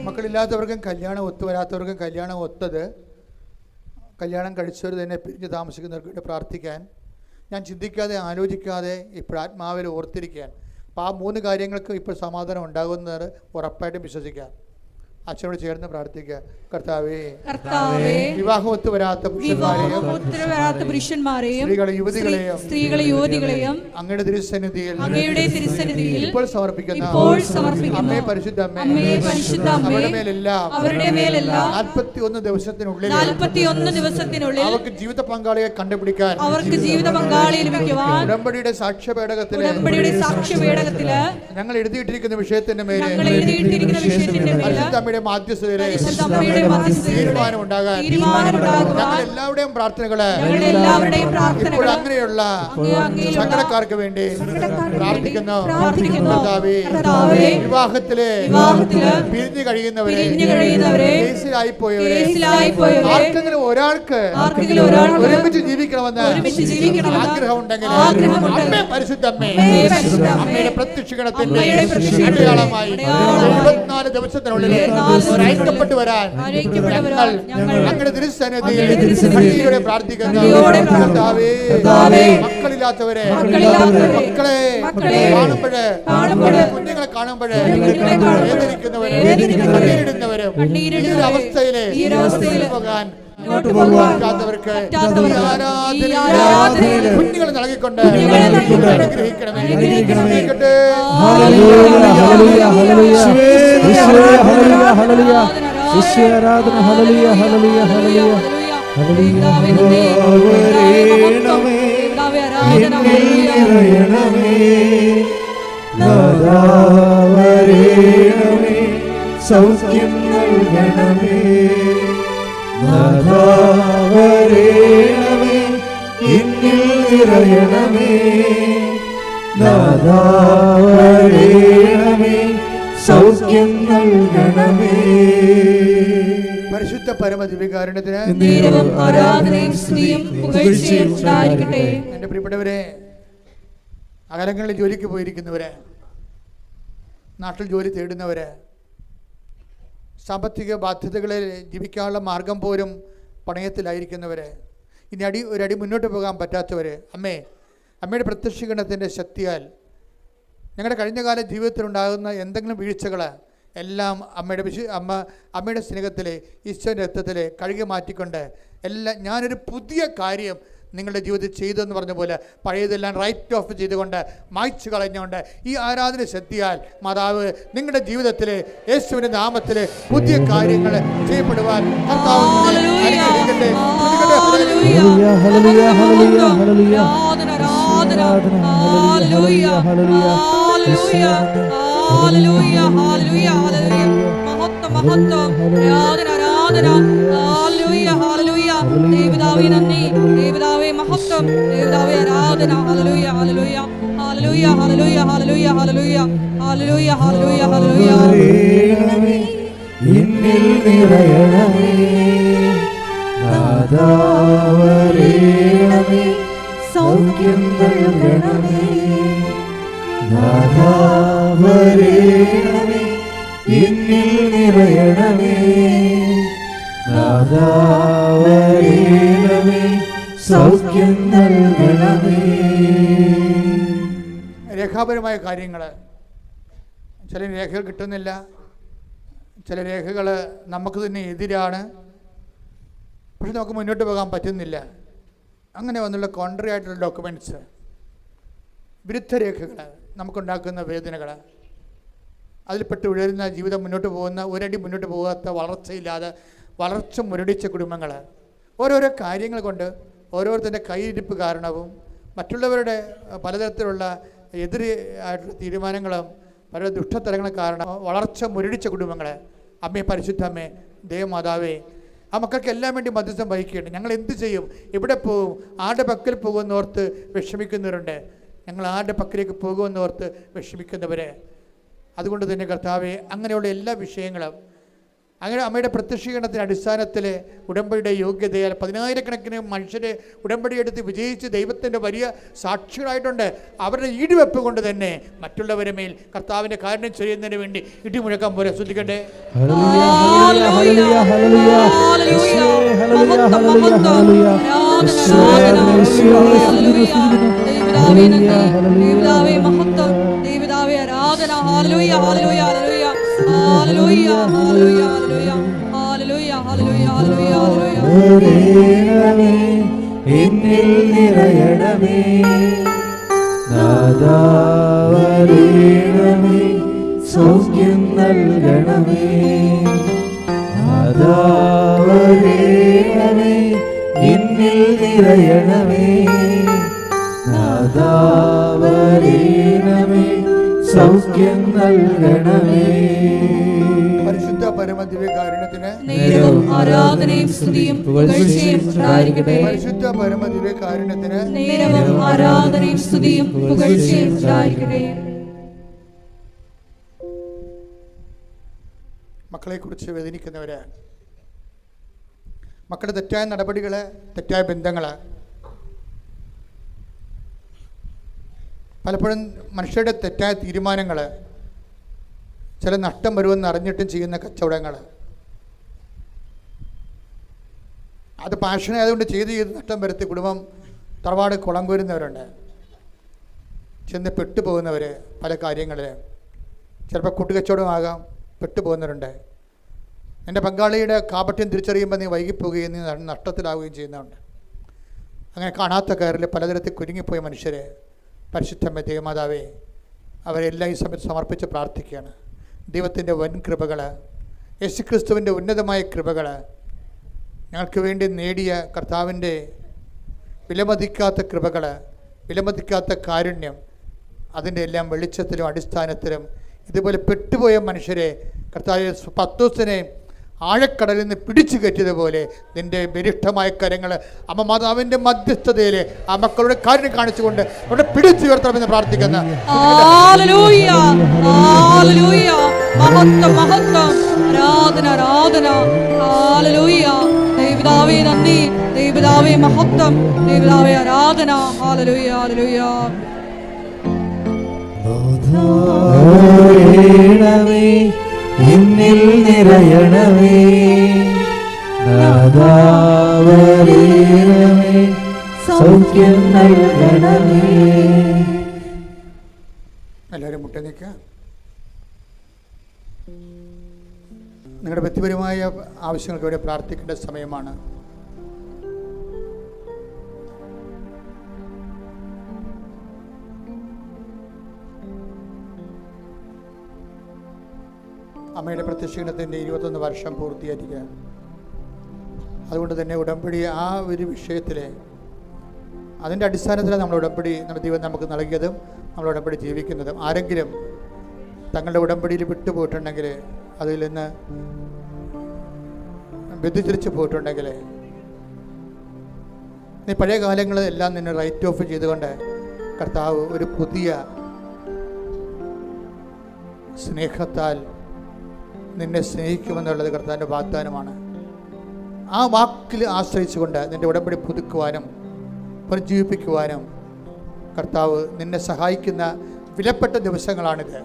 [SPEAKER 1] മക്കളില്ലാത്തവർക്കും കല്യാണം ഒത്തുവരാത്തവർക്കും കല്യാണം ഒത്തത്, കല്യാണം കഴിച്ചവർ തന്നെ പിരിഞ്ഞ് താമസിക്കുന്നവർക്ക് വേണ്ടി പ്രാർത്ഥിക്കാൻ, ഞാൻ ചിന്തിക്കാതെ ആലോചിക്കാതെ ഇപ്പോൾ ആത്മാവിൽ ഓർത്തിരിക്കാൻ. അപ്പോൾ ആ 3 കാര്യങ്ങൾക്ക് ഇപ്പോൾ സമാധാനം ഉണ്ടാകുന്നത് ഉറപ്പായിട്ടും വിശ്വസിക്കാം. അച്ഛനോട് ചേർന്ന് പ്രാർത്ഥിക്കുക. കർത്താവേ, വിവാഹം ഒത്തുവരാത്ത പുരുഷന്മാരെയും സ്ത്രീകളെ യുവതികളെയും അങ്ങയുടെ തിരുസന്നിധിയിൽ ഇപ്പോൾ സമർപ്പിക്കുന്ന അമ്മേ പരിശുദ്ധ അമ്മേ, അവരുടെ മേലെല്ലാം 41 ദിവസത്തിനുള്ളിൽ അവർക്ക് ജീവിത പങ്കാളിയെ കണ്ടുപിടിക്കാൻ ഉടമ്പടിയുടെ സാക്ഷ്യപേടകത്തില് ഞങ്ങൾ എഴുതിയിട്ടിരിക്കുന്ന വിഷയത്തിന്റെ മേലെ മാധ്യസ്ഥതയിലെ തീരുമാനം ഉണ്ടാകാൻ എല്ലാവരുടെയും പ്രാർത്ഥനകള് ഇപ്പോൾ അങ്ങനെയുള്ള സങ്കടക്കാർക്ക് വേണ്ടി പ്രാർത്ഥിക്കുന്നു. വിവാഹത്തില് പിരിഞ്ഞു കഴിയുന്നവരെ, കേസിലായി പോയവരെ, ആർക്കെങ്കിലും ഒരാൾക്ക് ഒരുമിച്ച് ജീവിക്കണമെന്ന് ആഗ്രഹം ഉണ്ടെങ്കിൽ അമ്മേ പരിശുദ്ധ അമ്മയുടെ പ്രത്യക്ഷീകരണത്തിന്റെ അടയാളമായി 74 ദിവസത്തിനുള്ളിൽ ഐക്യപ്പെട്ടു വരാൻ ഞങ്ങൾ ഞങ്ങളുടെ തിരുസന്നിധിയിൽ കണ്ണീരോടെ പ്രാർത്ഥിക്കുന്നു. മക്കളില്ലാത്തവരെ മക്കളെ കാണുമ്പോഴേ കുഞ്ഞുങ്ങളെ കാണുമ്പോഴേ വേദനിക്കുന്നവരും ഈ ഒരു അവസ്ഥയിലെ പോകാൻ കുഞ്ഞുങ്ങൾ നൽകിക്കൊണ്ട് അനുഗ്രഹിക്കണമേ.
[SPEAKER 3] സൗഖ്യം നൽകണമേ, നാഥാവരേണമേ, എന്നിൽ നിറയണമേ, നാഥാവരേണമേ, സൗഖ്യം നൽകണമേ.
[SPEAKER 1] പരിശുദ്ധ പരമദിവ്യകാരുണ്യത്തിന് എൻ്റെ പ്രിയപ്പെട്ടവരെ, അകലങ്ങളിൽ ജോലിക്ക് പോയിരിക്കുന്നവര്, നാട്ടിൽ ജോലി തേടുന്നവര്, സാമ്പത്തിക ബാധ്യതകളിൽ ജീവിക്കാനുള്ള മാർഗം പോലും പണയത്തിലായിരിക്കുന്നവർ, ഇനി ഒരടി മുന്നോട്ട് പോകാൻ പറ്റാത്തവർ, അമ്മയുടെ പ്രത്യക്ഷീകരണത്തിൻ്റെ ശക്തിയാൽ ഞങ്ങളുടെ കഴിഞ്ഞകാല ജീവിതത്തിലുണ്ടാകുന്ന എന്തെങ്കിലും വീഴ്ചകൾ എല്ലാം അമ്മയുടെ സ്നേഹത്തിൽ ഈശോയുടെ രക്തത്തിൽ കഴുകി മാറ്റിക്കൊണ്ട് ഞാനൊരു പുതിയ കാര്യം നിങ്ങളുടെ ജീവിതത്തിൽ ചെയ്തു എന്ന് പറഞ്ഞ പോലെ പഴയതെല്ലാം റൈറ്റ് ഓഫ് ചെയ്തുകൊണ്ട് മായ്ച്ചു കളഞ്ഞുകൊണ്ട് ഈ ആരാധന ശക്തിയാൽ മാതാവ് നിങ്ങളുടെ ജീവിതത്തിൽ യേശുവിൻ്റെ നാമത്തിൽ പുതിയ കാര്യങ്ങൾ ചെയ്യപ്പെടുവാൻ
[SPEAKER 2] ദേവദാവേ നന്ദി, ദേവദാവേ മഹത്വം, ദേവദാവേ ആരാധന. ഹല്ലേലൂയ ഹല്ലേലൂയ ഹല്ലേലൂയ ഹല്ലേലൂയ ഹല്ലേലൂയ ഹല്ലേലൂയ ഹല്ലേലൂയ ഹല്ലേലൂയ ഹല്ലേലൂയ.
[SPEAKER 3] എന്നിൽ നിറയണമേ, നാഥാവരേണമേ, സൗഖ്യം നൽകണമേ, നാഥാവരേണമേ, എന്നിൽ നിറയണമേ, നാഥാവരേണമേ, സൗഖ്യം നൽകണമേ.
[SPEAKER 1] രേഖാപരമായ കാര്യങ്ങൾ, ചില രേഖകൾ കിട്ടുന്നില്ല, ചില രേഖകൾ നമുക്ക് തന്നെ എതിരാണ്, പക്ഷെ നമുക്ക് മുന്നോട്ട് പോകാൻ പറ്റുന്നില്ല. അങ്ങനെ വന്നുള്ള കോൺട്രി ആയിട്ടുള്ള ഡോക്യുമെൻറ്റ്സ്, വിരുദ്ധ രേഖകൾ നമുക്കുണ്ടാക്കുന്ന വേദനകൾ, അതിൽപ്പെട്ട് ഉയരുന്ന ജീവിതം മുന്നോട്ട് പോകുന്ന ഒരടി മുന്നോട്ട് പോകാത്ത വളർച്ചയില്ലാതെ വളർച്ച മുരടിച്ച കുടുംബങ്ങൾ, ഓരോരോ കാര്യങ്ങൾ കൊണ്ട് ഓരോരുത്തരുടെ കൈയിരിപ്പ് കാരണവും മറ്റുള്ളവരുടെ പലതരത്തിലുള്ള എതിരായിട്ടുള്ള തീരുമാനങ്ങളും പല ദുഷ്ടതരങ്ങളും കാരണം വളർച്ച മുരടിച്ച കുടുംബങ്ങൾ, അമ്മേ പരിശുദ്ധ അമ്മേ ദേവമാതാവേ, ആ മക്കൾക്കെല്ലാം വേണ്ടി മധ്യസ്ഥം വഹിക്കുകയാണ്. ഞങ്ങൾ എന്ത് ചെയ്യും, എവിടെ പോകും, ആരുടെ പക്കൽ പോകുമെന്നോർത്ത് വിഷമിക്കുന്നവരുണ്ട്, ഞങ്ങൾ ആരുടെ പക്കലേക്ക് പോകുമെന്നോർത്ത് വിഷമിക്കുന്നവർ. അതുകൊണ്ട് തന്നെ കർത്താവേ, അങ്ങനെയുള്ള എല്ലാ വിഷയങ്ങളും അങ്ങനെ അമ്മയുടെ പ്രത്യക്ഷീകരണത്തിൻ്റെ അടിസ്ഥാനത്തിൽ ഉടമ്പടിയുടെ യോഗ്യതയാൽ 10,000-കണക്കിന് മനുഷ്യരെ ഉടമ്പടിയെടുത്ത് വിജയിച്ച് ദൈവത്തിൻ്റെ വലിയ സാക്ഷികളായിട്ടുണ്ട്. അവരുടെ ഈടുവെപ്പ് കൊണ്ട് തന്നെ മറ്റുള്ളവരുടെ മേൽ കർത്താവിൻ്റെ കാരുണ്യം ചെയ്യുന്നതിന് വേണ്ടി ഇടിമുഴക്കാൻ പോലെ ശ്രദ്ധിക്കട്ടെ.
[SPEAKER 3] എന്നിൽ നിറയണമേ, നാഥാവരേണമേ, സൗഖ്യം നൽകണമേ, നാഥാവരേണമേ, എന്നിൽ നിറയണമേ, നാഥാവരേണമേ, സൗഖ്യം നൽകണമേ.
[SPEAKER 1] പരിശുദ്ധ പരമദിവ്യകാരുണ്യത്തിന്
[SPEAKER 2] ആരാധനയും സ്തുതിയും പുകഴ്ചയും ഉണ്ടായിരിക്കട്ടെ.
[SPEAKER 1] പരിശുദ്ധ പരമദിവ്യകാരുണ്യത്തിന്
[SPEAKER 2] ആരാധനയും സ്തുതിയും പുകഴ്ചയും ഉണ്ടായിരിക്കട്ടെ.
[SPEAKER 1] മക്കളെക്കുറിച്ച് വേദനിക്കുന്നവര്, മക്കളുടെ തെറ്റായ നടപടികൾ, തെറ്റായ ബന്ധങ്ങൾ, പലപ്പോഴും മനുഷ്യരുടെ തെറ്റായ തീരുമാനങ്ങൾ, ചില നഷ്ടം വരുമെന്ന് അറിഞ്ഞിട്ടും ചെയ്യുന്ന കച്ചവടങ്ങൾ, അത് പാഷനായതുകൊണ്ട് ചെയ്ത് നഷ്ടം വരുത്തി കുടുംബം തറവാട് കുളം കോരുന്നവരുണ്ട്. ചെന്ന് പെട്ടുപോകുന്നവർ പല കാര്യങ്ങളിൽ, ചിലപ്പോൾ കൂട്ടുകച്ചവടമാകാം, പെട്ടുപോകുന്നവരുണ്ട്. എൻ്റെ പങ്കാളിയുടെ കാപട്യം തിരിച്ചറിയുമ്പോൾ നീ വൈകിപ്പോവുകയും നീ നഷ്ടത്തിലാവുകയും ചെയ്യുന്നുണ്ട്. അങ്ങനെ കാണാത്ത കയറിൽ പലതരത്തിൽ കുരുങ്ങിപ്പോയ മനുഷ്യരെ പരിശുദ്ധമ്മ ദേവമാതാവേ അവരെല്ലാം ഈ സമയത്ത് സമർപ്പിച്ച് പ്രാർത്ഥിക്കുകയാണ്. ദൈവത്തിൻ്റെ വൻ കൃപകൾ, യേശുക്രിസ്തുവിൻ്റെ ഉന്നതമായ കൃപകൾ, ഞങ്ങൾക്ക് വേണ്ടി നേടിയ കർത്താവിൻ്റെ വിലമതിക്കാത്ത കൃപകൾ, വിലമതിക്കാത്ത കാരുണ്യം, അതിൻ്റെ എല്ലാം വെളിച്ചത്തിലും അടിസ്ഥാനത്തിലും ഇതുപോലെ പെട്ടുപോയ മനുഷ്യരെ കർത്താവ് പത്തോസിനെ ആഴക്കടലിൽ നിന്ന് പിടിച്ചു കയറ്റിയതുപോലെ നിൻ്റെ ബലിഷ്ഠമായ കരങ്ങൾ അമ്മ മാതാവിൻ്റെ മധ്യസ്ഥതയിൽ ആ മക്കളുടെ കാര്യം കാണിച്ചുകൊണ്ട് അവിടെ പിടിച്ചുയർത്തണമെന്ന് പ്രാർത്ഥിക്കുന്ന
[SPEAKER 2] ദൈവപിതാവേ നന്ദി, ദൈവപിതാവേ മഹത്വം, ദൈവപിതാവേ ആരാധന. ഹല്ലേലൂയ ഹല്ലേലൂയ.
[SPEAKER 3] എന്നിൽ നിറയണമേ നാദാവരേണമേ സൗഖ്യം നൽകണമേ.
[SPEAKER 1] എല്ലാവരും മുട്ട നിൽക്കുക. നിങ്ങളുടെ വ്യക്തിപരമായ ആവശ്യങ്ങൾക്ക് വേണ്ടി പ്രാർത്ഥിക്കേണ്ട സമയമാണ്. അമ്മയുടെ പ്രത്യക്ഷീണത്തിൻ്റെ 21 വർഷം പൂർത്തിയായിരിക്കുക. അതുകൊണ്ട് തന്നെ ഉടമ്പടി ആ ഒരു വിഷയത്തിൽ അതിൻ്റെ അടിസ്ഥാനത്തിലാണ് നമ്മൾ ഉടമ്പടി നമ്മുടെ ദൈവം നമുക്ക് നൽകിയതും നമ്മൾ ഉടമ്പടി ജീവിക്കുന്നതും. ആരെങ്കിലും തങ്ങളുടെ ഉടമ്പടിയിൽ വിട്ടുപോയിട്ടുണ്ടെങ്കിൽ, അതിൽ നിന്ന് വ്യതിചലിച്ച് പോയിട്ടുണ്ടെങ്കിൽ, നീ പഴയ കാലങ്ങളെല്ലാം നിന്നെ റൈറ്റ് ഓഫ് ചെയ്തുകൊണ്ട് കർത്താവ് ഒരു പുതിയ സ്നേഹത്താൽ നിന്നെ സ്നേഹിക്കുമെന്നുള്ളത് കർത്താവിൻ്റെ വാഗ്ദാനമാണ്. ആ വാക്കിൽ ആശ്രയിച്ചുകൊണ്ട് നിൻ്റെ ഉടമ്പടി പുതുക്കുവാനും പുനർജീവിപ്പിക്കുവാനും കർത്താവ് നിന്നെ സഹായിക്കുന്ന വിലപ്പെട്ട ദിവസങ്ങളാണിത്.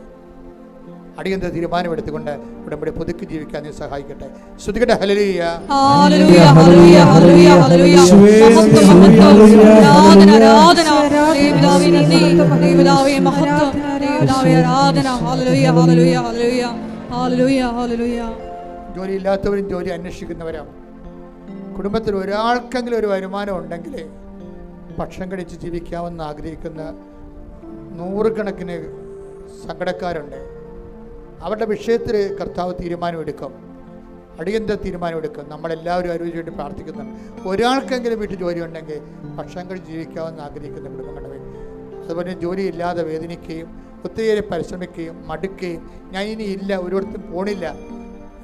[SPEAKER 1] അടിയന്തര തീരുമാനമെടുത്തുകൊണ്ട് ഉടമ്പടി പുതുക്കി ജീവിക്കാൻ നീ സഹായിക്കട്ടെ. ശ്രുതികട്ടെ ഹല്ലേലൂയ
[SPEAKER 2] ഹല്ലേലൂയ ഹല്ലേലൂയ ഹല്ലേലൂയ ഹല്ലേലൂയ. ആരാധന ദൈവപിതാവേ നന്ദി, ദൈവപിതാവേ മഹത്വം, ദൈവപിതാവേ ആരാധന. ഹല്ലേലൂയ ഹല്ലേലൂയ ഹല്ലേലൂയ ഹല്ലേലൂയ ഹല്ലേലൂയ.
[SPEAKER 1] ജോലിയില്ലാത്തവരും ജോലി അന്വേഷിക്കുന്നവരും, കുടുംബത്തിൽ ഒരാൾക്കെങ്കിലും ഒരു വരുമാനം ഉണ്ടെങ്കിൽ ഭക്ഷണം കഴിച്ച് ജീവിക്കാമെന്ന് ആഗ്രഹിക്കുന്ന നൂറുകണക്കിന് സങ്കടക്കാരുണ്ട്. അവരുടെ വിഷയത്തിൽ കർത്താവ് തീരുമാനമെടുക്കും, അടിയന്തര തീരുമാനമെടുക്കും. നമ്മളെല്ലാവരും അതിനു വേണ്ടി പ്രാർത്ഥിക്കുന്നുണ്ട്. ഒരാൾക്കെങ്കിലും വീട്ടിൽ ജോലി ഉണ്ടെങ്കിൽ ഭക്ഷണം കഴിച്ച് ജീവിക്കാമെന്ന് ആഗ്രഹിക്കുന്ന കുടുംബങ്ങളുടെ വേണ്ടി. അതുപോലെ ജോലിയില്ലാതെ വേദനിക്കുകയും ഒത്തിരി പരിശ്രമിക്കുകയും മടുക്കുകയും ഞാൻ ഇനി ഇല്ല, ഒരിടത്തും പോണില്ല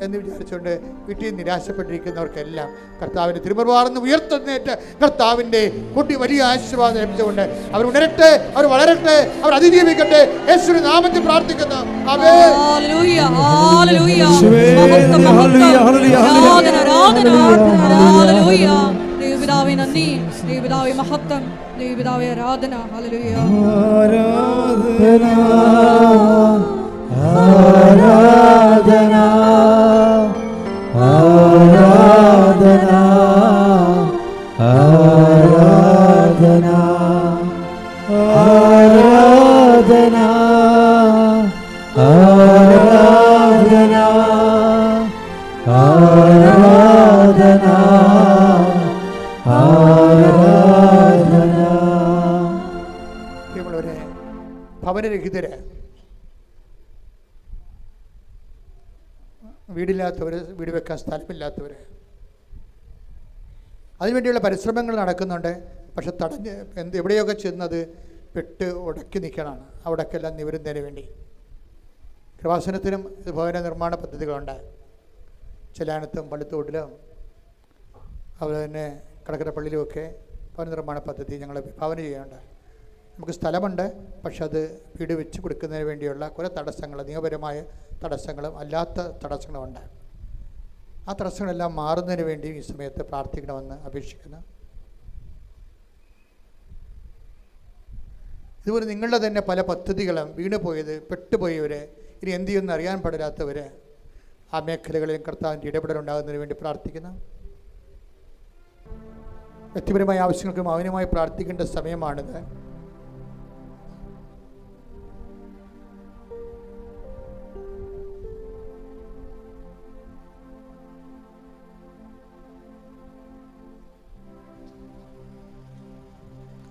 [SPEAKER 1] എന്ന് വിചാരിച്ചുകൊണ്ട് വീട്ടിൽ നിരാശപ്പെട്ടിരിക്കുന്നവർക്കെല്ലാം കർത്താവിൻ്റെ തിരുമുറവാർന്ന് ഉയർത്തുന്നേറ്റ് കർത്താവിൻ്റെ കുട്ടി വലിയ ആശീർവാദം ലഭിച്ചുകൊണ്ട് അവർ ഉണരട്ടെ, അവർ വളരട്ടെ, അവർ അതിജീവിക്കട്ടെ. യേശുവിന്റെ നാമത്തിൽ പ്രാർത്ഥിക്കുന്നു.
[SPEAKER 2] ദൈവപിതാവേ നന്ദി, ദൈവപിതാവേ മഹത്വം, ദൈവപിതാവേ ആരാധന. ഹല്ലേലൂയ
[SPEAKER 3] ആരാധന ആരാധന ആരാധന ആരാധന ആരാധന ആരാധന ആരാധന.
[SPEAKER 1] പ്രിയമുള്ളവരെ, ഭവനരഹിതര്, വീടില്ലാത്തവർ, വീട് വെക്കാൻ സ്ഥലമില്ലാത്തവർ, അതിനുവേണ്ടിയുള്ള പരിശ്രമങ്ങൾ നടക്കുന്നുണ്ട്. പക്ഷെ തടഞ്ഞ് എവിടെയൊക്കെ ചെന്നത് പെട്ട് ഉടക്കി നിൽക്കണമാണ്. അവിടേക്കെല്ലാം നിവരുന്നതിന് വേണ്ടി കൃപാസനത്തിനും ഭവന നിർമ്മാണ പദ്ധതികളുണ്ട്. ചെല്ലാനത്തും പള്ളിത്തോട്ടിലും അതുപോലെ തന്നെ കടക്കരപ്പള്ളിയിലുമൊക്കെ ഭവന നിർമ്മാണ പദ്ധതി ഞങ്ങൾ വിഭാവന ചെയ്യുന്നുണ്ട്. നമുക്ക് സ്ഥലമുണ്ട്, പക്ഷെ അത് വീട് വെച്ച് കൊടുക്കുന്നതിന് വേണ്ടിയുള്ള കുറേ തടസ്സങ്ങൾ, നിയമപരമായ തടസ്സങ്ങളും അല്ലാത്ത തടസ്സങ്ങളുമുണ്ട്. ആ തടസ്സങ്ങളെല്ലാം മാറുന്നതിന് വേണ്ടി ഈ സമയത്ത് പ്രാർത്ഥിക്കണമെന്ന് അപേക്ഷിക്കുന്നു. ഇതുപോലെ നിങ്ങളുടെ തന്നെ പല പദ്ധതികളും വീണുപോയത്, പെട്ടുപോയവർ ഇനി എന്ത് ചെയ്യുമെന്ന് അറിയാൻ പാടില്ലാത്തവർ ആ മേഖലകളിൽ കർത്താവിൻ്റെ ഇടപെടലുണ്ടാകുന്നതിന് വേണ്ടി പ്രാർത്ഥിക്കുന്നു. വ്യക്തിപരമായ ആവശ്യങ്ങൾക്ക് മൗനമായി പ്രാർത്ഥിക്കേണ്ട സമയമാണിത്.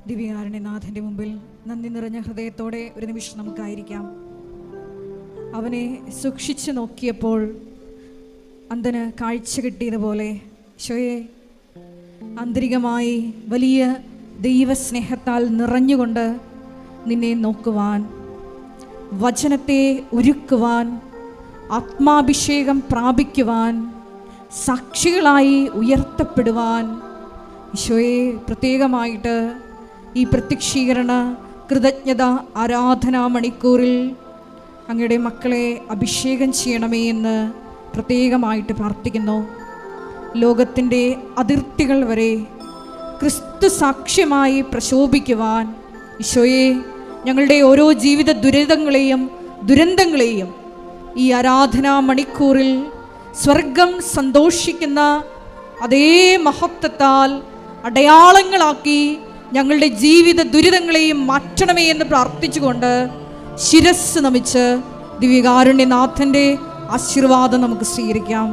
[SPEAKER 2] ദിവ്യകാരുണ്യനാഥൻ്റെ മുമ്പിൽ നന്ദി നിറഞ്ഞ ഹൃദയത്തോടെ ഒരു നിമിഷം നമുക്കായിരിക്കാം. അവനെ സൂക്ഷിച്ചു നോക്കിയപ്പോൾ അന്ധന് കാഴ്ച കിട്ടിയതുപോലെ ഈശോയെ ആന്തരികമായി വലിയ ദൈവസ്നേഹത്താൽ നിറഞ്ഞുകൊണ്ട് നിന്നെ നോക്കുവാൻ, വചനത്തെ ഉരുക്കുവാൻ, ആത്മാഭിഷേകം പ്രാപിക്കുവാൻ, സാക്ഷികളായി ഉയർത്തപ്പെടുവാൻ ഈശോയെ പ്രത്യേകമായിട്ട് ഈ പ്രത്യക്ഷീകരണ കൃതജ്ഞത ആരാധനാ മണിക്കൂറിൽ അങ്ങയുടെ മക്കളെ അഭിഷേകം ചെയ്യണമേ എന്ന് പ്രത്യേകമായിട്ട് പ്രാർത്ഥിക്കുന്നു. ലോകത്തിൻ്റെ അതിർത്തികൾ വരെ ക്രിസ്തു സാക്ഷ്യമായി പ്രശോഭിക്കുവാൻ ഈശോയെ ഞങ്ങളുടെ ഓരോ ജീവിത ദുരന്തങ്ങളെയും ഈ ആരാധനാ മണിക്കൂറിൽ സ്വർഗം സന്തോഷിക്കുന്ന അതേ മഹത്വത്താൽ അടയാളങ്ങളാക്കി ഞങ്ങളുടെ ജീവിത ദുരിതങ്ങളെയും മാറ്റണമേ എന്ന് പ്രാർത്ഥിച്ചുകൊണ്ട് ശിരസ് നമിച്ച് ദിവ്യകാരുണ്യനാഥൻ്റെ ആശീർവാദം നമുക്ക് സ്വീകരിക്കാം.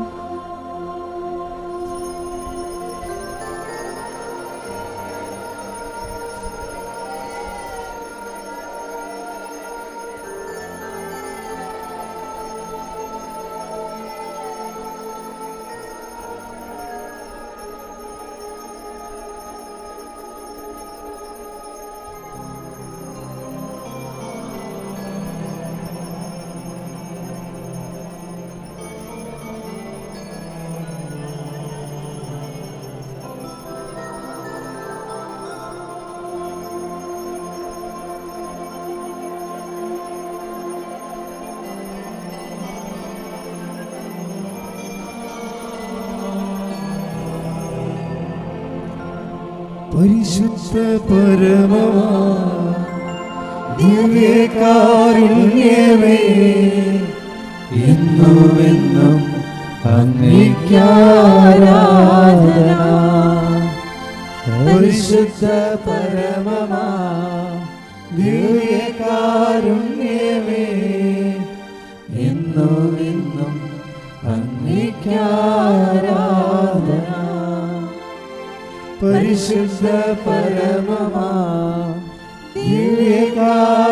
[SPEAKER 3] പരിശുദ്ധ പരമമാ ദിവ്യകാരുണ്യമേ, എന്നുമെന്നും അങ്ങേയ്ക്കാരാധന. പരിശുദ്ധ പരമമാ ദിവ്യകാരുണ്യമേ, എന്നുമെന്നും അങ്ങേയ്ക്കാരാധന. പരിശുദ്ധ പരമമാ ദിവ്യകാരുണ്യമേ,